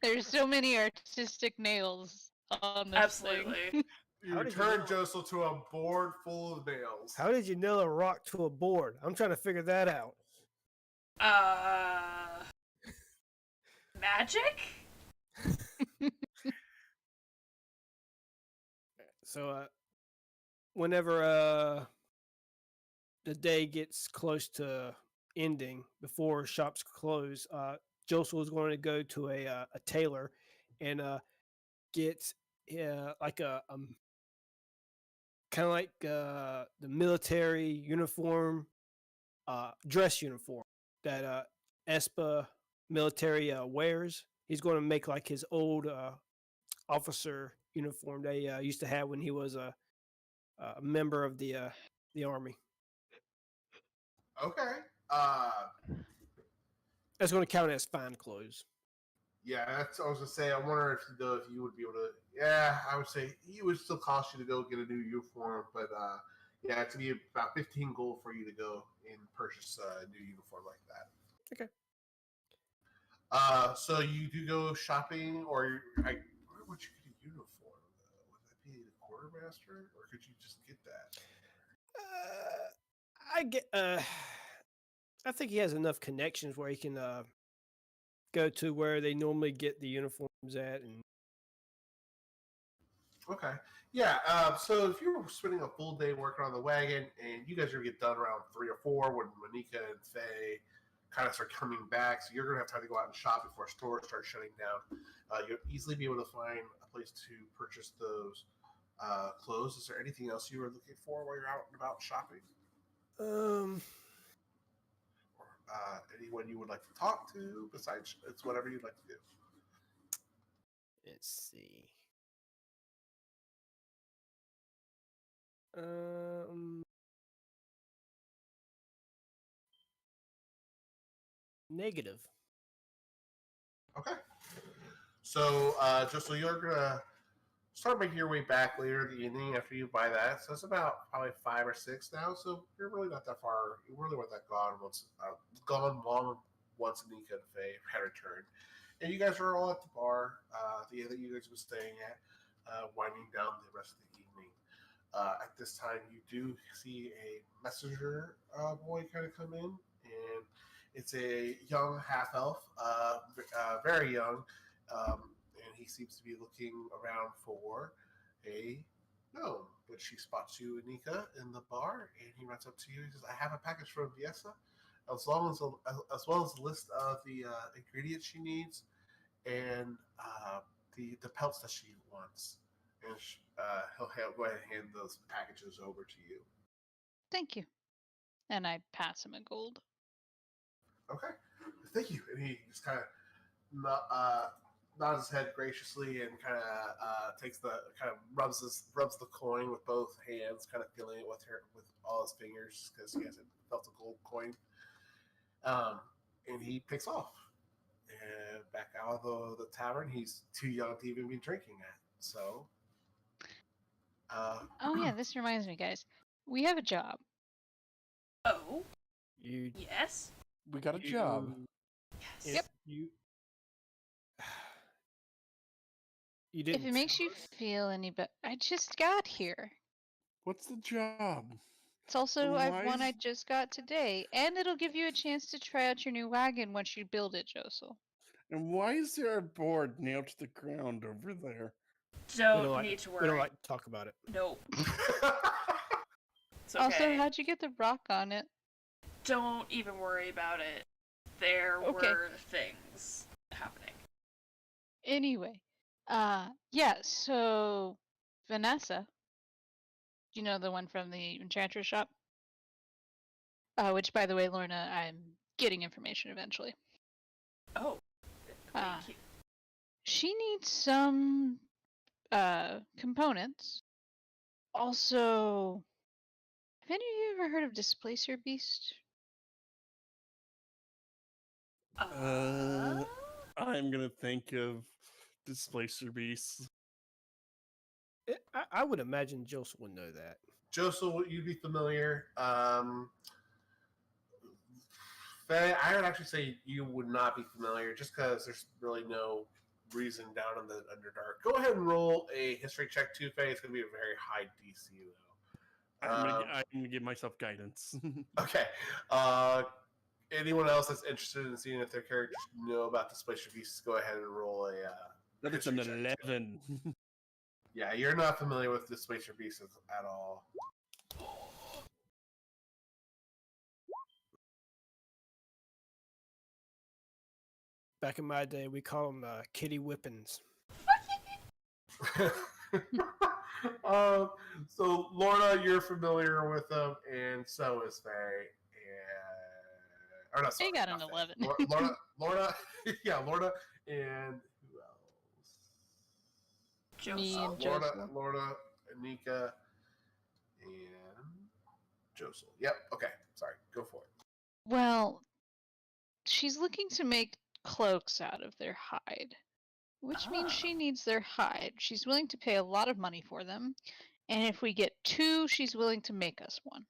There's so many artistic nails on this Absolutely. thing. You How did you return know? Joseph to a board full of nails. How did you nail a rock to a board? I'm trying to figure that out. Magic? So, whenever the day gets close to ending, before shops close, Joseph was going to go to a tailor and get like a kind of like the military uniform, dress uniform that Espa military wears. He's going to make like his old officer uniform they used to have when he was a member of the army. Okay. That's going to count as fine clothes. Yeah, that's. I was gonna say. I wonder if you would be able to. Yeah, I would say it would still cost you to go get a new uniform, but yeah, it's gonna be about 15 gold for you to go and purchase a new uniform like that. Okay. So you do go shopping, or where would you get a uniform? Would that be the quartermaster, or could you just get that? I get. I think he has enough connections where he can go to where they normally get the uniforms at, and Okay. Yeah. So if you're spending a full day working on the wagon, and you guys are gonna get done around 3 or 4 when Monica and Faye kind of start coming back. So you're going to have time to go out and shop before stores start shutting down. You'll easily be able to find a place to purchase those clothes. Is there anything else you were looking for while you're out and about shopping? Or anyone you would like to talk to besides, it's whatever you'd like to do. Let's see. Negative. Okay. So, just so you're gonna start making your way back later in the evening after you buy that. So it's about probably 5 or 6 now. So you're really not that far. You really weren't that gone long once Anika and Faye had returned. And you guys are all at the bar, the inn that you guys were staying at, winding down the rest of the evening. At this time, you do see a messenger boy kind of come in, and it's a young half elf, very young, and he seems to be looking around for a gnome. But she spots you, Anika, in the bar, and he runs up to you. He says, "I have a package from Viesa, as well as a list of the ingredients she needs and the pelts that she wants." And he'll go ahead and hand those packages over to you. Thank you. And I pass him a gold. Okay, thank you. And he just kind of nods his head graciously and kind of rubs the coin with both hands, kind of feeling it with all his fingers because he hasn't felt a gold coin. And he picks off. And back out of the tavern, he's too young to even be drinking at. So, Oh yeah, this reminds me, guys. We have a job. Oh, You. yes. We got a job. Yes. Yep. You If didn't. it makes tell you us? feel any better, I just got here. What's the job? It's also Why one I is- just got today, and it'll give you a chance to try out your new wagon once you build it, Josel. And why is there a board nailed to the ground over there? Don't need to worry. We don't like to talk about it. Nope. It's okay. Also, how'd you get the rock on it? Don't even worry about it. There Okay. were things happening. Anyway, yeah, so Vanessa, you know, the one from the enchantress shop? Which, by the way, Lorna, I'm getting information eventually. Oh, thank you. She needs some components. Also, have any of you ever heard of Displacer Beast? I'm gonna think of Displacer Beasts. I would imagine Joseph would know that. Joseph, would you be familiar? Faye, I would actually say you would not be familiar just because there's really no reason down in the Underdark. Go ahead and roll a history check too, Faye. It's going to be a very high DC, though. I'm gonna give myself guidance. Okay. Anyone else that's interested in seeing if their characters know about Displacer Beasts, go ahead and roll a That is an history check, too. 11. Yeah, you're not familiar with Displacer Beasts at all. Back in my day, we call them kitty whippings. So Lorna, you're familiar with them, and so is Faye. Or not, sorry, They got an not Faye. 11. Lorna, yeah, Lorna, and who else? Me and Lorna, Josel. Anika, and Josel. Yep. Okay. Sorry. Go for it. Well, she's looking to make cloaks out of their hide, which means she needs their hide. She's willing to pay a lot of money for them, and if we get 2, she's willing to make us 1.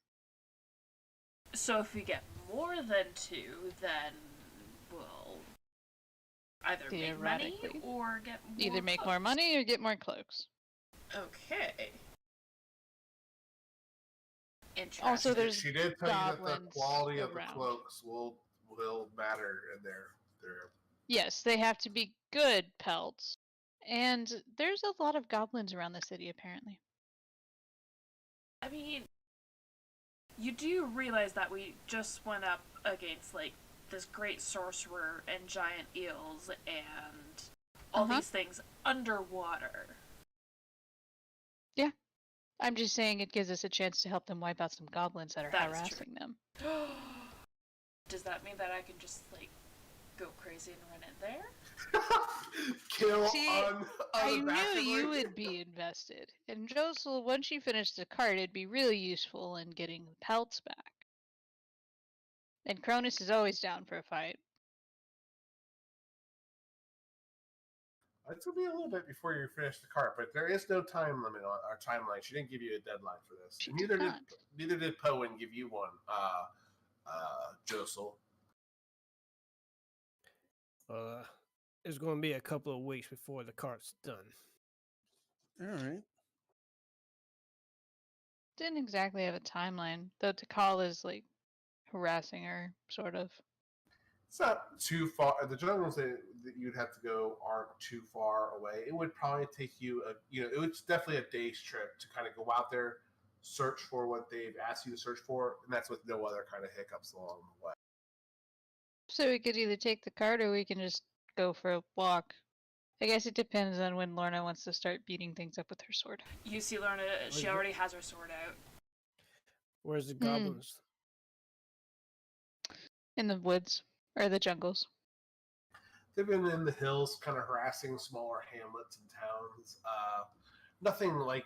So if we get more than 2, then we'll either make money Theoretically. or get more Either make more clothes. money or get more cloaks. Okay. Interesting. Also, there's She did tell you that the goblins quality of the around. cloaks will matter in their Yes, they have to be good pelts. And there's a lot of goblins around the city, apparently. I mean, you do realize that we just went up against, like, this great sorcerer and giant eels and all Uh-huh. these things underwater. Yeah. I'm just saying it gives us a chance to help them wipe out some goblins that are That is true. harassing them. Does that mean that I can just like go crazy and run in there? Kill See, I knew you would be invested. And Josel, once you finish the cart, it'd be really useful in getting the pelts back. And Cronus is always down for a fight. It's gonna be a little bit before you finish the cart, but there is no time limit on our timeline. She didn't give you a deadline for this. She And did not. neither did Poen give you one, Josel. It's going to be a couple of weeks before the cart's done. All right. Didn't exactly have a timeline, though Takal is like harassing her, sort of. It's not too far. The jungles that you'd have to go aren't too far away. It would probably take you it was definitely a day's trip to kind of go out there, search for what they've asked you to search for, and that's with no other kind of hiccups along the way. So we could either take the cart or we can just go for a walk. I guess it depends on when Lorna wants to start beating things up with her sword. You see Lorna, she already has her sword out. Where's the goblins? In the woods or the jungles. They've been in the hills, kind of harassing smaller hamlets and towns. Nothing like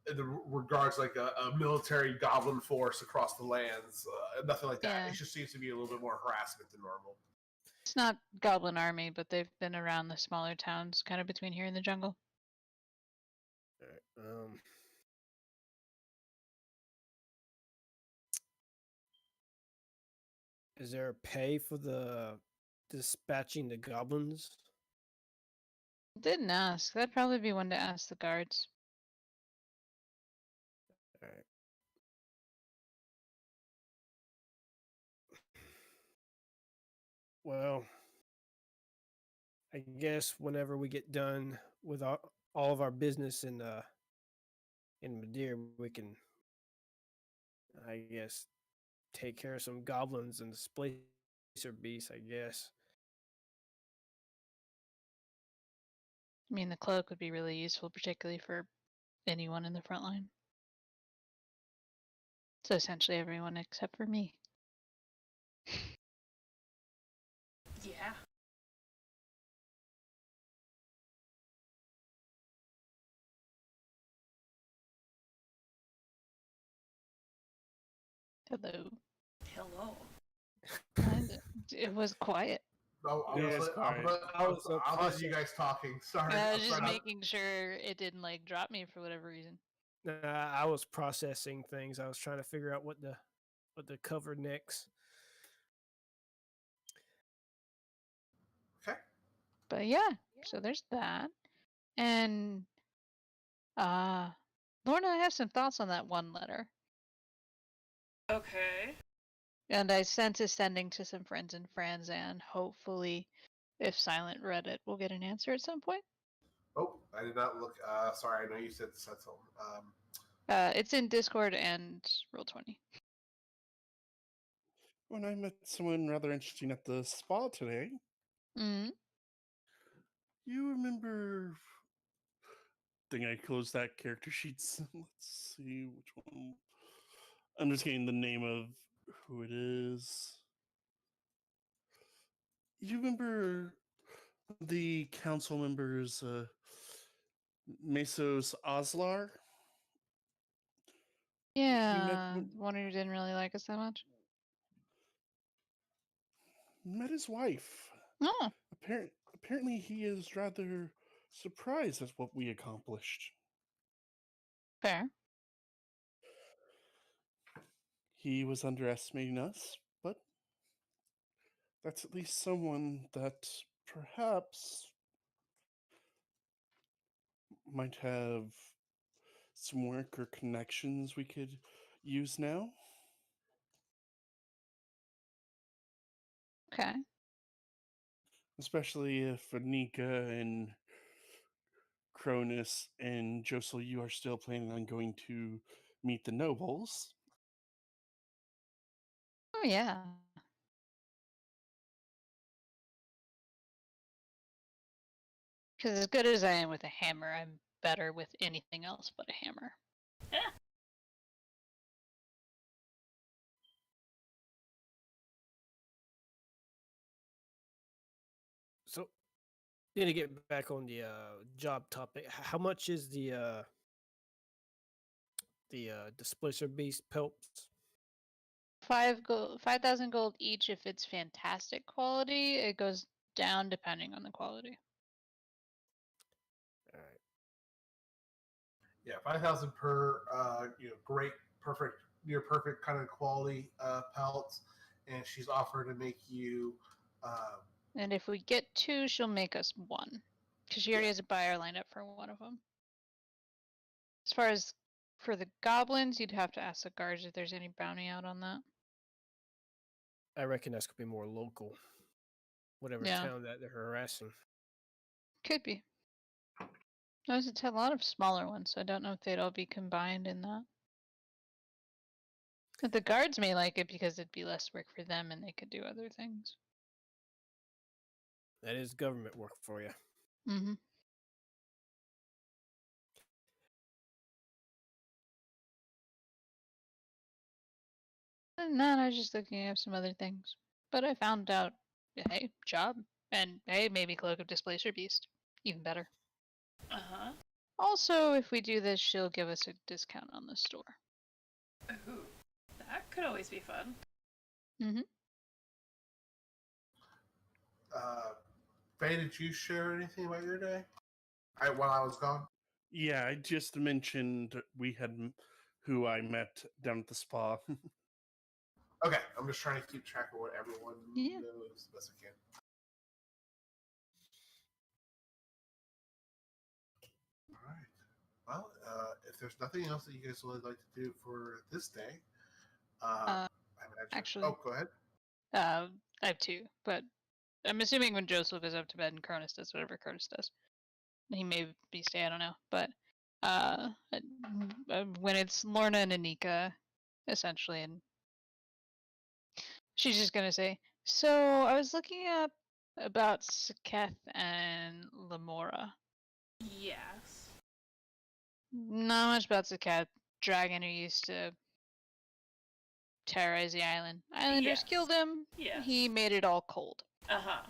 in the regards like a military goblin force across the lands. Nothing like that. Yeah. It just seems to be a little bit more harassment than normal. It's not goblin army, but they've been around the smaller towns, kind of between here and the jungle. All right, is there a pay for the dispatching the goblins? Didn't ask. That'd probably be one to ask the guards. All right. Well, I guess whenever we get done with all of our business in Madeira, we can, I guess, take care of some goblins and displacer beasts, I guess. I mean, the cloak would be really useful, particularly for anyone in the front line. So essentially everyone except for me. Yeah. Hello. Hello. It was quiet. I'll Yes, let you guys talking. Sorry. I was I'm just trying to- making sure it didn't like drop me for whatever reason. I was processing things. I was trying to figure out what to cover next. Okay. But yeah, so there's that. And Lorna, I have some thoughts on that one letter. Okay. And I sent it sending to some friends in Franzan. Hopefully, if Silent read it, we'll get an answer at some point. Oh, I did not look. Sorry, I know you said something. It's in Discord and Roll20. When I met someone rather interesting at the spa today, Mm-hmm. you remember? Think I closed that character sheets. Let's see which one. I'm just getting the name of who it is. You remember the council members, Mesos Oslar? Yeah, one who didn't really like us that much. Met his wife. Oh, Apparently, he is rather surprised at what we accomplished. fair. He was underestimating us, but that's at least someone that perhaps might have some work or connections we could use now. Okay. Especially if Anika and Cronus and Josel, you are still planning on going to meet the nobles. Oh yeah. Because as good as I am with a hammer, I'm better with anything else but a hammer. Yeah. So, to get back on the job topic, how much is the displacer beast pelts? 5,000 gold each if it's fantastic quality. It goes down depending on the quality. All right. Yeah, 5,000 per. Great, perfect, near perfect kind of quality pelts, and she's offered to make you. And if we get 2, she'll make us 1. Because she already has a buyer lined up for one of them. As far as for the goblins, you'd have to ask the guards if there's any bounty out on that. I reckon that's gonna be more local. Whatever Yeah. town that they're harassing. Could be. There's a lot of smaller ones, so I don't know if they'd all be combined in that. But the guards may like it because it'd be less work for them and they could do other things. That is government work for you. Mm-hmm. And then I was just looking at some other things. But I found out, hey, job. And hey, maybe Cloak of Displacer Beast. Even better. Uh-huh. Also, if we do this, she'll give us a discount on the store. Ooh, that could always be fun. Mm-hmm. Faye, did you share anything about your day? While I was gone. Yeah, I just mentioned we had who I met down at the spa. Okay, I'm just trying to keep track of what everyone Yeah. knows as best I can. All right. Well, if there's nothing else that you guys would like to do for this day, I imagine. Actually- Oh, go ahead. I have 2, but I'm assuming when Joseph goes up to bed and Cronus does whatever Cronus does. He may be stay, I don't know. But when it's Lorna and Anika, essentially, and she's just gonna say, so I was looking up about Saketh and Lamora. Yes. Not much about Saketh. Dragon who used to terrorize the island. Islanders Yes. killed him. Yes. He made it all cold. Uh-huh.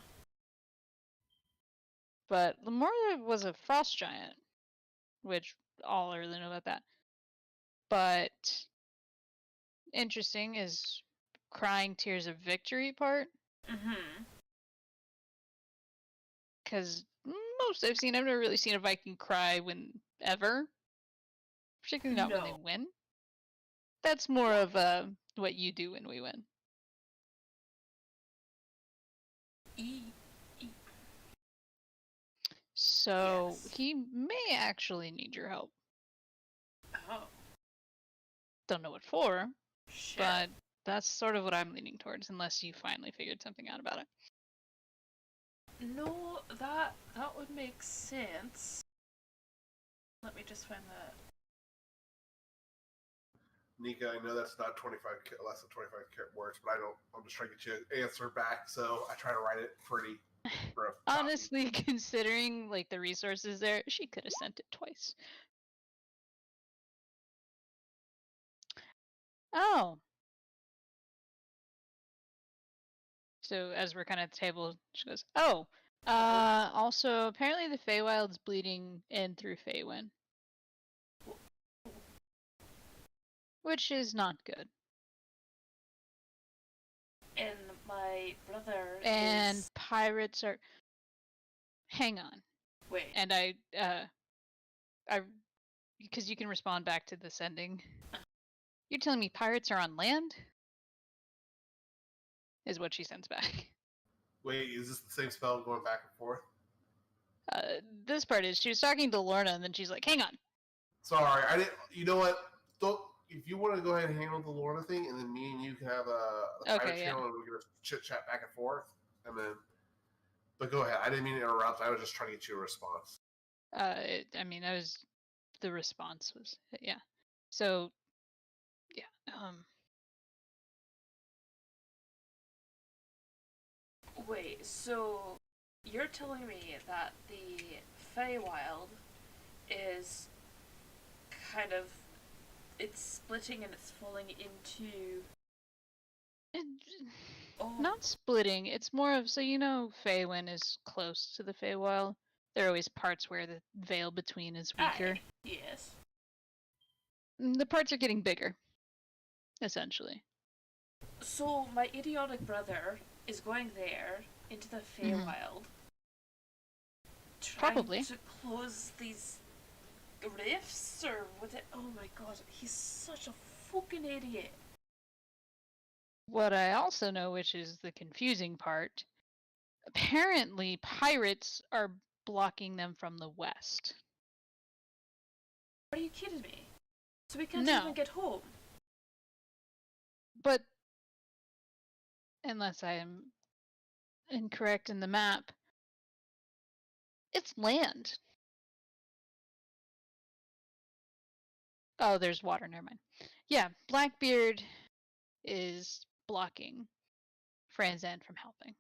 But Lamora was a frost giant, which all I really know about that. But interesting is crying tears of victory part. Mm-hmm. Because most I've seen, I've never really seen a Viking cry whenever. Particularly not when they No. win. That's more of what you do when we win. So Yes. he may actually need your help. Oh, Don't know what for, shit. but that's sort of what I'm leaning towards, unless you finally figured something out about it. No, that would make sense. Let me just find that. Nika, I know that's not less than 25 words, but I'm just trying to get you an answer back, so I try to write it pretty rough. Honestly, considering like the resources there, she could have sent it twice. Oh. So as we're kind of at the table, she goes, oh, also apparently the Feywild's bleeding in through Feywind. Which is not good. And my brother And is... pirates are... Hang on. Wait. And because you can respond back to the sending. You're telling me pirates are on land? Is what she sends back. Wait, is this the same spell going back and forth? This part is, she was talking to Lorna and then she's like, hang on. Sorry, I didn't. You know what? If you want to go ahead and handle the Lorna thing, and then me and you can have a pirate Okay, yeah. channel, and we can chit chat back and forth, and then. But go ahead. I didn't mean to interrupt. I was just trying to get you a response. The response was, yeah. So, yeah. Wait, so you're telling me that the Feywild is kind of, it's splitting and it's falling into. It, Oh, not splitting. It's more of, so you know Feywind is close to the Feywild. There are always parts where the veil between is weaker. aye, yes. The parts are getting bigger, essentially. So my idiotic brother is going there into the Feywild, trying Probably. to close these rifts or what? Oh my god, he's such a fucking idiot. What I also know, which is the confusing part, apparently pirates are blocking them from the west. Are you kidding me? So we can't No. even get home. But unless I am incorrect in the map, it's land. Oh, there's water, never mind. Yeah, Blackbeard is blocking Franzan from helping.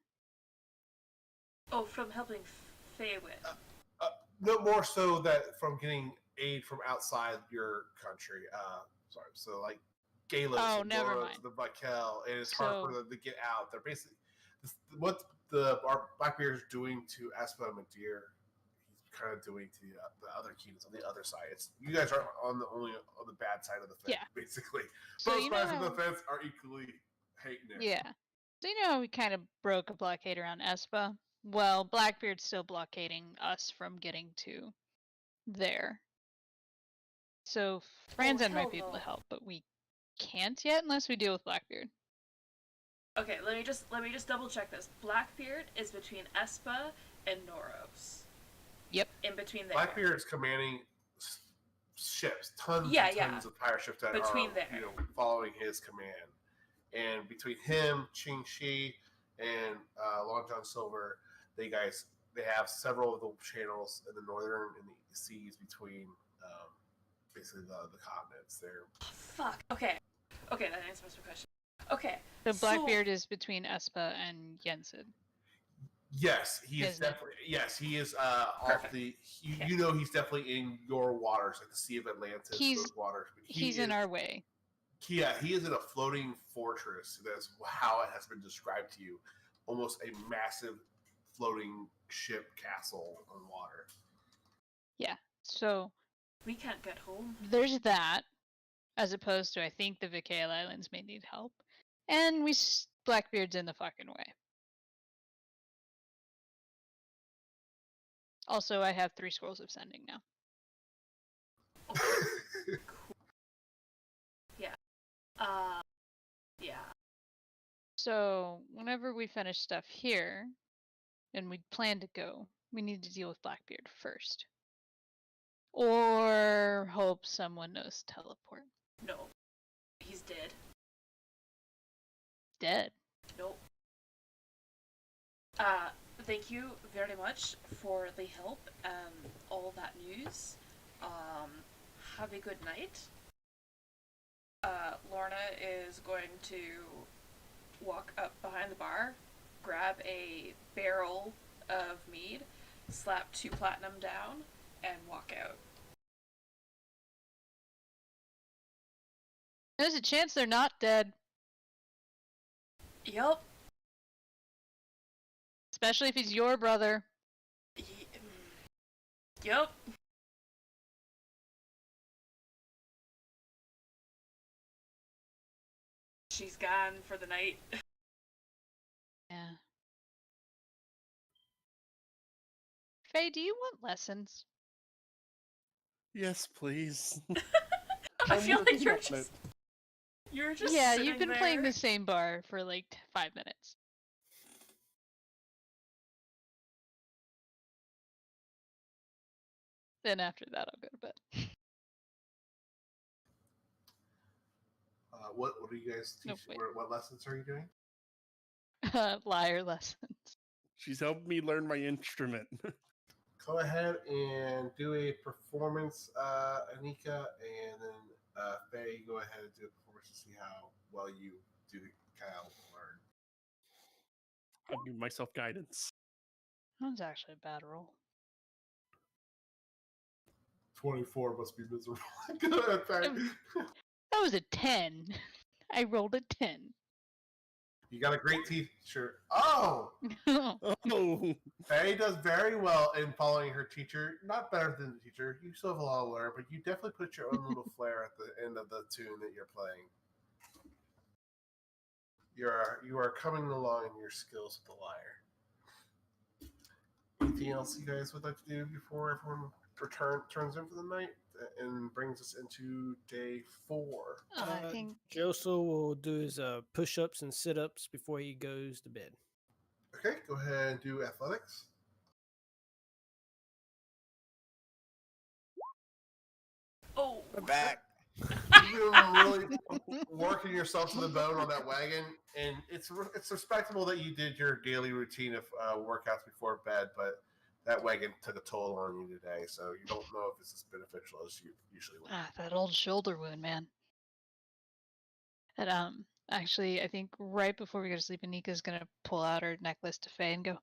Oh, from helping Feywind. No more so that from getting aid from outside your country. Sorry. So like Galos, Oh, and never Boros, mind. the Vikel, and it's hard for So- them to get out. They're basically what our Blackbeard is doing to Espa and Madeir. He's kind of doing to the other kingdoms on the other side. It's you guys are on the only on the bad side of the fence, Yeah. basically. So Both you know sides of the how- fence are equally hating it. Yeah. So you know how we kind of broke a blockade around Espa? Well, Blackbeard's still blockading us from getting to there. So Franzan hell might be able to no. help, but we can't yet unless we deal with Blackbeard. Okay, let me just double check this. Blackbeard is between Espa and Noros. Yep. In between there. Blackbeard's commanding ships, tons Yeah, and yeah. tons of pirate ships that Between are there. following his command. And between him, Ching Shi, and Long John Silver, they have several of the channels in the northern and the seas between basically the continents. They're Fuck. Okay, that answers my question. Okay. So Blackbeard is between Espa and Yensid. yes, he is Isn't it? definitely he is off Perfect. the. Okay. You know he's definitely in your waters, like the Sea of Atlantis. He's- those waters. But He's in our way. Yeah, he is in a floating fortress. That's how it has been described to you. Almost a massive floating ship castle on water. So We can't get home. there's that, as opposed to I think the Vikale Islands may need help. And Blackbeard's in the fucking way. Also, I have 3 scrolls of sending now. Yeah. So whenever we finish stuff here, and we plan to go, we need to deal with Blackbeard first. Or hope someone knows teleport. No. He's dead. Dead. Nope. Thank you very much for the help and all that news. Have a good night. Lorna is going to walk up behind the bar, grab a barrel of mead, slap 2 platinum down, and walk out. There's a chance they're not dead, Yup. especially if he's your brother. Yup. She's gone for the night. Yeah. Faye, do you want lessons? Yes, please. I I'm feel like working you're on just it. Yeah, sitting you've been there. playing the same bar for like 5 minutes. Then after that, I'll go to bed. What are you guys No, teaching? wait. What lessons are you doing? Liar lessons. She's helped me learn my instrument. Go ahead and do a performance, Anika, and then Faye, go ahead and do a performance to see how well you do kind of learn. I'll give myself guidance. That was actually a bad roll. 24 must be miserable. Go ahead, Faye. That was a 10. I rolled a 10. You got a great teacher. Oh! Oh, Faye does very well in following her teacher. Not better than the teacher. You still have a lot to learn, but you definitely put your own little flair at the end of the tune that you're playing. You are coming along in your skills with the lyre. Anything else you guys would like to do before everyone turns in for the night and brings us into day 4? I think Joseph will do his push-ups and sit-ups before he goes to bed. Okay, go ahead and do athletics. Oh, We're back. You've been really working yourself to the bone on that wagon, and it's respectable that you did your daily routine of workouts before bed, but that wagon took a toll on you today, so you don't know if it's as beneficial as you usually would. that old shoulder wound, man. And actually, I think right before we go to sleep, Anika's gonna pull out her necklace to Faye and go,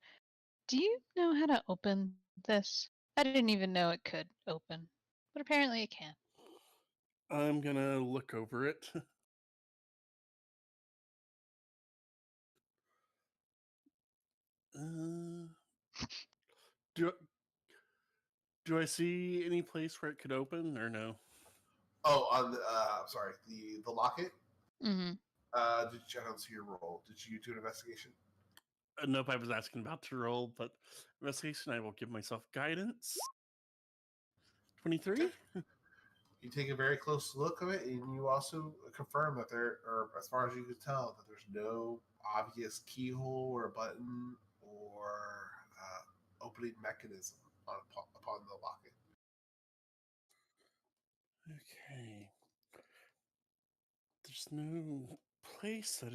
"Do you know how to open this? I didn't even know it could open, but apparently it can." I'm gonna look over it. Do do I see any place where it could open or no? Oh, on the sorry, the locket. Mm-hmm. I don't see your roll. Did you do an investigation? Nope, I was asking about to roll, but investigation, I will give myself guidance. 23? You take a very close look of it, and you also confirm that there, or as far as you can tell, that there's no obvious keyhole or button or opening mechanism upon the locket. Okay. There's no place that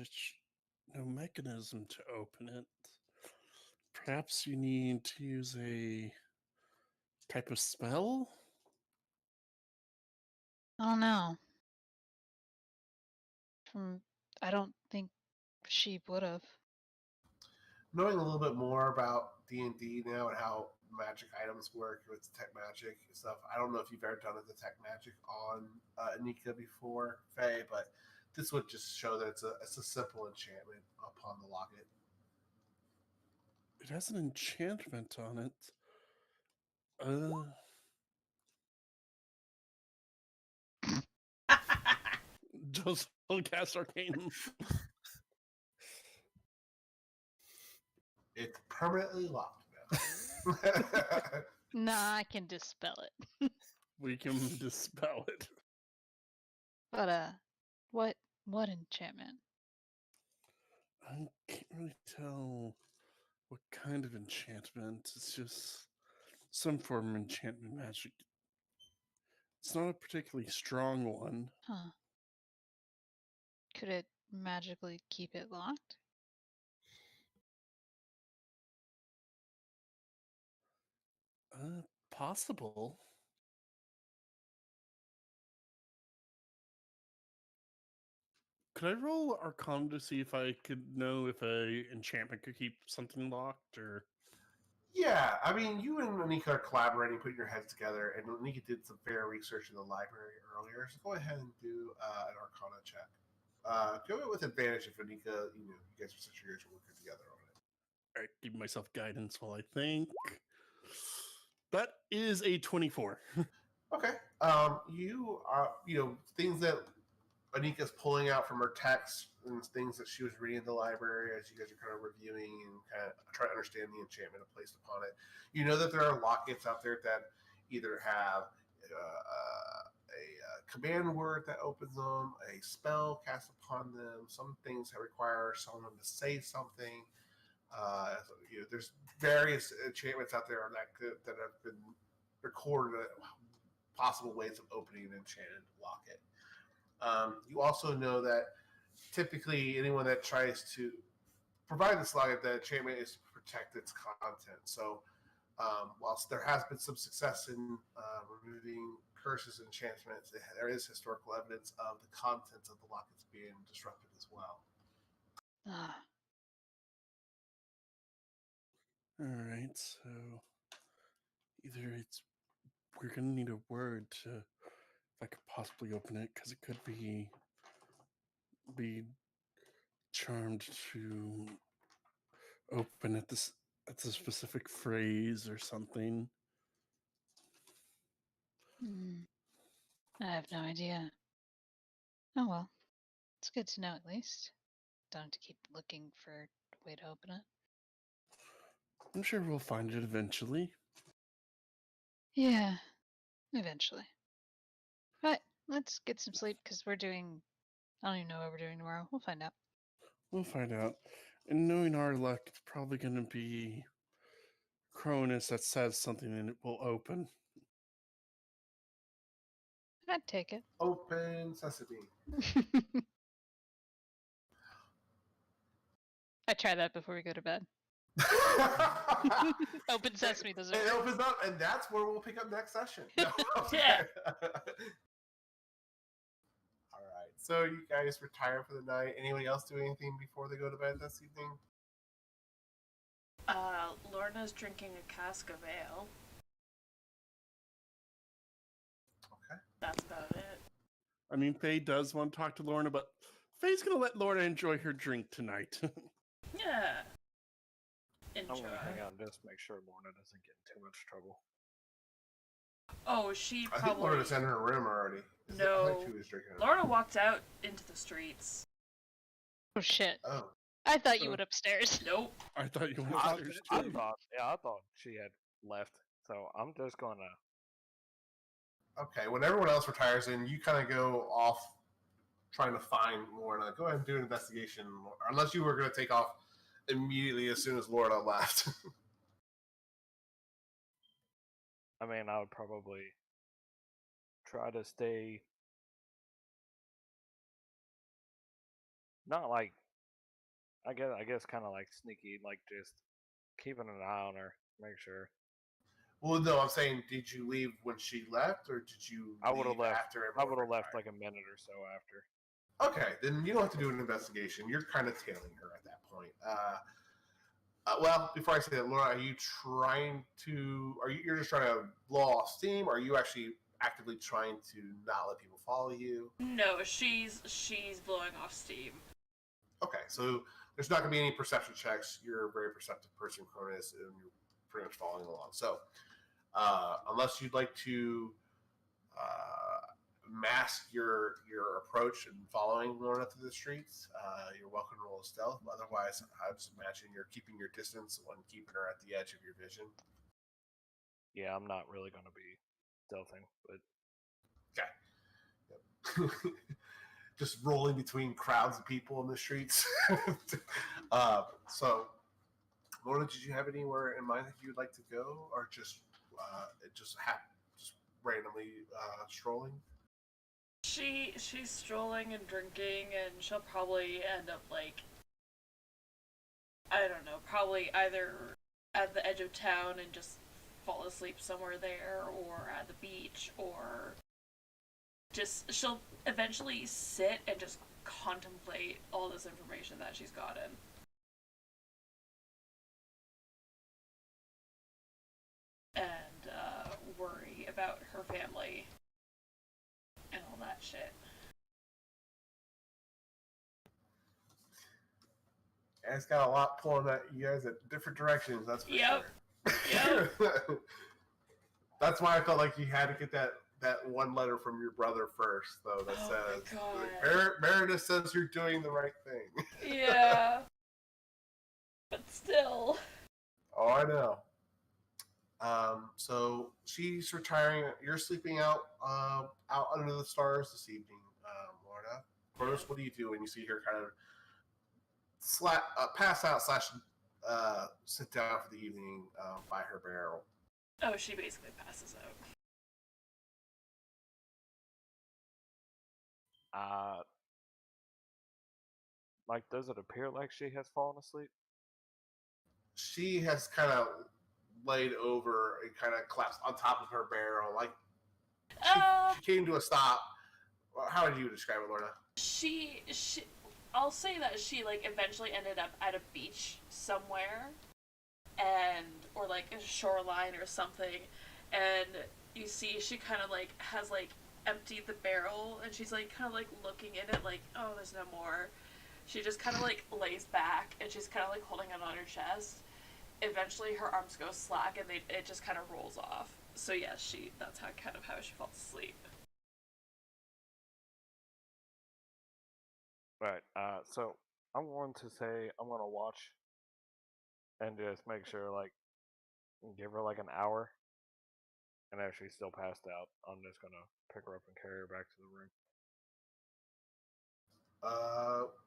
no mechanism to open it. Perhaps you need to use a type of spell? I don't know. I don't think she would have. Knowing a little bit more about D&D now and how magic items work with detect magic and stuff, I don't know if you've ever done a detect magic on Nika before, Faye, but this would just show that it's a simple enchantment upon the locket. It has an enchantment on it. Uh, just cast Arcanum. It's permanently locked now. Nah, I can dispel it. We can dispel it. But what enchantment? I can't really tell what kind of enchantment. It's just some form of enchantment magic. It's not a particularly strong one. Huh. Could it magically keep it locked? Possible. Could I roll Arcana to see if I could know if a enchantment could keep something locked, or Yeah, I mean, you and Anika are collaborating, putting your heads together, and Anika did some fair research in the library earlier. So go ahead and do an Arcana check. Do it with advantage if Anika, you guys are such years working together on it. all right, give myself guidance while I think. That is a 24. Okay. You are, things that Anika's pulling out from her text and things that she was reading in the library as you guys are kind of reviewing and kind of trying to understand the enchantment placed upon it. You know that there are lockets out there that either have a command word that opens them, a spell cast upon them, some things that require someone to say something. There's various enchantments out there that have been recorded possible ways of opening an enchanted locket. You also know that typically anyone that tries to provide this locket, the enchantment is to protect its content. So whilst there has been some success in removing curses and enchantments, there is historical evidence of the contents of the lockets being disrupted as well. Ah. All right, so either it's we're gonna need a word to, if I could possibly open it, because it could be charmed to open at this at the specific phrase or something. I have no idea. Oh well, it's good to know at least. Don't have to keep looking for a way to open it. I'm sure we'll find it eventually. Yeah, eventually. But let's get some sleep because we're doing. I don't even know what we're doing tomorrow. We'll find out. We'll find out. And knowing our luck, it's probably going to be Cronus that says something and it will open. I'd take it. Open sesame. I try that before we go to bed. Open sesame doesn't It work. opens up, and that's where we'll pick up next session. No, Yeah. All right. So you guys retire for the night. Anybody else do anything before they go to bed this evening? Lorna's drinking a cask of ale. Okay. That's about it. I mean, Faye does want to talk to Lorna, but Faye's going to let Lorna enjoy her drink tonight. Yeah. I'm Enjoy. gonna hang out and just make sure Lorna doesn't get in too much trouble. Oh, she I think probably. Lorna's in her room already. I No. think she was drinking it. Lorna walked out into the streets. Oh shit! Oh. I thought you went upstairs. Nope. I thought you went I upstairs too. I thought she had left, so I'm just gonna. Okay. When everyone else retires, and you kind of go off trying to find Lorna, go ahead and do an investigation. Unless you were going to take off immediately as soon as Lorna left. I mean, I would probably try to stay. Not like. I guess, kind of like sneaky, like just keeping an eye on her, make sure. Well, no, I'm saying, did you leave when she left, or did you I would have leave left. after I everyone would have left retired? like a minute or so after. Okay, then you don't have to do an investigation. You're kind of tailing her at that point. Well, before I say that, Laura, are you trying to? You're just trying to blow off steam? Or are you actually actively trying to not let people follow you? No, she's blowing off steam. Okay, so there's not going to be any perception checks. You're a very perceptive person, Cronus, and you're pretty much following along. So, unless you'd like to mask your approach and following Lorna through the streets, you're welcome to roll stealth. Otherwise, I just imagine you're keeping your distance and keeping her at the edge of your vision. Yeah, I'm not really going to be stealthing, but Okay. Yep. Just rolling between crowds of people in the streets. So, Lorna, did you have anywhere in mind that you'd like to go, or just just randomly strolling? She's strolling and drinking, and she'll probably end up like, I don't know, probably either at the edge of town and just fall asleep somewhere there, or at the beach, or just she'll eventually sit and just contemplate all this information that she's gotten. And worry about her family and all that shit. And it's got a lot pulling at you guys at different directions. That's for Yep. sure. Yep. That's why I felt like you had to get that one letter from your brother first, though, that Oh says, my God. Meredith says you're doing the right thing. Yeah. But still. Oh, I know. So she's retiring. You're sleeping out under the stars this evening, Lorna. First, what do you do when you see her kind of pass out / sit down for the evening by her barrel? Oh, she basically passes out. Like, does it appear like she has fallen asleep? She has kind of laid over and kind of collapsed on top of her barrel. Like she came to a stop. How did you describe it, Lorna? She I'll say that she like eventually ended up at a beach somewhere, and or like a shoreline or something, and you see she kind of like has like emptied the barrel, and she's like kind of like looking in it like, oh, there's no more. She just kind of like lays back, and she's kind of like holding it on her chest. Eventually her arms go slack, and it just kind of rolls off. So yes, that's how kind of how she falls asleep. Right. So I'm going to say I'm going to watch and just make sure, like, give her like an hour. And if she's still passed out, I'm just going to pick her up and carry her back to the room.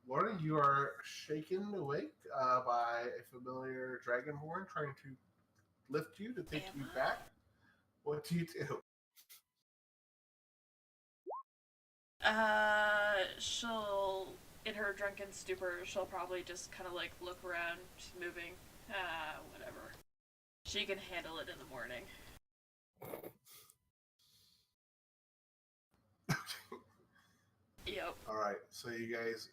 Lorna, you are shaken awake by a familiar dragonborn trying to lift you to take you back. What do you do? She'll, in her drunken stupor, she'll probably just kind of like look around. She's moving. Whatever. She can handle it in the morning. Yep. All right, so you guys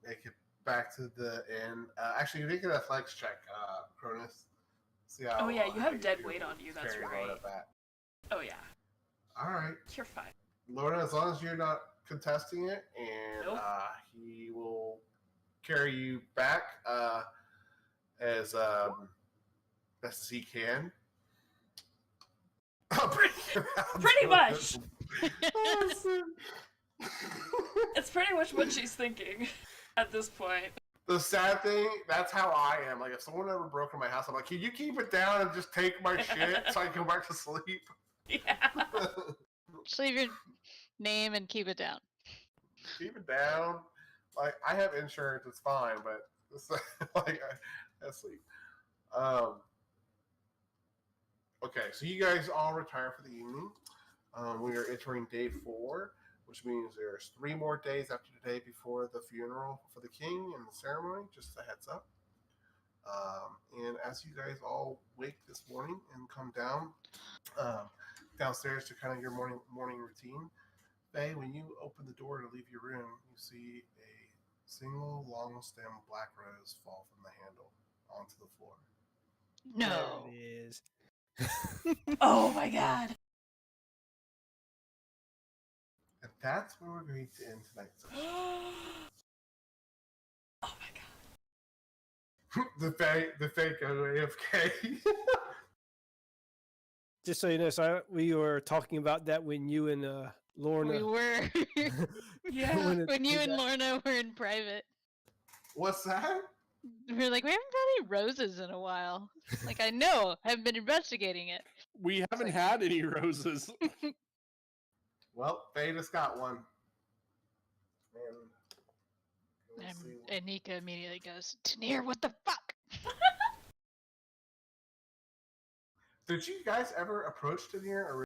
make it back to the inn. Actually, you make an athletics check, Cronus. See how, Oh yeah, you how have dead feel weight on you. That's carrying right. Lorna back. Oh yeah, All right, you're fine. Lorna, as long as you're not contesting it, and Nope. he will carry you back as best as he can. Pretty much. It's pretty much what she's thinking at this point. The sad thing, that's how I am. Like, if someone ever broke in my house, I'm like, can you keep it down and just take my shit so I can go back to sleep? Yeah. Just leave your name and keep it down. Keep it down. Like, I have insurance, it's fine, but it's like, I sleep. Okay, so you guys all retire for the evening. We are entering day 4, which means there's 3 more days after today before the funeral for the king and the ceremony. Just a heads up. And as you guys all wake this morning and come down downstairs to kind of your morning routine, Faye, when you open the door to leave your room, you see a single long stem black rose fall from the handle onto the floor. No. There it is. Oh my god. And that's where we're going to end tonight's session. Oh my god. the fake AFK. Just so you know, so we were talking about that when you and Lorna. We were. Yeah. When you and Lorna were in private. What's that? We were like, we haven't had any roses in a while. Like, I know. I've been investigating it. We haven't had any roses. Well, Faye just got one. And Nika immediately goes, Tanir, what the fuck? Did you guys ever approach Tanir or